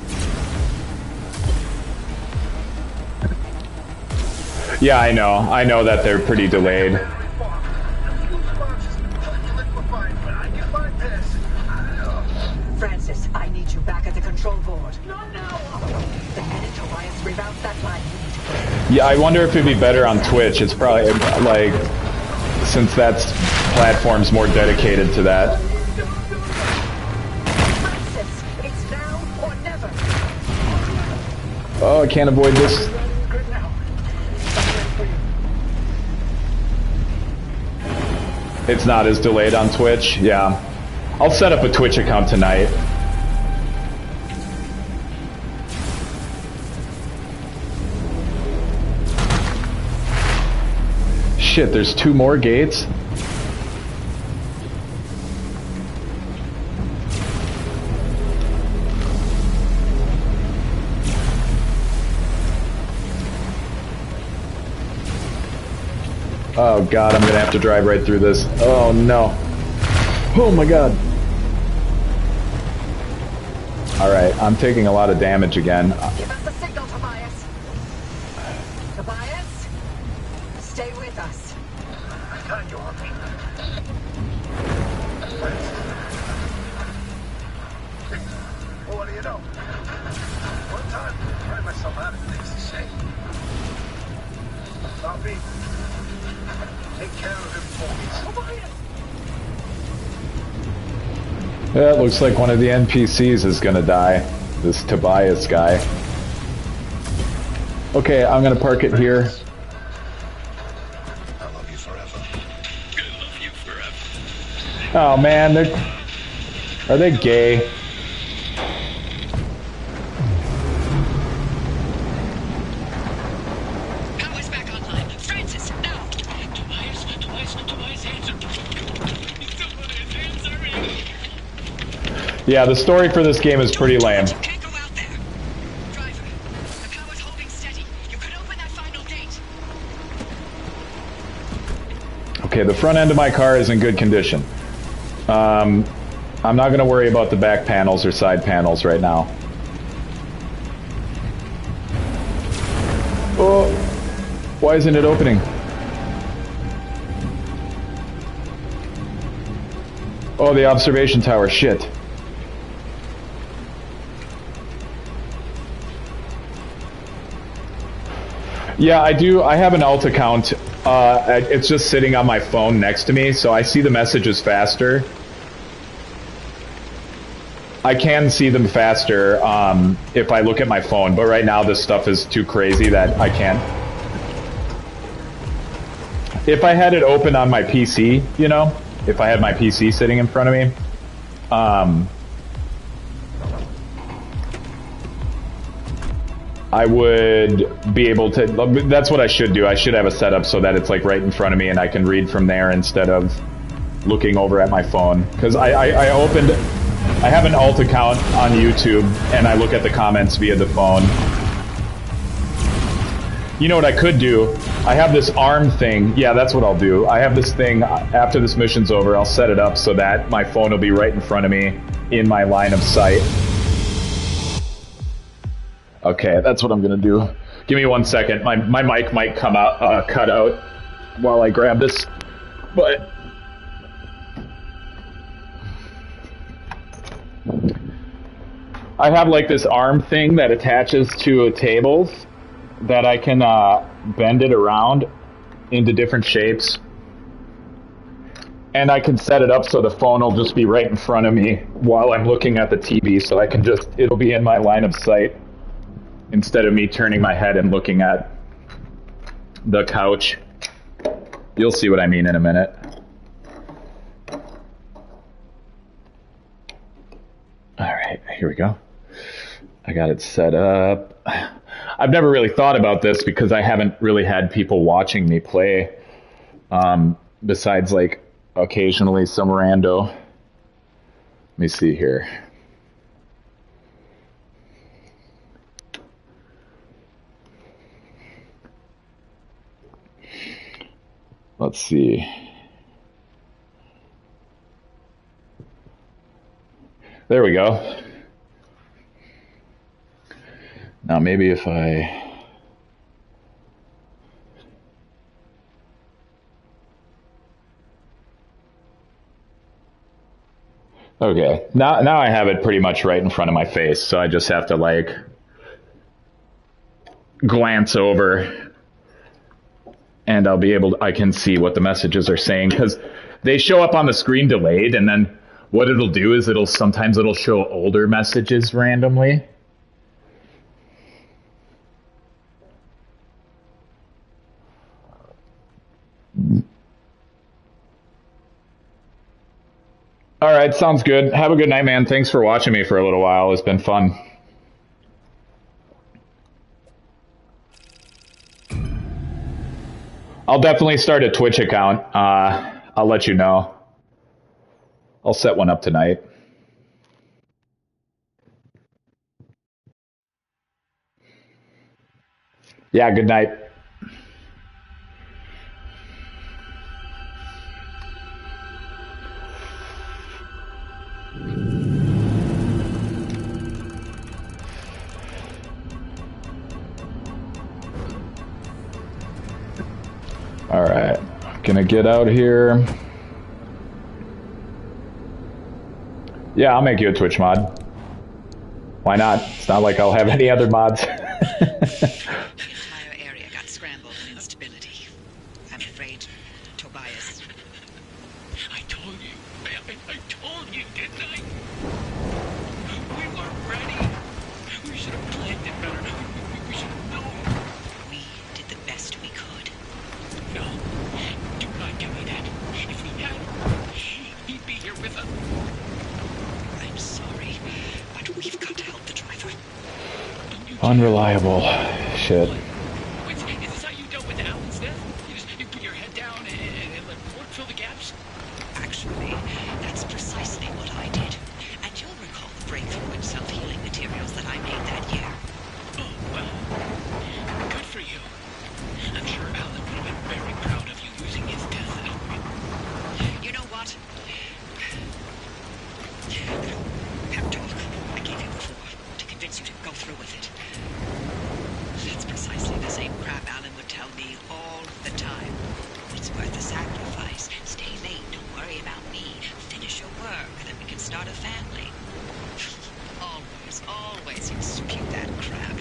Yeah, I know. I know that they're pretty delayed. Francis, I need you back at the control board. Not now! The minute Tobias reroutes that line, you need to break. Yeah, I wonder if it'd be better on Twitch. It's probably, like, since that platform's more dedicated to that. Francis, it's now or never. Oh, I can't avoid this. Good now. I'm ready for you. It's not as delayed on Twitch. Yeah. I'll set up a Twitch account tonight. Shit, there's 2 more gates? Oh god, I'm gonna have to drive right through this. Oh no. Oh my god. Alright, I'm taking a lot of damage again. Give us the signal, Tobias. Tobias, stay with us. I got you, Harvey. Well, what do you know? One time, I tried myself out of things to say. Harvey, take care of him for me. Tobias! Yeah, it looks like one of the NPCs is gonna die. This Tobias guy. Okay, I'm gonna park it here. I love you forever. I love you forever. Oh man, are they gay? Power's back online. Francis, now! Tobias, answer. Someone answer. Yeah, the story for this game is pretty lame. You can't go out there. Driver, the power's holding steady. You could open that final gate. Okay, the front end of my car is in good condition. I'm not going to worry about the back panels or side panels right now. Oh, why isn't it opening? Oh, the observation tower, shit. Yeah, I have an alt account. It's just sitting on my phone next to me, so I see the messages faster. I can see them faster if I look at my phone, but right now this stuff is too crazy that I can't. If I had it open on my PC, you know, if I had my PC sitting in front of me, I would be able to, that's what I should do. I should have a setup so that it's like right in front of me and I can read from there instead of looking over at my phone. Because I have an alt account on YouTube and I look at the comments via the phone. You know what I could do? I have this arm thing. Yeah, that's what I'll do. I have this thing, after this mission's over, I'll set it up so that my phone will be right in front of me in my line of sight. Okay, that's what I'm gonna do. Give me 1 second. My mic might come out, cut out while I grab this, but I have like this arm thing that attaches to a table that I can bend it around into different shapes. And I can set it up so the phone will just be right in front of me while I'm looking at the TV, so I can just, it'll be in my line of sight instead of me turning my head and looking at the couch. You'll see what I mean in a minute. All right, here we go. I got it set up. I've never really thought about this because I haven't really had people watching me play, besides like occasionally some rando. Let me see here. Let's see. There we go. Now maybe if I... Okay, now I have it pretty much right in front of my face, so I just have to like glance over and I'll be able to, I can see what the messages are saying because they show up on the screen delayed, and then what it'll do is sometimes it'll show older messages randomly. All right, sounds good. Have a good night, man. Thanks for watching me for a little while. It's been fun. I'll definitely start a Twitch account. I'll let you know. I'll set one up tonight. Yeah, good night. All right, gonna get out here. Yeah, I'll make you a Twitch mod. Why not? It's not like I'll have any other mods. The entire area got scrambled in instability. I'm afraid Tobias I told you. I told you, didn't I? We weren't ready. We should have planned it better. We should have known. We did the best we could. No. Do not tell me that. If he had, he'd be here with us. I'm sorry, but we've got to help the driver. Unreliable. Shit. Wait, is this how you dealt with Alan's death? You put your head down and let Ford fill the gaps? Actually, that's precisely what I did. And you'll recall the breakthrough in self-healing materials that I made that year. Oh, well, good for you. I'm sure Alan would have been very proud of you using his death to help me. You know what? Pep talk I gave you before to convince you to go through with it. That's precisely the same crap Alan would tell me all the time. It's worth the sacrifice. Stay late, don't worry about me. Finish your work, then we can start a family. Always you spew that crap.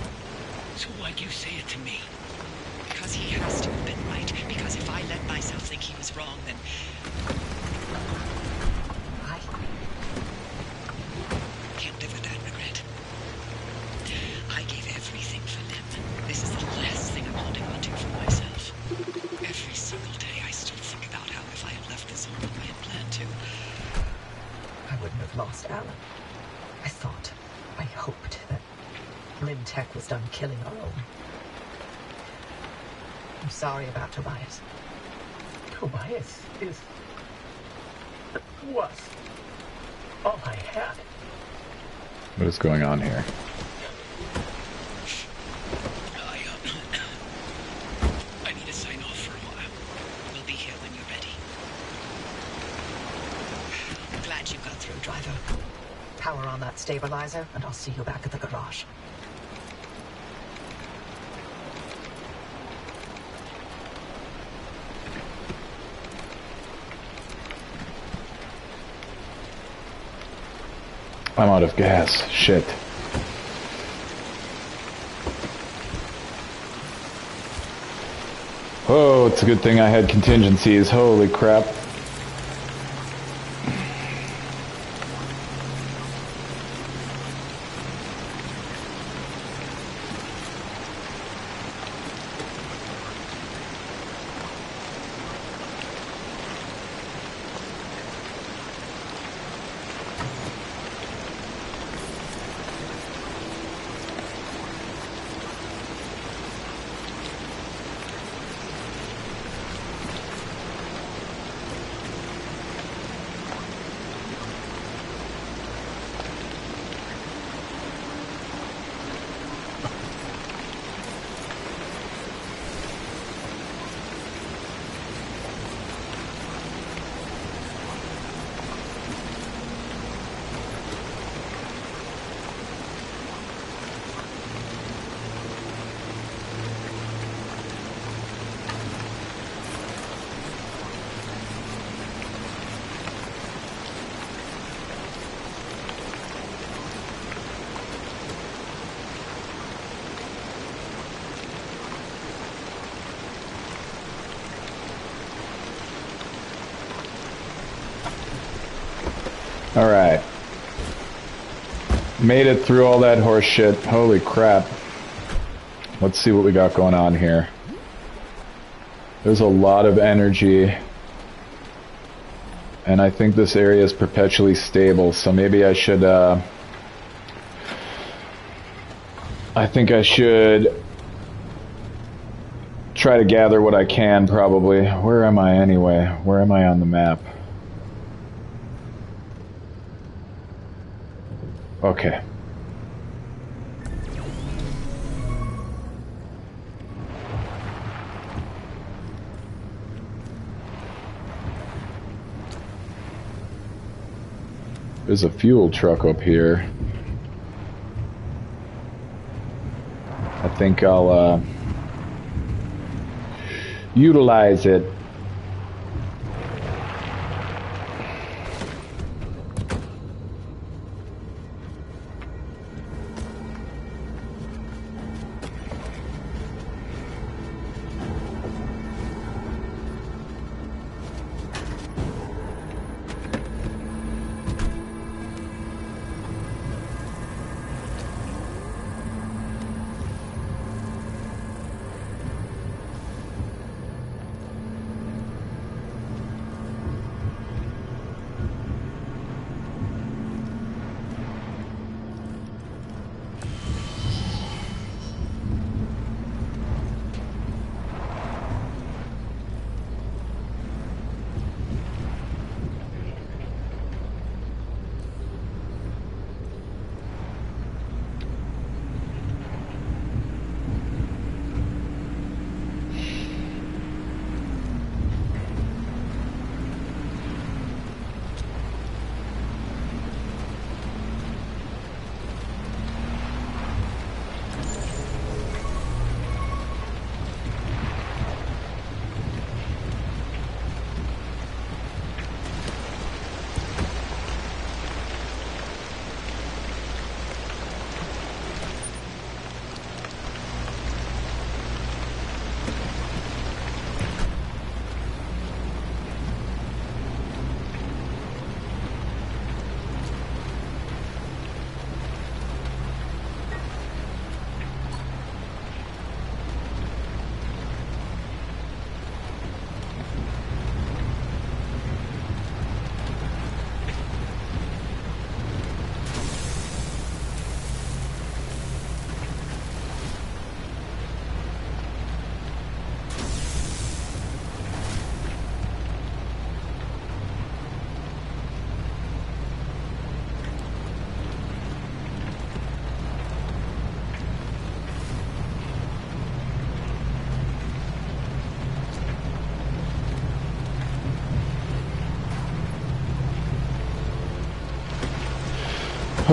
So why'd you say it to me? Because he has to have been right. Because if I let myself think he was wrong, then... I can't live with that regret. I gave everything for Lim. This is the last thing I'm holding on to for myself. Every single day I still think about how if I had left this home when we had planned to, I wouldn't have lost Alan. I hoped that Lim Tech was done killing our own. I'm sorry about Tobias. Tobias was all I had. What is going on here? I need to sign off for a while. We'll be here when you're ready. I'm glad you got through, driver. Power on that stabilizer, and I'll see you back at the garage. I'm out of gas. Shit. Oh, it's a good thing I had contingencies. Holy crap. Alright. Made it through all that horse shit. Holy crap. Let's see what we got going on here. There's a lot of energy. And I think this area is perpetually stable, so maybe I should, I think I should try to gather what I can, probably. Where am I anyway? Where am I on the map? Okay. There's a fuel truck up here. I think I'll utilize it.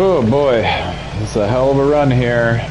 Oh boy, it's a hell of a run here.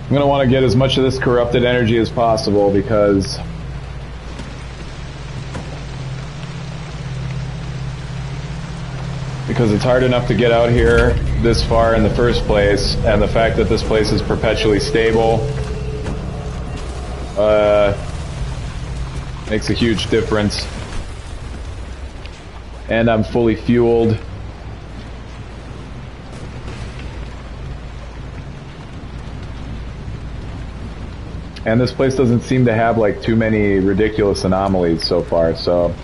I'm going to want to get as much of this corrupted energy as possible because it's hard enough to get out here this far in the first place, and the fact that this place is perpetually stable makes a huge difference. And I'm fully fueled. And this place doesn't seem to have like too many ridiculous anomalies so far, so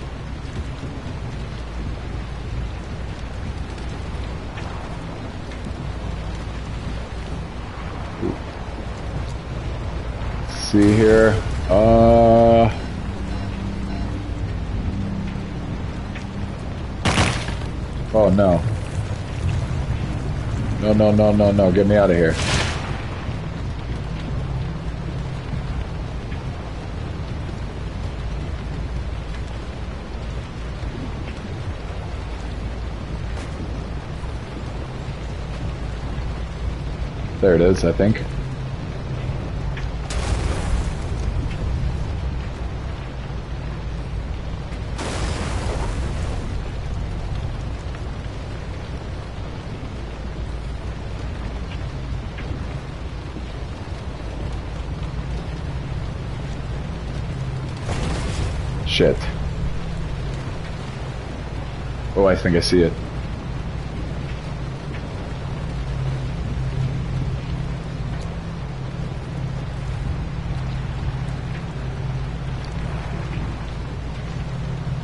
let's see here. Oh no. No, get me out of here. There it is, I think. Shit. Oh, I think I see it.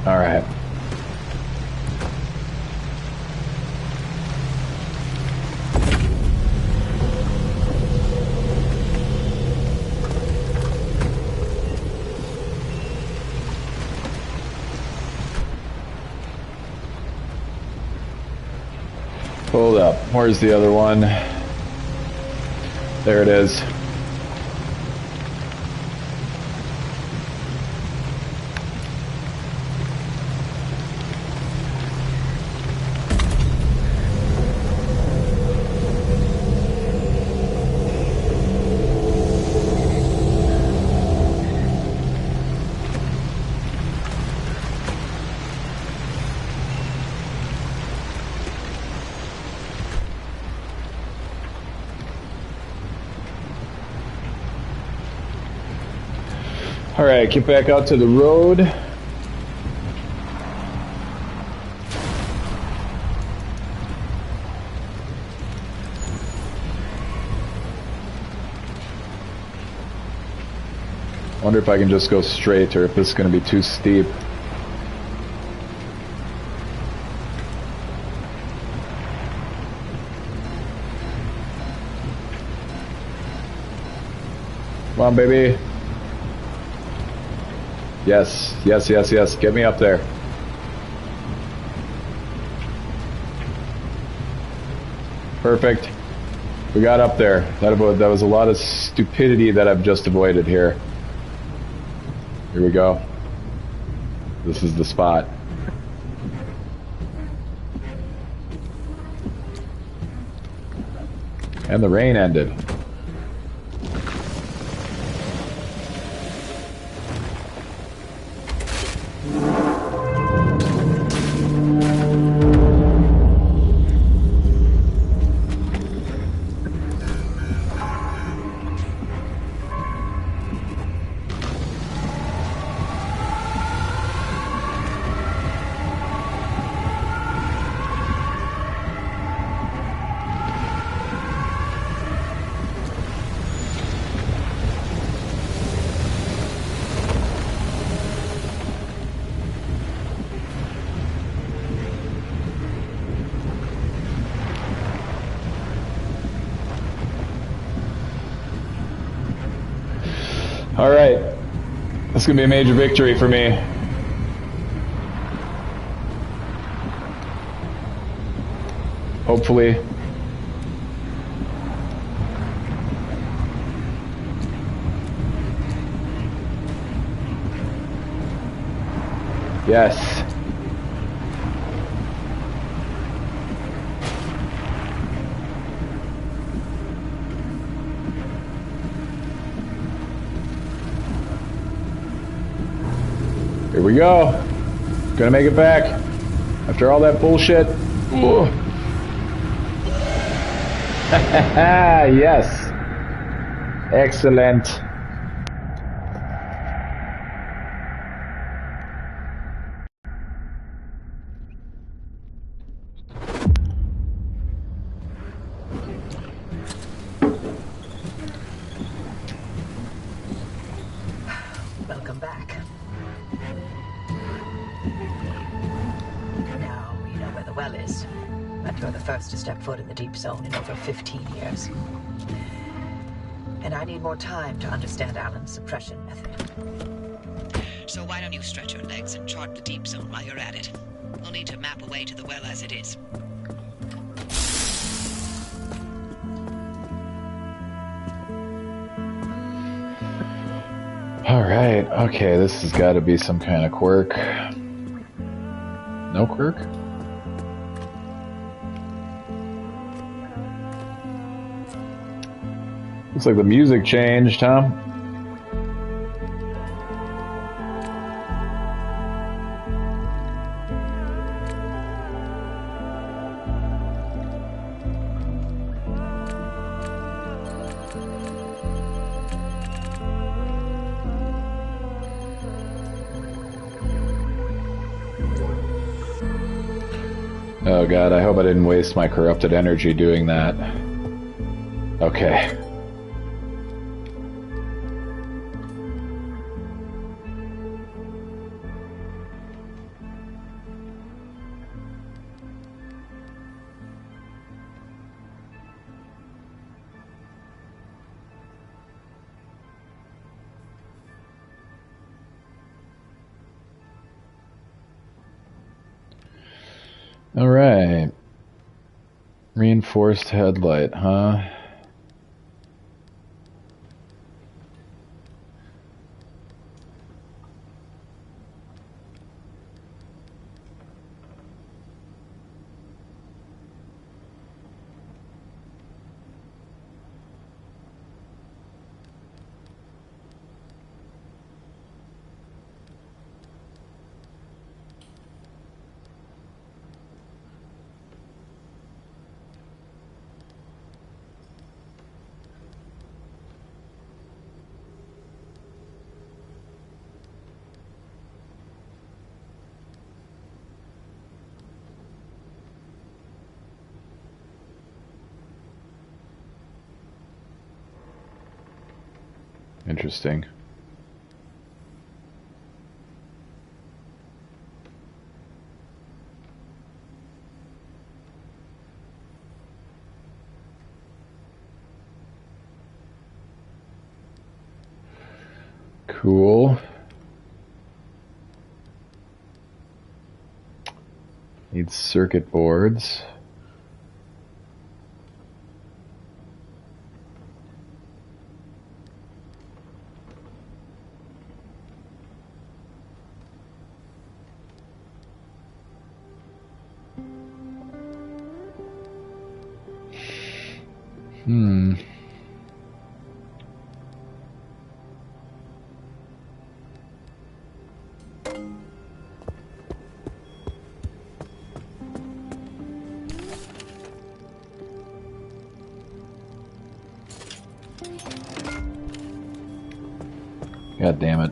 All right. Hold up. Where's the other one? There it is. All right, get back out to the road. Wonder if I can just go straight or if this is going to be too steep. Come on, baby. Yes. Get me up there. Perfect. We got up there. That was a lot of stupidity that I've just avoided here. Here we go. This is the spot. And the rain ended. Alright. This is going to be a major victory for me. Hopefully. Yes. Here we go. Gonna make it back. After all that bullshit. Yes. Excellent. Welcome back. Now you know where the well is. But you're the first to step foot in the deep zone in over 15 years. And I need more time to understand Alan's suppression method. So why don't you stretch your legs and chart the deep zone while you're at it? We'll need to map a way to the well as it is. Alright, okay, this has got to be some kind of quirk. No quirk? Looks like the music changed, huh? Oh god, I hope I didn't waste my corrupted energy doing that. Okay. Alright. Reinforced headlight, huh? Interesting. Cool. Needs circuit boards. Hmm. God damn it.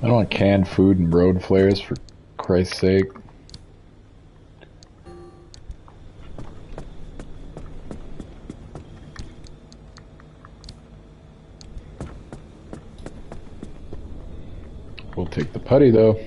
I don't want canned food and road flares, for Christ's sake. We'll take the putty, though.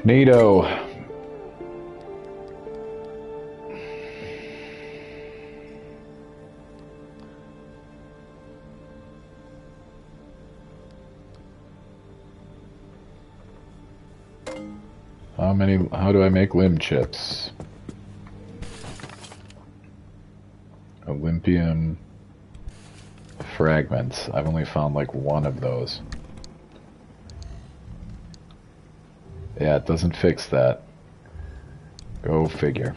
NATO. How do I make limb chips? Olympium fragments. I've only found like one of those. Yeah, it doesn't fix that. Go figure.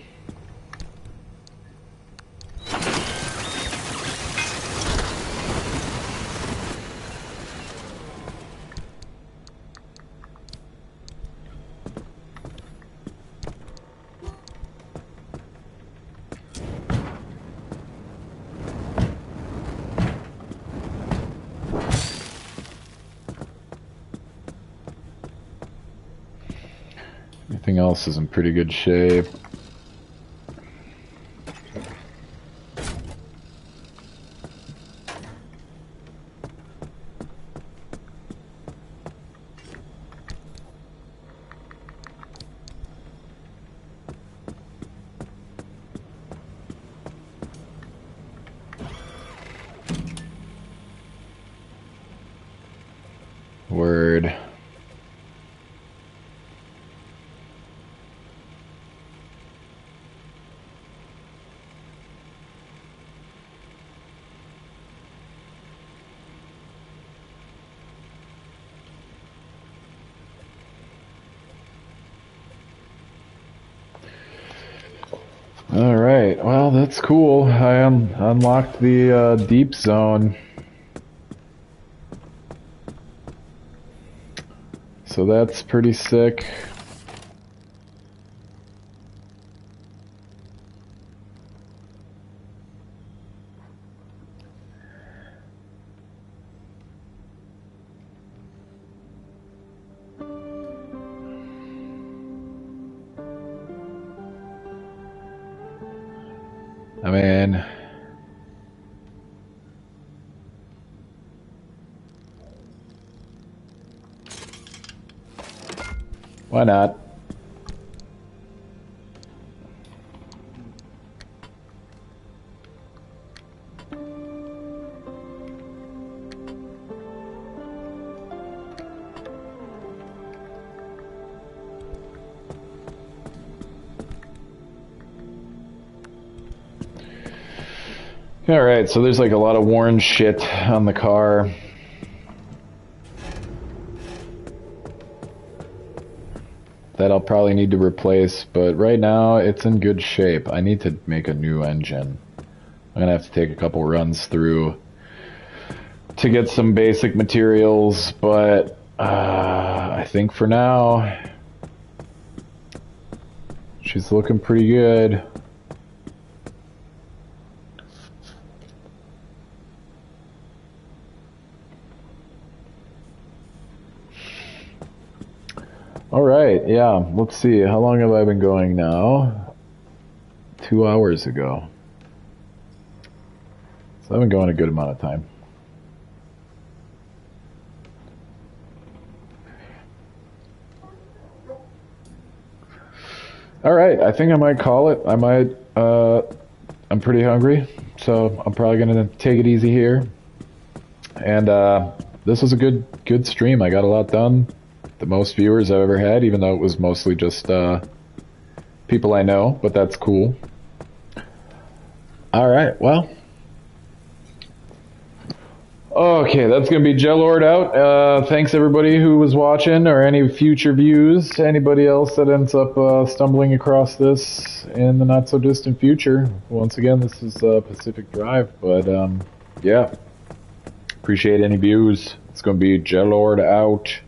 Everything else is in pretty good shape. Word. Alright, well, that's cool. I unlocked the deep zone. So that's pretty sick. I mean, why not? Alright, so there's like a lot of worn shit on the car. That I'll probably need to replace, but right now it's in good shape. I need to make a new engine. I'm gonna have to take a couple runs through to get some basic materials, but I think for now she's looking pretty good. Alright, yeah, let's see. How long have I been going now? 2 hours ago. So I've been going a good amount of time. Alright, I think I might call it. I'm pretty hungry, so I'm probably gonna take it easy here. And this was a good stream. I got a lot done. The most viewers I've ever had, even though it was mostly just people I know, but that's cool. Alright, well. Okay, that's going to be Jellord out. Thanks everybody who was watching, or any future views. Anybody else that ends up stumbling across this in the not-so-distant future. Once again, this is Pacific Drive, but yeah. Appreciate any views. It's going to be Jellord out.